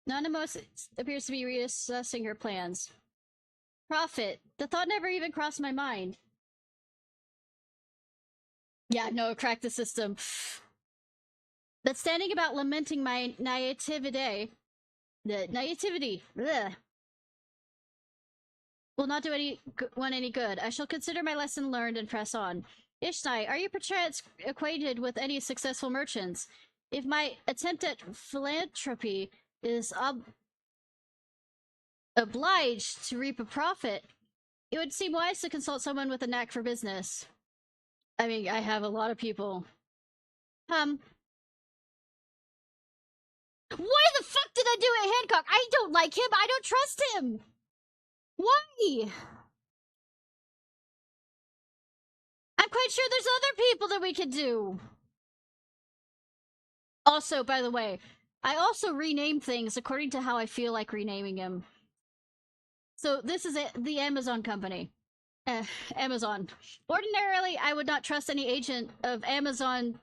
Nanamos appears to be reassessing her plans. Profit. The thought never even crossed my mind. Yeah, no, crack the system. But standing about lamenting my naivety, ugh, will not do anyone any good. I shall consider my lesson learned and press on. Ishnai, are you perchance acquainted with any successful merchants? If my attempt at philanthropy is obliged to reap a profit, it would seem wise to consult someone with a knack for business. I mean, I have a lot of people. Why the fuck did I do it, Hancock? I don't like him. I don't trust him. Why? I'm quite sure there's other people that we could do. Also, by the way, I also rename things according to how I feel like renaming them. So this is the Amazon company. Amazon. Ordinarily, I would not trust any agent of Amazon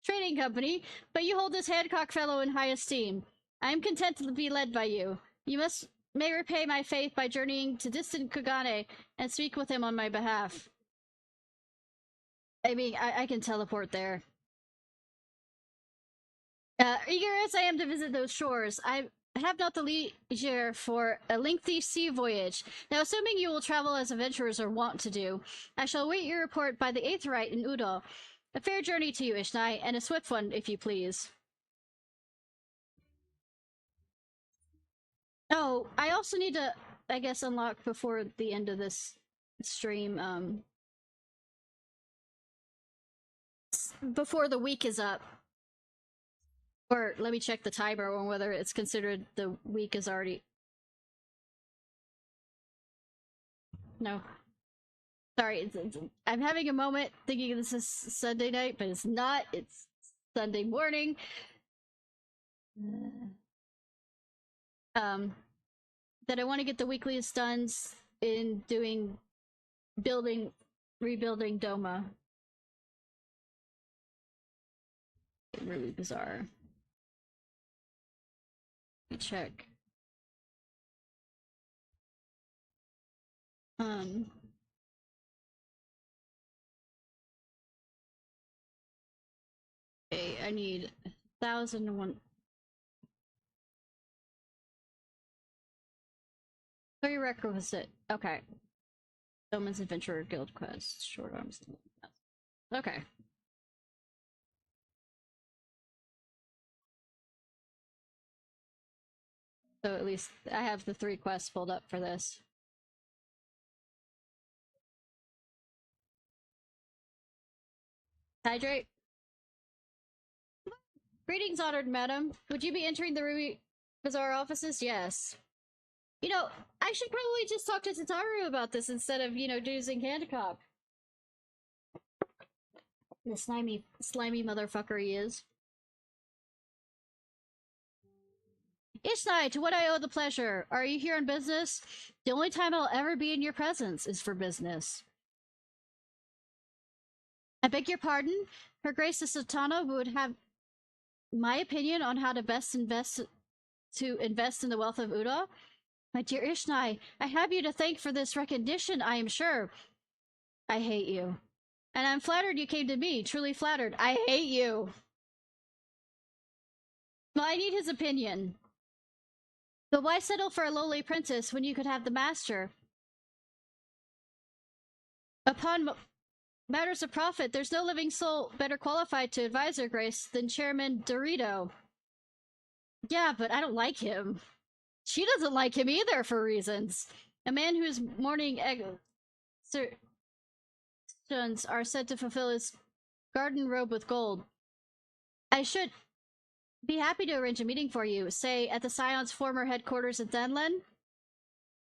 Trading Company, but you hold this Hancock fellow in high esteem. I am content to be led by you. You must may repay my faith by journeying to distant Kugane and speak with him on my behalf. I mean, I can teleport there. Eager as I am to visit those shores, I have not the leisure for a lengthy sea voyage. Now, assuming you will travel as adventurers are wont to do, I shall await your report by the 8th rite in Udo. A fair journey to you, Ishnai, and a swift one, if you please. Oh, I also need to, I guess, unlock before the end of this stream, before the week is up. Or let me check the timer on whether it's considered the week is already... No. Sorry, I'm having a moment thinking this is Sunday night, but it's not. It's Sunday morning. That I want to get the weekliest done in doing rebuilding Doma. Really bizarre. Let me check. Okay, I need 1,001. Prerequisite. Okay. Doma's Adventurer Guild Quest. Short arms. Okay. So at least I have the 3 quests pulled up for this. Hydrate. Greetings, honored madam. Would you be entering the Ruby Bazaar offices? Yes. You know, I should probably just talk to Tataru about this instead of, you know, using Hancock. The slimy motherfucker he is. Ishnai, to what I owe the pleasure. Are you here on business? The only time I'll ever be in your presence is for business. I beg your pardon? Her Grace the Sultana would have my opinion on how to best invest in the wealth of Uda? My dear Ishnai, I have you to thank for this recognition, I am sure. I hate you. And I'm flattered you came to me, truly flattered. I hate you. Well, I need his opinion. But why settle for a lowly apprentice when you could have the master? Upon matters of profit, there's no living soul better qualified to advise Her Grace than Chairman Dorito. Yeah, but I don't like him. She doesn't like him either for reasons. A man whose morning exertions are said to fulfill his garden robe with gold. I should be happy to arrange a meeting for you, say at the Scion's former headquarters at Denlen.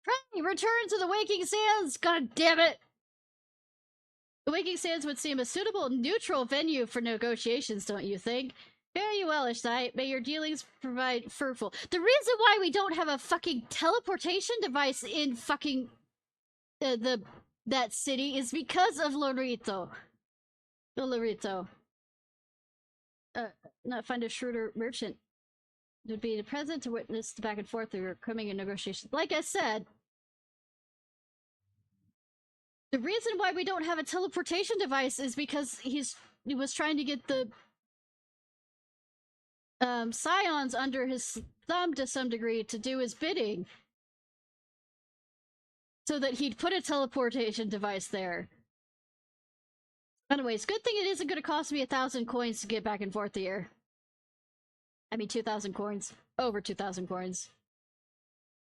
Pray, return to the Waking Sands! God damn it! The Waking Sands would seem a suitable, neutral venue for negotiations, don't you think? Fare you well, Ishnai. May your dealings provide fruitful. The reason why we don't have a fucking teleportation device in fucking that city is because of Lorito. Not find a shrewder merchant. It would be present to witness the back and forth of your coming negotiations. Like I said, the reason why we don't have a teleportation device is because he was trying to get the Scions under his thumb to some degree to do his bidding. So that he'd put a teleportation device there. Anyways, good thing it isn't going to cost me 1,000 coins to get back and forth here. I mean 2,000 coins. Over 2,000 coins.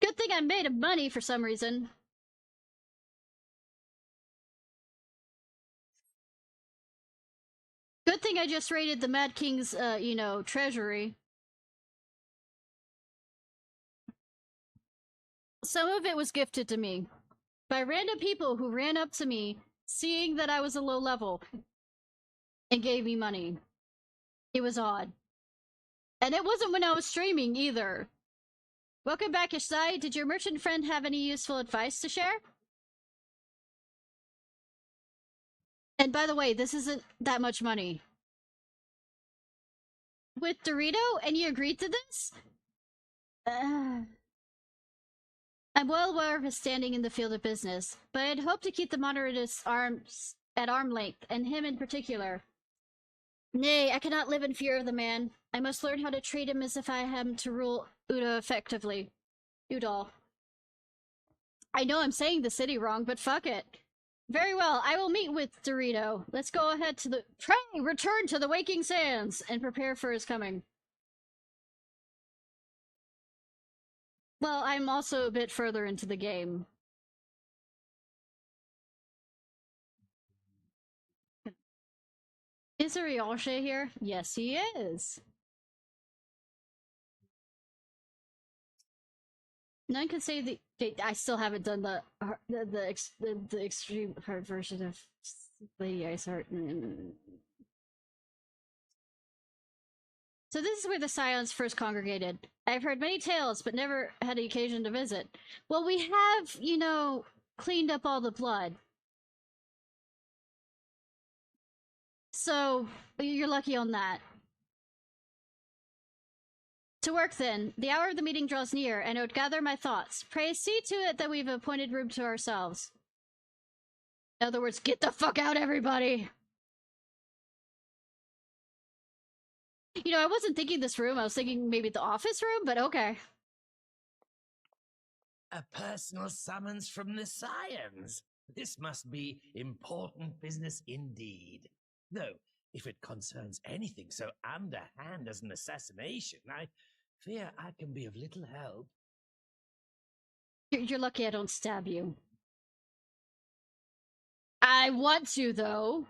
Good thing I made money for some reason. Good thing I just raided the Mad King's, you know, treasury. Some of it was gifted to me by random people who ran up to me, seeing that I was a low level, and gave me money. It was odd. And it wasn't when I was streaming, either. Welcome back, Ishnai. Did your merchant friend have any useful advice to share? And by the way, this isn't that much money. With Dorito? And you agreed to this? I'm well aware of his standing in the field of business, but I'd hoped to keep the moderatist arms at arm length, and him in particular. Nay, I cannot live in fear of the man. I must learn how to treat him as if I am to rule Uda effectively. Udall. I know I'm saying the city wrong, but fuck it. Very well, I will meet with Dorito. Let's go ahead to the— Pray, return to the Waking Sands, and prepare for his coming. Well, I'm also a bit further into the game. Is Ryoshi here? Yes, he is. None can say the— I still haven't done the extreme hard version of Lady Ice Heart. So this is where the Scions first congregated. I've heard many tales, but never had the occasion to visit. Well, we have, you know, cleaned up all the blood. So, you're lucky on that. To work then. The hour of the meeting draws near, and I would gather my thoughts. Pray see to it that we've appointed room to ourselves. In other words, get the fuck out, everybody! You know, I wasn't thinking this room, I was thinking maybe the office room, but okay. A personal summons from the Scions. This must be important business indeed. Though, if it concerns anything so underhand as an assassination, I fear I can be of little help. You're lucky I don't stab you. I want to, though.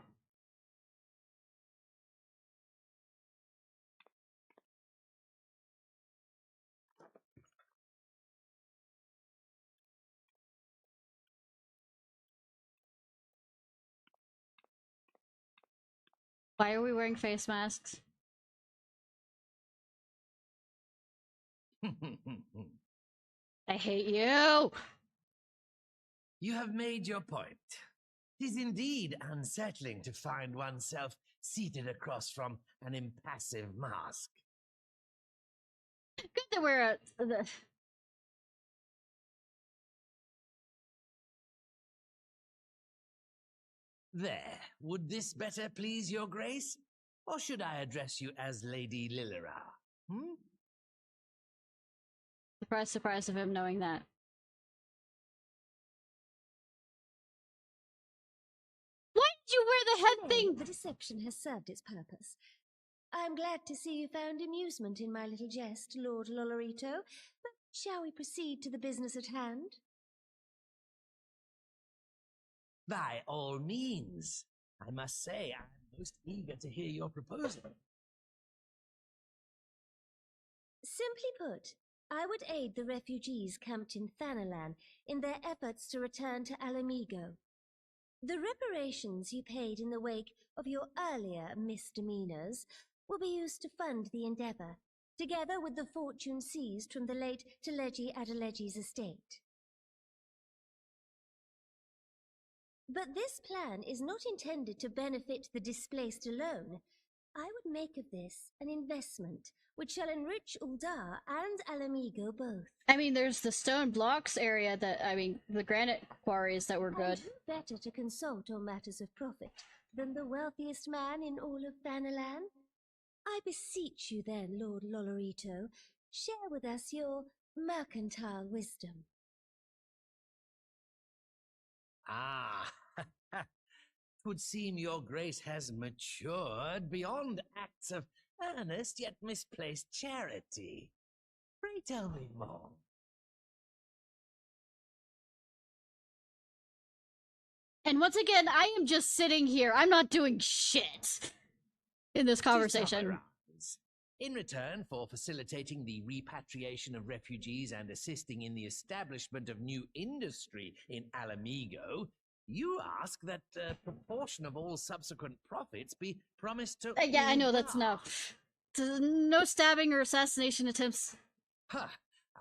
Why are we wearing face masks? I hate you! You have made your point. 'Tis indeed unsettling to find oneself seated across from an impassive mask. Good to wear a— There, would this better please your grace? Or should I address you as Lady Lilira? Surprise, surprise of him knowing that. Why did you wear the head thing? The deception has served its purpose. I'm glad to see you found amusement in my little jest, Lord Lolorito, but shall we proceed to the business at hand? By all means. I must say, I'm most eager to hear your proposal. Simply put, I would aid the refugees camped in Thanalan in their efforts to return to Alamigo. The reparations you paid in the wake of your earlier misdemeanors will be used to fund the endeavor, together with the fortune seized from the late Teleji Adeleji's estate. But this plan is not intended to benefit the displaced alone. I would make of this an investment which shall enrich Uldar and Alamigo both. I mean, there's the stone blocks area that— I mean, the granite quarries that were good. And who better to consult on matters of profit than the wealthiest man in all of Thanalan? I beseech you then, Lord Lolorito, share with us your mercantile wisdom. Ah, would seem your grace has matured beyond acts of earnest yet misplaced charity. Pray tell me more. And once again, I am just sitting here. I'm not doing shit in this conversation. In return for facilitating the repatriation of refugees and assisting in the establishment of new industry in Alamigo, you ask that a proportion of all subsequent profits be promised to— Yeah, I know, that's enough. No stabbing or assassination attempts. Ha!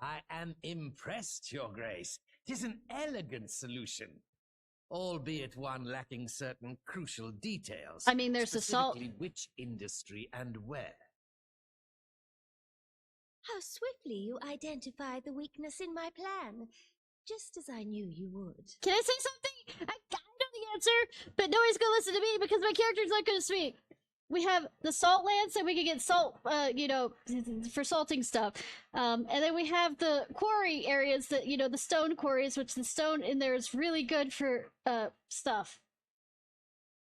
I am impressed, your grace. 'Tis an elegant solution, albeit one lacking certain crucial details. I mean, there's assault. Specifically which industry and where. How swiftly you identify the weakness in my plan. just as I knew you would. Can I say something? I know the answer, but nobody's gonna listen to me because my character's not gonna speak. We have the salt lands, and we can get salt, you know, for salting stuff. And then we have the quarry areas that, you know, the stone quarries, which the stone in there is really good for, stuff.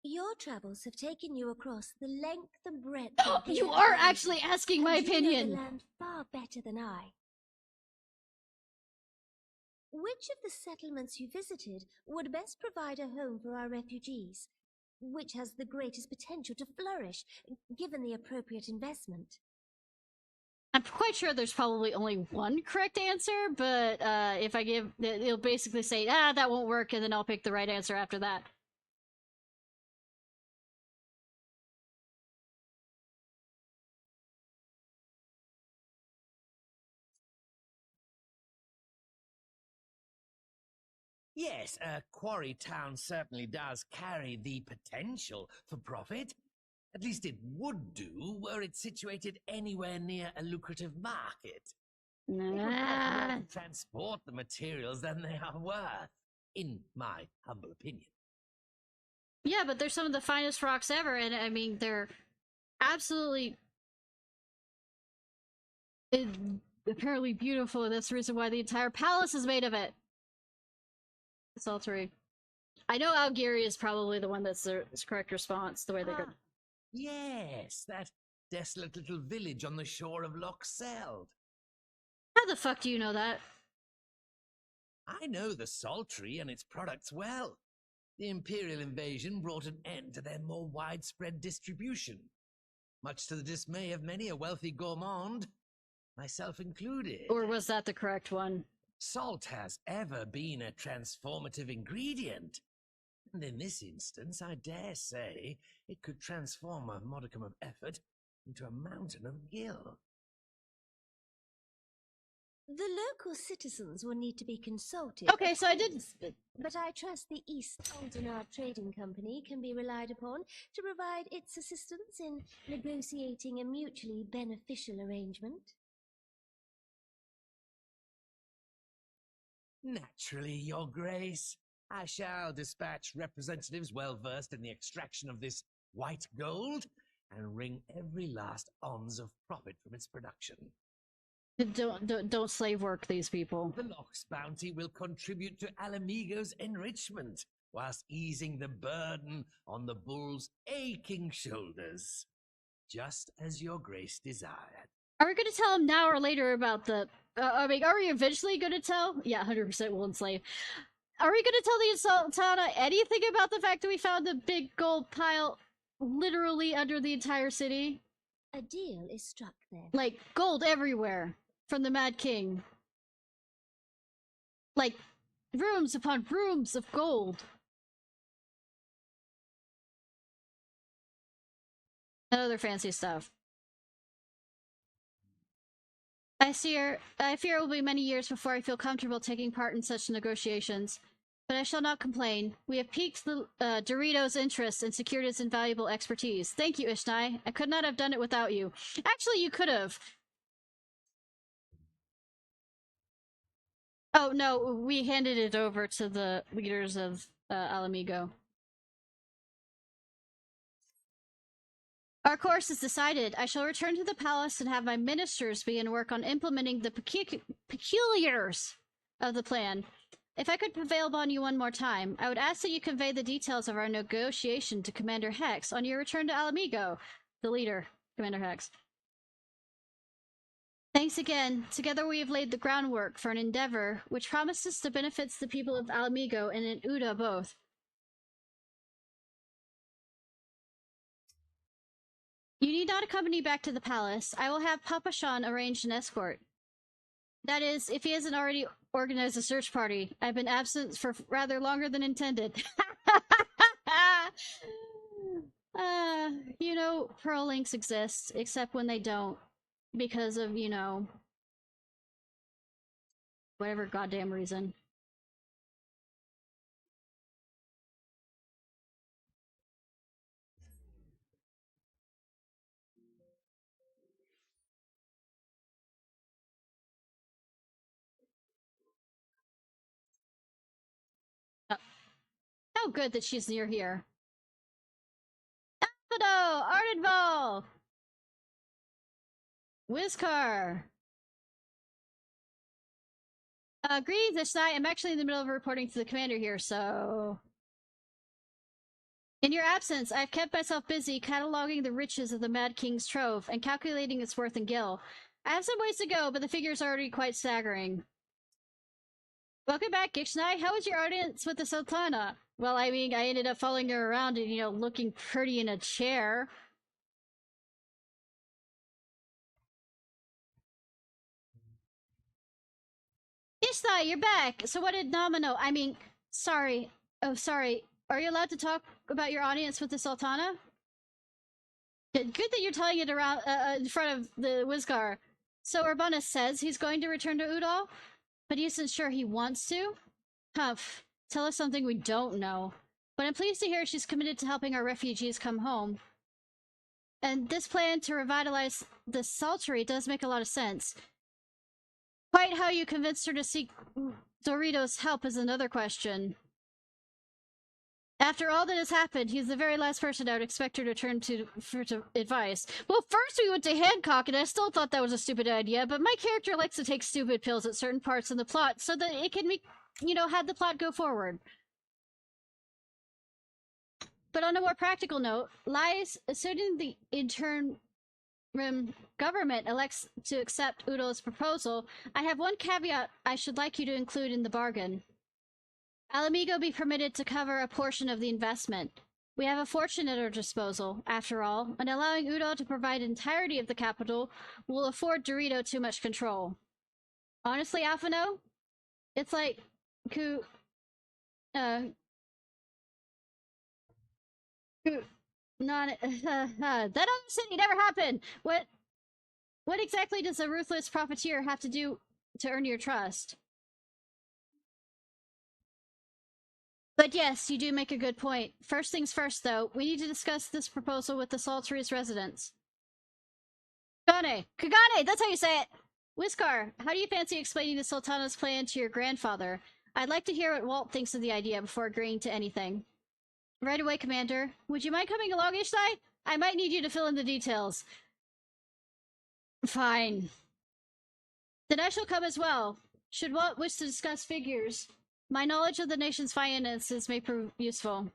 Your travels have taken you across the length and breadth Oh, of the you are land, actually asking my and you know opinion. the land far better than I. Which of the settlements you visited would best provide a home for our refugees? Which has the greatest potential to flourish, given the appropriate investment? I'm quite sure there's probably only one correct answer, but if I give, it'll basically say, that won't work, and then I'll pick the right answer after that. Yes, a quarry town certainly does carry the potential for profit. At least it would do were it situated anywhere near a lucrative market. It would cost more to transport the materials than they are worth, in my humble opinion. Yeah, but they're some of the finest rocks ever, and I mean, they're absolutely apparently beautiful, and that's the reason why the entire palace is made of it. Saltery. I know Algiri is probably the one that's the correct response, the way they go. Yes, that desolate little village on the shore of Loch Seld. How the fuck do you know that? I know the Saltery and its products well. The Imperial invasion brought an end to their more widespread distribution, much to the dismay of many a wealthy gourmand, myself included. Or was that the correct one? Salt has ever been a transformative ingredient, and in this instance, I dare say, it could transform a modicum of effort into a mountain of gil. The local citizens will need to be consulted. Okay, so I did... But I trust the East Aldenar Trading Company can be relied upon to provide its assistance in negotiating a mutually beneficial arrangement. Naturally, Your Grace. I shall dispatch representatives well versed in the extraction of this white gold and wring every last ounce of profit from its production. Don't slave work these people. The Loch's bounty will contribute to Alamigo's enrichment, whilst easing the burden on the bull's aching shoulders, just as Your Grace desired. Are we going to tell him now or later about the... I mean, are we eventually going to tell? Yeah, 100% will enslave. Are we going to tell the Sultana anything about the fact that we found the big gold pile literally under the entire city? A deal is struck then. Like, gold everywhere from the Mad King. Like, rooms upon rooms of gold. And other fancy stuff. I fear it will be many years before I feel comfortable taking part in such negotiations. But I shall not complain. We have piqued the Doritos' interest and secured its invaluable expertise. Thank you, Ishnai. I could not have done it without you. Actually, you could have. Oh, no, we handed it over to the leaders of Alamigo. Our course is decided. I shall return to the palace and have my ministers begin work on implementing the peculiars of the plan. If I could prevail upon you one more time, I would ask that you convey the details of our negotiation to Commander Hex on your return to Alamigo. The leader, Commander Hex. Thanks again. Together we have laid the groundwork for an endeavor which promises to benefit the people of Alamigo and in Uda both. You need not accompany back to the palace. I will have Papa Shan arrange an escort. That is, if he hasn't already organized a search party. I've been absent for rather longer than intended. You know, Pearl Links exist, except when they don't. Because of, you know, whatever goddamn reason. so good that she's near here. Alphadoe! Ardenval! Whizcar! Greetings, Ishnai. I'm actually in the middle of reporting to the commander here, so... In your absence, I've kept myself busy cataloging the riches of the Mad King's trove and calculating its worth in gil. I have some ways to go, but the figure's already quite staggering. Welcome back, Ishnai. How was your audience with the Sultana? Well, I mean, I ended up following her around and, you know, looking pretty in a chair. Ishnai, you're back! So what did Nomino— I mean, sorry. Oh, sorry. Are you allowed to talk about your audience with the Sultana? Good that you're telling it around in front of the Whizcar. So Urbanus says he's going to return to Udal, but he isn't sure he wants to? Humph. Tell us something we don't know. But I'm pleased to hear she's committed to helping our refugees come home. And this plan to revitalize the Saltery does make a lot of sense. Quite how you convinced her to seek Dorito's help is another question. After all that has happened, he's the very last person I would expect her to turn to for advice. Well, first we went to Hancock, and I still thought that was a stupid idea, but my character likes to take stupid pills at certain parts in the plot so that it can make, you know, have the plot go forward. But on a more practical note, lies, assuming the interim government elects to accept Udal's proposal, I have one caveat I should like you to include in the bargain. Alamigo be permitted to cover a portion of the investment. We have a fortune at our disposal, after all, and allowing Udal to provide entirety of the capital will afford Dorito too much control. Honestly, Alphino, it's like that other city never happened. What exactly does a ruthless profiteer have to do to earn your trust? But yes, you do make a good point. First things first, though, we need to discuss this proposal with the Saltery's residents. Kagane! Kagane! That's how you say it! Whizcar, how do you fancy explaining the Sultana's plan to your grandfather? I'd like to hear what Walt thinks of the idea before agreeing to anything. Right away, Commander. Would you mind coming along, Ishnai? I might need you to fill in the details. Fine. Then I shall come as well. Should Walt wish to discuss figures, my knowledge of the nation's finances may prove useful.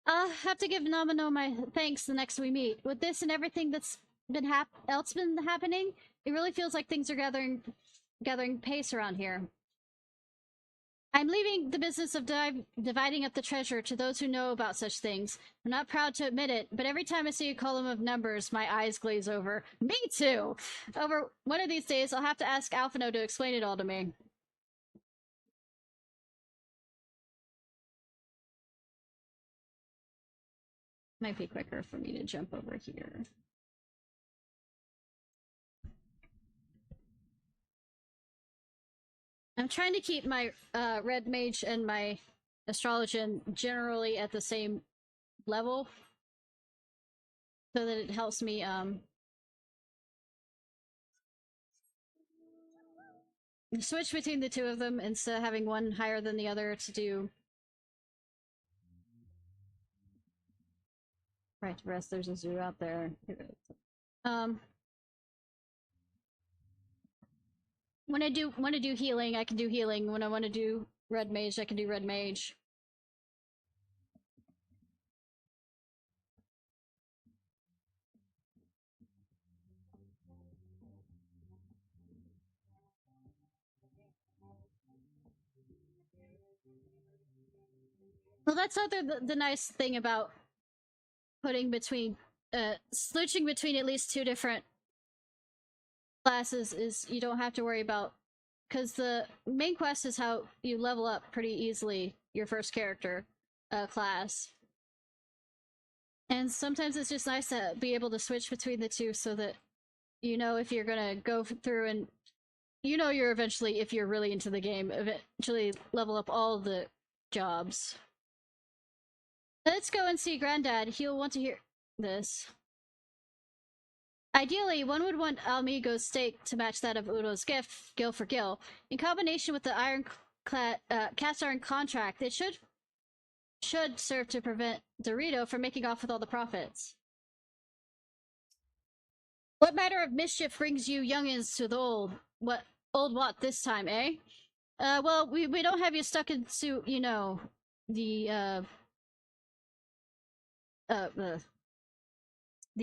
I'll have to give Nomino my thanks the next we meet. With this and everything that's been happening, it really feels like things are gathering pace around here. I'm leaving the business of dividing up the treasure to those who know about such things. I'm not proud to admit it, but every time I see a column of numbers, my eyes glaze over. Me too! Over one of these days, I'll have to ask Alphino to explain it all to me. Might be quicker for me to jump over here. I'm trying to keep my red mage and my astrologian generally at the same level so that it helps me switch between the two of them instead of having one higher than the other to do. Right, rest, there's a zoo out there. When I want to do healing, I can do healing. When I want to do red mage, I can do red mage. Well, that's the nice thing about putting between, switching between at least two different classes is you don't have to worry about, because the main quest is how you level up pretty easily your first character class. And sometimes it's just nice to be able to switch between the two so that you know if you're gonna go through and you know you're eventually, if you're really into the game, eventually level up all the jobs. Let's go and see Granddad. He'll want to hear this. Ideally, one would want Almigo's stake to match that of Udo's gift, gill for gill. In combination with the cast iron contract, it should serve to prevent Dorito from making off with all the profits. What matter of mischief brings you youngins to the old what this time, eh? Well, we don't have you stuck into, you know, the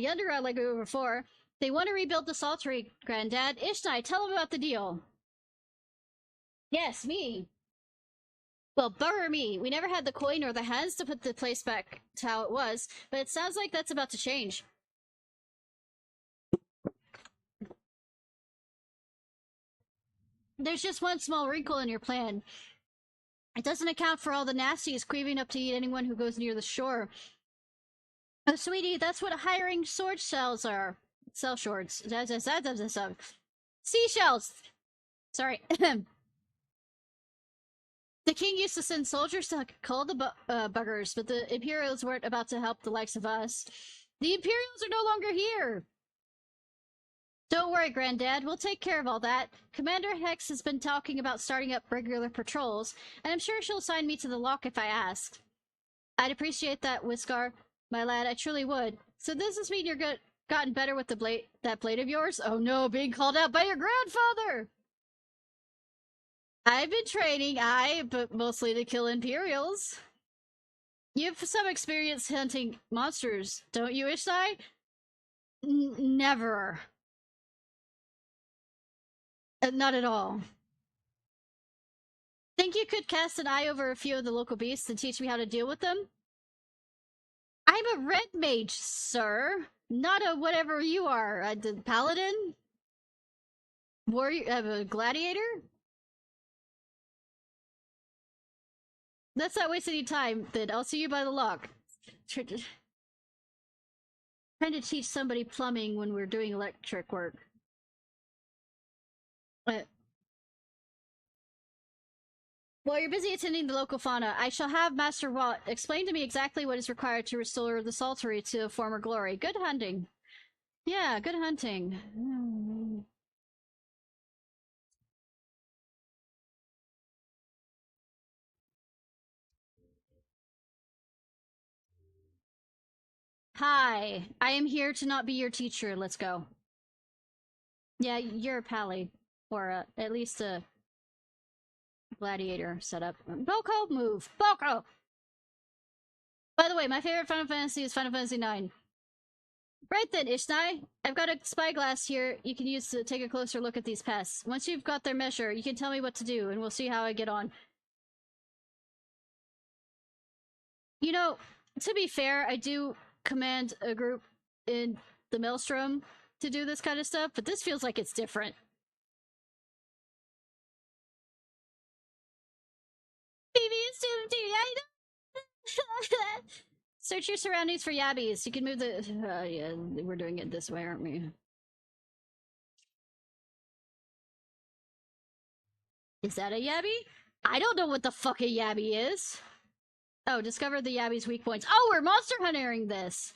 underground like we were before. They want to rebuild the Saltery, Granddad. Ishnai, tell them about the deal. Yes, me. Well, bugger me. We never had the coin or the hands to put the place back to how it was, but it sounds like that's about to change. There's just one small wrinkle in your plan. It doesn't account for all the nasties creeping up to eat anyone who goes near the shore. Oh, sweetie, that's what hiring sword shells are. Shell shorts. Seashells! Sorry. The king used to send soldiers to cull the buggers, but the Imperials weren't about to help the likes of us. The Imperials are no longer here! Don't worry, Granddad. We'll take care of all that. Commander Hex has been talking about starting up regular patrols, and I'm sure she'll assign me to the lock if I ask. I'd appreciate that, Whiskar. My lad, I truly would. So does this mean you're gotten better with that blade of yours? Oh no, being called out by your grandfather! I've been training, but mostly to kill Imperials. You have some experience hunting monsters, don't you, Ishnai? Never. Not at all. Think you could cast an eye over a few of the local beasts and teach me how to deal with them? I'm a red mage, sir. Not a whatever you are. A paladin? Warrior? A gladiator? Let's not waste any time, then. I'll see you by the lock. Trying to teach somebody plumbing when we're doing electric work. While you're busy attending the local fauna, I shall have Master Watt explain to me exactly what is required to restore the Saltery to former glory. Good hunting. Yeah, good hunting. Hi, I am here to not be your teacher. Let's go. Yeah, you're a pally. Or at least a gladiator setup. Boko, move! Boko! By the way, my favorite Final Fantasy is Final Fantasy IX. Right then, Ishnai. I've got a spyglass here you can use to take a closer look at these pests. Once you've got their measure, you can tell me what to do, and we'll see how I get on. You know, to be fair, I do command a group in the Maelstrom to do this kind of stuff, but this feels like it's different. Search your surroundings for yabbies. You can move the... yeah, we're doing it this way, aren't we? Is that a yabby? I don't know what the fuck a yabby is. Oh, discover the yabby's weak points. Oh, we're monster huntering this!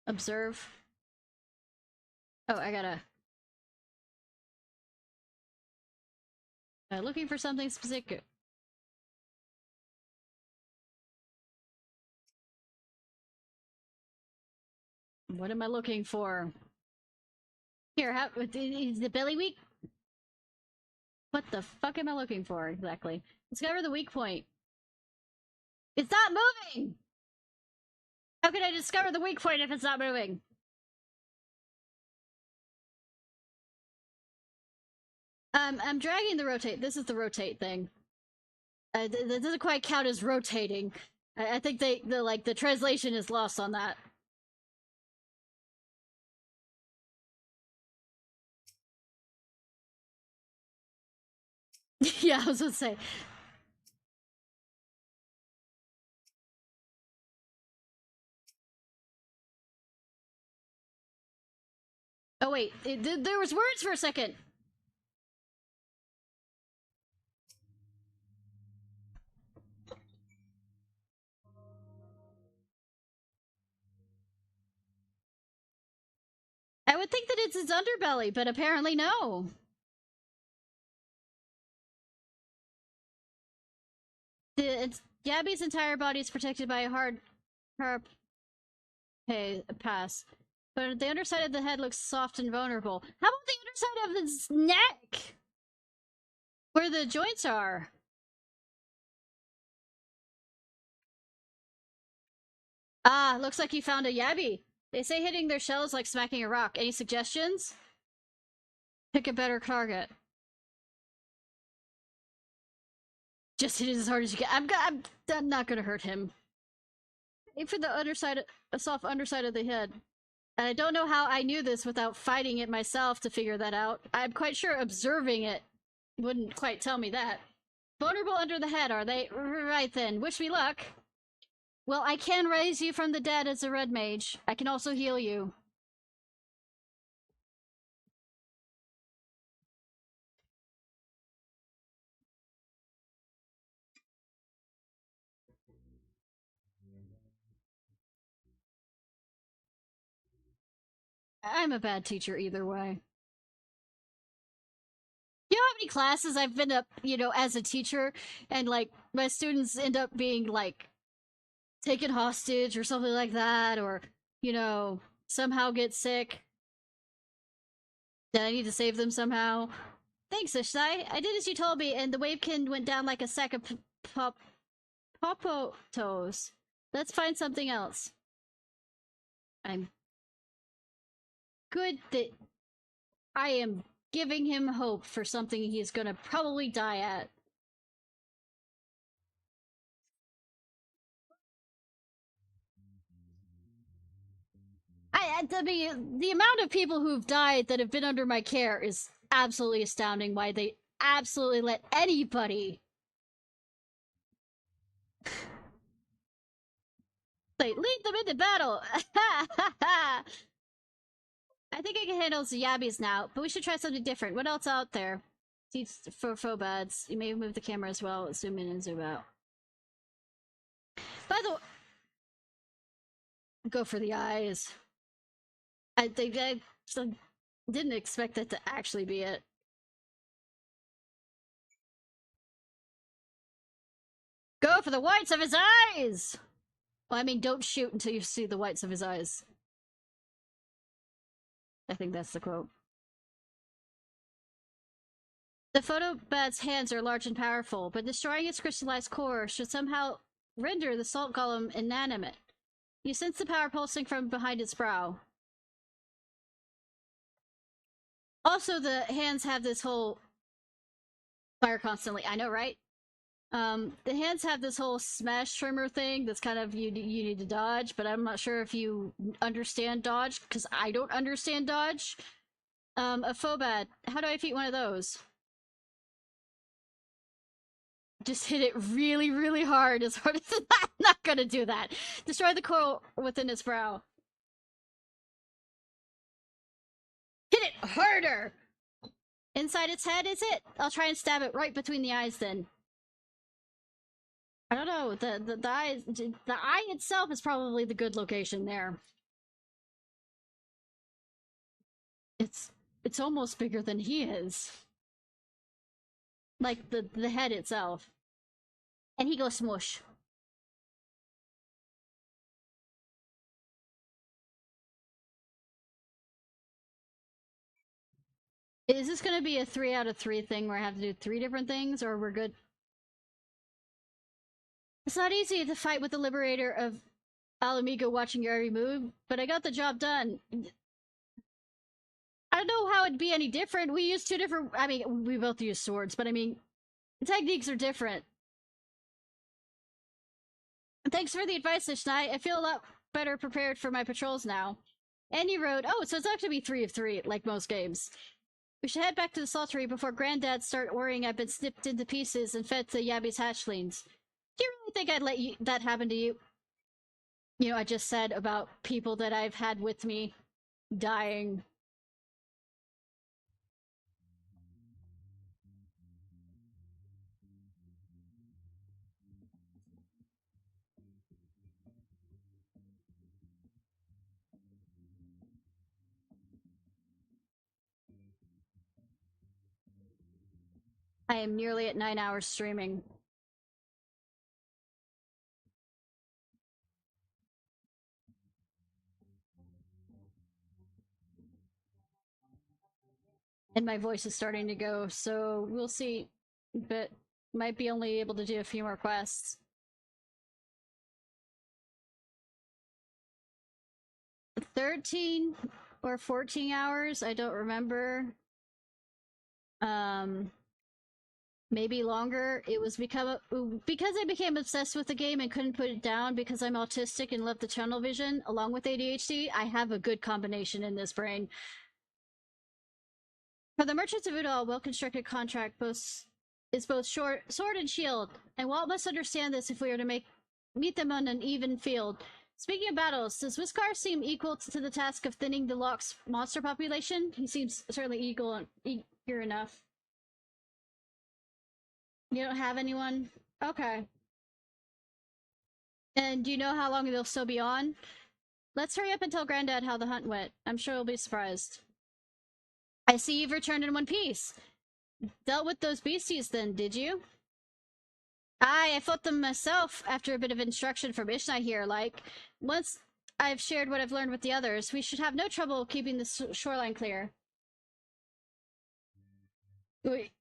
Observe. Oh, I gotta... looking for something specific. What am I looking for? Here, is the belly weak? What the fuck am I looking for, exactly? Discover the weak point. It's not moving! How can I discover the weak point if it's not moving? I'm dragging the rotate. This is the rotate thing. That doesn't quite count as rotating. I think the translation is lost on that. Yeah, I was gonna say. Oh wait, there was words for a second. I would think that it's its underbelly, but apparently no. Gabby's entire body is protected by a hard pass. But the underside of the head looks soft and vulnerable. How about the underside of its neck? Where the joints are? Ah, looks like you found a yabby. They say hitting their shell is like smacking a rock. Any suggestions? Pick a better target. Just hit it as hard as you can. I'm not gonna hurt him. Aim for the underside, a soft underside of the head. And I don't know how I knew this without fighting it myself to figure that out. I'm quite sure observing it wouldn't quite tell me that. Vulnerable under the head, are they? Right then. Wish me luck. Well, I can raise you from the dead as a red mage. I can also heal you. I'm a bad teacher either way. You know how many classes I've been up, as a teacher, and like my students end up being like taken hostage or something like that, or somehow get sick. Then I need to save them somehow. Thanks, Ishnai. I did as you told me, and the wavekin went down like a sack of popotos. Let's find something else. I'm good that I am giving him hope for something he's gonna probably die at. I mean, the amount of people who've died that have been under my care is absolutely astounding. Why they absolutely let anybody lead them into battle. I think I can handle the yabbies now, but we should try something different. What else out there? For phobads. You may move the camera as well. Zoom in and zoom out. By the way, go for the eyes. I think I didn't expect that to actually be it. Go for the whites of his eyes! Well, I mean, don't shoot until you see the whites of his eyes. I think that's the quote. The photobad's hands are large and powerful, but destroying its crystallized core should somehow render the salt golem inanimate. You sense the power pulsing from behind its brow. Also, the hands have this whole fire constantly. I know, right? The hands have this whole smash trimmer thing that's kind of you need to dodge, but I'm not sure if you understand dodge, because I don't understand dodge. A phobad. How do I defeat one of those? Just hit it really, really hard as I'm not gonna do that. Destroy the coral within its brow. Hit it harder! Inside its head, is it? I'll try and stab it right between the eyes then. I don't know, the eye itself is probably the good location there. It's almost bigger than he is. Like the head itself. And he goes smush. Is this gonna be a 3 out of 3 thing where I have to do 3 different things, or we're good? It's not easy to fight with the Liberator of Alamigo watching your every move, but I got the job done. I don't know how it'd be any different. We use 2 different... I mean, we both use swords, but I mean, the techniques are different. Thanks for the advice, Ishnai. I feel a lot better prepared for my patrols now. And you wrote... Oh, so it's not gonna be 3 of 3, like most games. We should head back to the saltery before Granddad start worrying I've been snipped into pieces and fed to Yabby's hatchlings. Do you really think I'd let that happen to you? I just said about people that I've had with me dying. I am nearly at 9 hours streaming. And my voice is starting to go, so we'll see. But might be only able to do a few more quests. 13 or 14 hours, I don't remember. Maybe longer. It was because I became obsessed with the game and couldn't put it down because I'm autistic and love the tunnel vision along with ADHD. I have a good combination in this brain. For the merchants of Udall, a well-constructed contract is both sword and shield, and Walt must understand this if we are to meet them on an even field. Speaking of battles, does Whiskar seem equal to the task of thinning the Lock's monster population? He seems certainly eager enough. You don't have anyone? Okay. And do you know how long they'll still be on? Let's hurry up and tell Granddad how the hunt went. I'm sure he'll be surprised. I see you've returned in one piece. Dealt with those beasties then, did you? Aye, I fought them myself after a bit of instruction from Ishnai here, like. Once I've shared what I've learned with the others, we should have no trouble keeping the shoreline clear. Wait.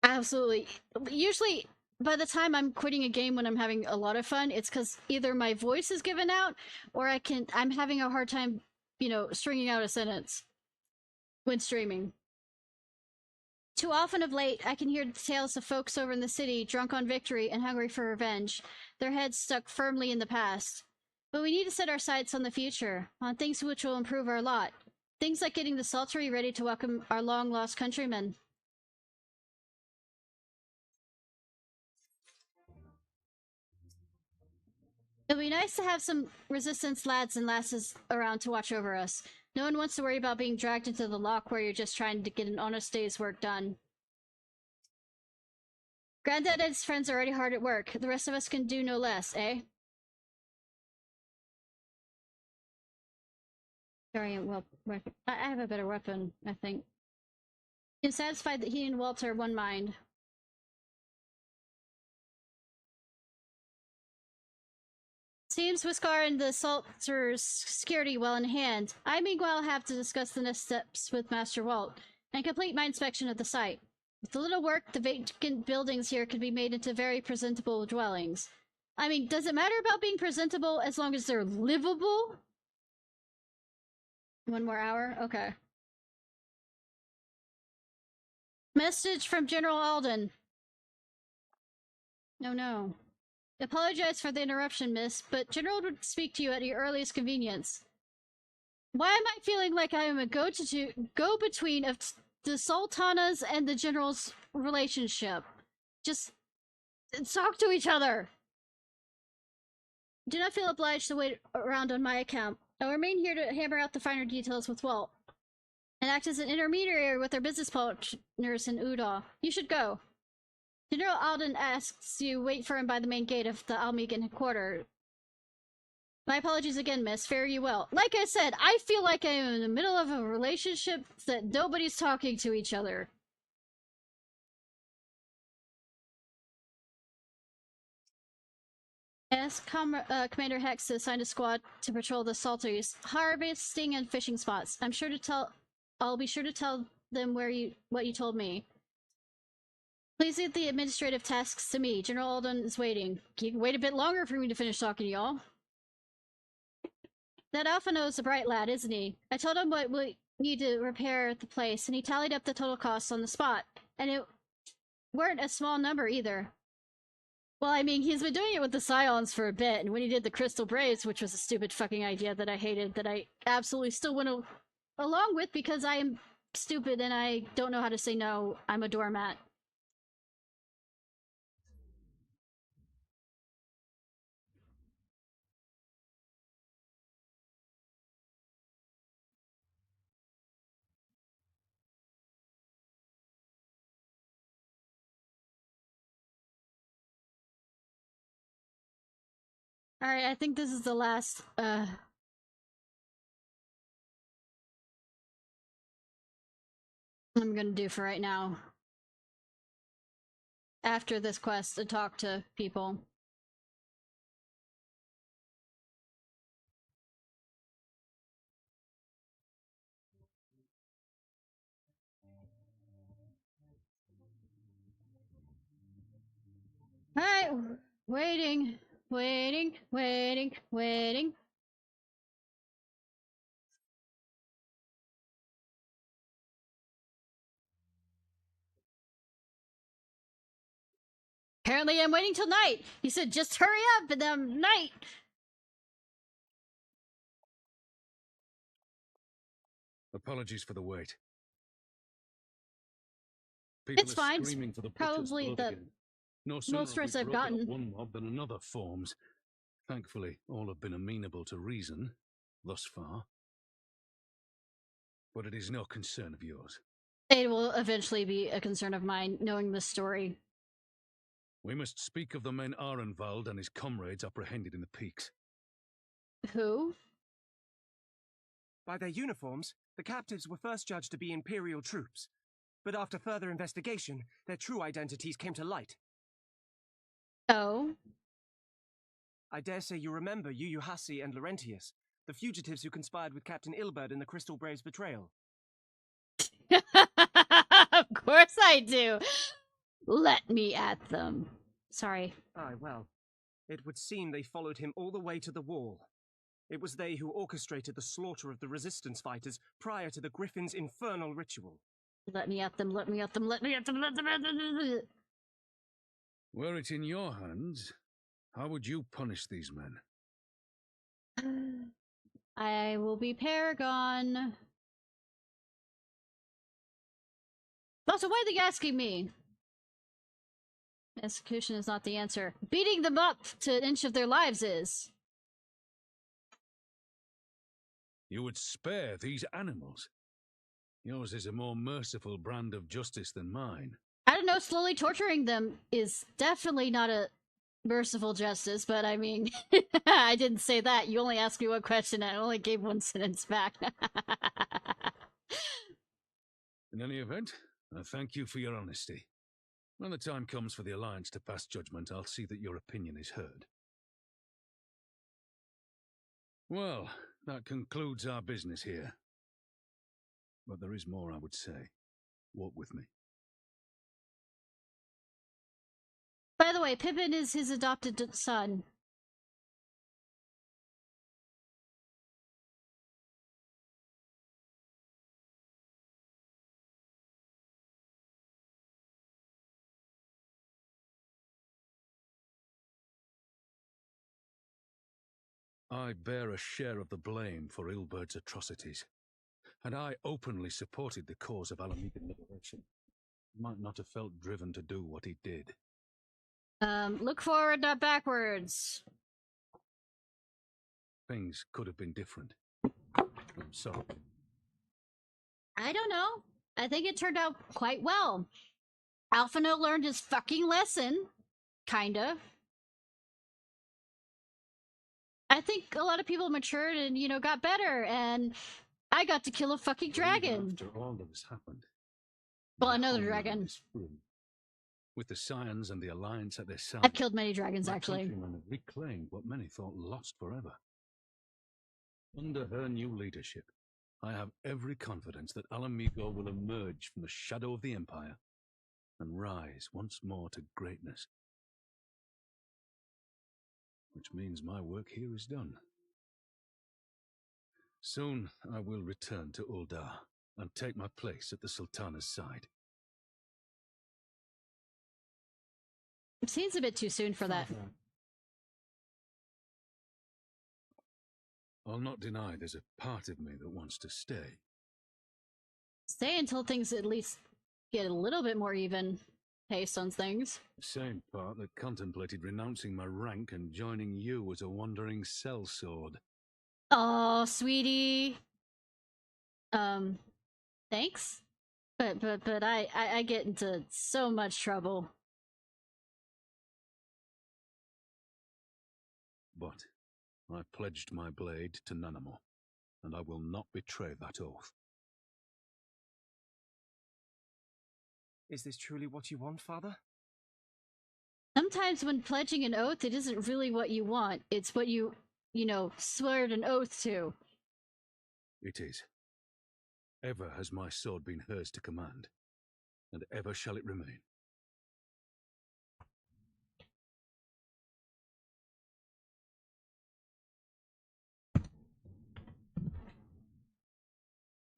Absolutely. Usually, by the time I'm quitting a game when I'm having a lot of fun, it's because either my voice is given out, or I'm having a hard time, stringing out a sentence when streaming. Too often of late, I can hear the tales of folks over in the city, drunk on victory and hungry for revenge, their heads stuck firmly in the past. But we need to set our sights on the future, on things which will improve our lot. Things like getting the Saltery ready to welcome our long-lost countrymen. It'll be nice to have some resistance lads and lasses around to watch over us. No one wants to worry about being dragged into the lock where you're just trying to get an honest day's work done. Granddad and his friends are already hard at work. The rest of us can do no less, eh? Sorry, well, I have a better weapon, I think. I'm satisfied that he and Walter are one mind. Seems Whiskar and the Salter's security well in hand. I meanwhile have to discuss the next steps with Master Walt, and complete my inspection of the site. With a little work, the vacant buildings here could be made into very presentable dwellings. I mean, does it matter about being presentable as long as they're livable? 1 more hour? Okay. Message from General Alden. No. Apologize for the interruption, miss, but General would speak to you at your earliest convenience. Why am I feeling like I am a go-between of the Sultana's and the General's relationship? Just talk to each other. Do not feel obliged to wait around on my account. I'll remain here to hammer out the finer details with Walt, and act as an intermediary with our business partners in Udall. You should go. General Alden asks you wait for him by the main gate of the Almegan headquarters. My apologies again, miss. Fare you well. Like I said, I feel like I am in the middle of a relationship that nobody's talking to each other. Yes, Commander Hex assigned a squad to patrol the Salters, harvesting and fishing spots. I'll be sure to tell them what you told me. Please leave the administrative tasks to me. General Alden is waiting. You can wait a bit longer for me to finish talking to y'all. That Alphano's a bright lad, isn't he? I told him what we need to repair the place, and he tallied up the total costs on the spot. And it weren't a small number either. Well, I mean, he's been doing it with the Scions for a bit, and when he did the Crystal Braves, which was a stupid fucking idea that I hated, that I absolutely still went along with because I am stupid and I don't know how to say no. I'm a doormat. Alright, I think this is the last, I'm gonna do for right now. after this quest and talk to people. Alright, waiting, waiting, waiting, waiting. Apparently I'm waiting till night. He said just hurry up and then night. Apologies for the wait. People It's are fine. screaming for the butcher's Probably blood the again. No sooner most have we stress I've broken up gotten. one mob than another forms. Thankfully, all have been amenable to reason, thus far. But it is no concern of yours. It will eventually be a concern of mine, knowing this story. We must speak of the men Arenvald and his comrades apprehended in the peaks. Who? By their uniforms, the captives were first judged to be Imperial troops. But after further investigation, their true identities came to light. Oh? I dare say you remember Yuyuhasi and Laurentius, the fugitives who conspired with Captain Ilberd in the Crystal Brave's betrayal. Of course I do! Let me at them. Sorry. Aye, well, it would seem they followed him all the way to the wall. It was they who orchestrated the slaughter of the resistance fighters prior to the Griffin's infernal ritual. Let me at them, let me at them, let me at them, let me at them. Were it in your hands, how would you punish these men? I will be Paragon. Also, why are they asking me? Execution is not the answer. Beating them up to an inch of their lives is. You would spare these animals. Yours is a more merciful brand of justice than mine. I don't know, slowly torturing them is definitely not a merciful justice, but I mean, I didn't say that. You only asked me one question and I only gave one sentence back. In any event, I thank you for your honesty. When the time comes for the Alliance to pass judgment, I'll see that your opinion is heard. Well, that concludes our business here. But there is more I would say. Walk with me. By the way, Pippin is his adopted son. I bear a share of the blame for Ilberd's atrocities, and I openly supported the cause of Alamigan liberation. He might not have felt driven to do what he did. Look forward, not backwards. Things could have been different. I'm sorry. I don't know. I think it turned out quite well. Alphino learned his fucking lesson. Kind of. I think a lot of people matured and, you know, got better, and I got to kill a fucking dragon. After all that has happened. Well, another dragon. With the Scions and the Alliance at their side. I've killed many dragons, my actually. countrymen have reclaimed what many thought lost forever. Under her new leadership, I have every confidence that Alamigo will emerge from the shadow of the Empire and rise once more to greatness. Which means my work here is done. Soon I will return to Uldar and take my place at the Sultana's side. It seems a bit too soon for that. I'll not deny there's a part of me that wants to stay. Stay until things at least get a little bit more even pace on things. The same part that contemplated renouncing my rank and joining you as a wandering sellsword. Oh, sweetie. Thanks? But I get into so much trouble. But I pledged my blade to Nanamo, and I will not betray that oath. Is this truly what you want, Father? Sometimes when pledging an oath, it isn't really what you want. It's what you know, swear an oath to. It is. Ever has my sword been hers to command, and ever shall it remain.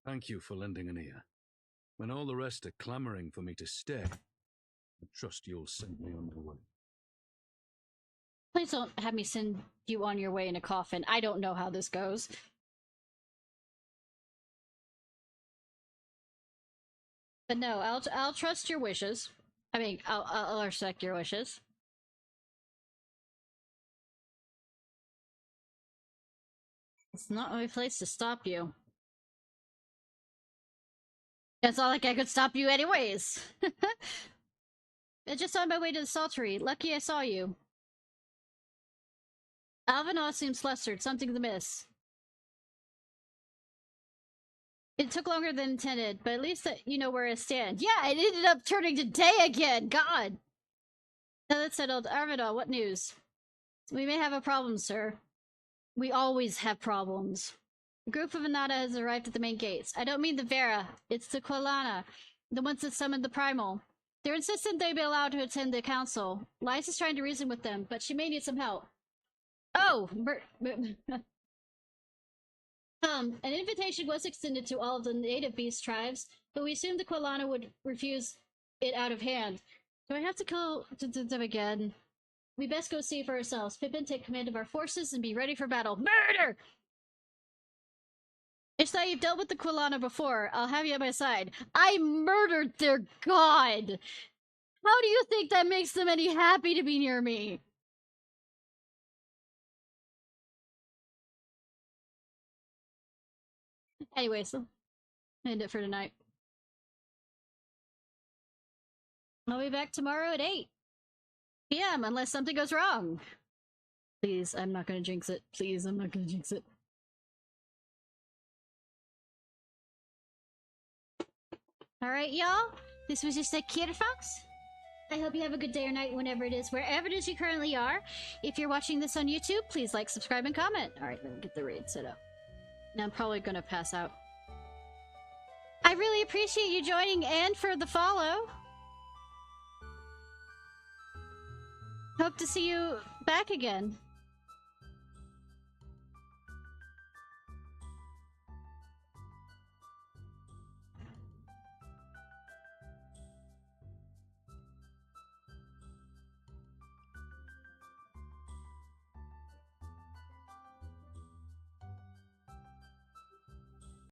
Thank you for lending an ear. When all the rest are clamoring for me to stay, I trust you'll send me on my way. Please don't have me send you on your way in a coffin. I don't know how this goes. But no, I'll trust your wishes. I mean, I'll respect your wishes. It's not my place to stop you. It's not like I could stop you anyways. I'm just on my way to the saltery. Lucky I saw you. Alvinaw seems flustered. Something's amiss. It took longer than intended, but at least that you know where I stand. Yeah, it ended up turning to day again! God! Now that's settled. Alvinaw, what news? We may have a problem, sir. We always have problems. A group of Anata has arrived at the main gates. I don't mean the Vera. It's the Quilana. The ones that summoned the Primal. They're insistent they be allowed to attend the council. Lyse is trying to reason with them, but she may need some help. Oh! An invitation was extended to all of the native beast tribes, but we assumed the Quilana would refuse it out of hand. Do I have to kill them again? We best go see for ourselves. Pippin, take command of our forces and be ready for battle. Murder! Ishnai, you've dealt with the Quilana before. I'll have you at my side. I murdered their god! How do you think that makes them any happy to be near me? Anyways, end it for tonight. I'll be back tomorrow at 8 p.m. unless something goes wrong. Please, I'm not gonna jinx it. Please, I'm not gonna jinx it. Alright, y'all. This was just a Ciarfox. I hope you have a good day or night whenever it is, wherever it is you currently are. If you're watching this on YouTube, please like, subscribe, and comment. Alright, let me get the raid set up. Now I'm probably gonna pass out. I really appreciate you joining and for the follow. Hope to see you back again.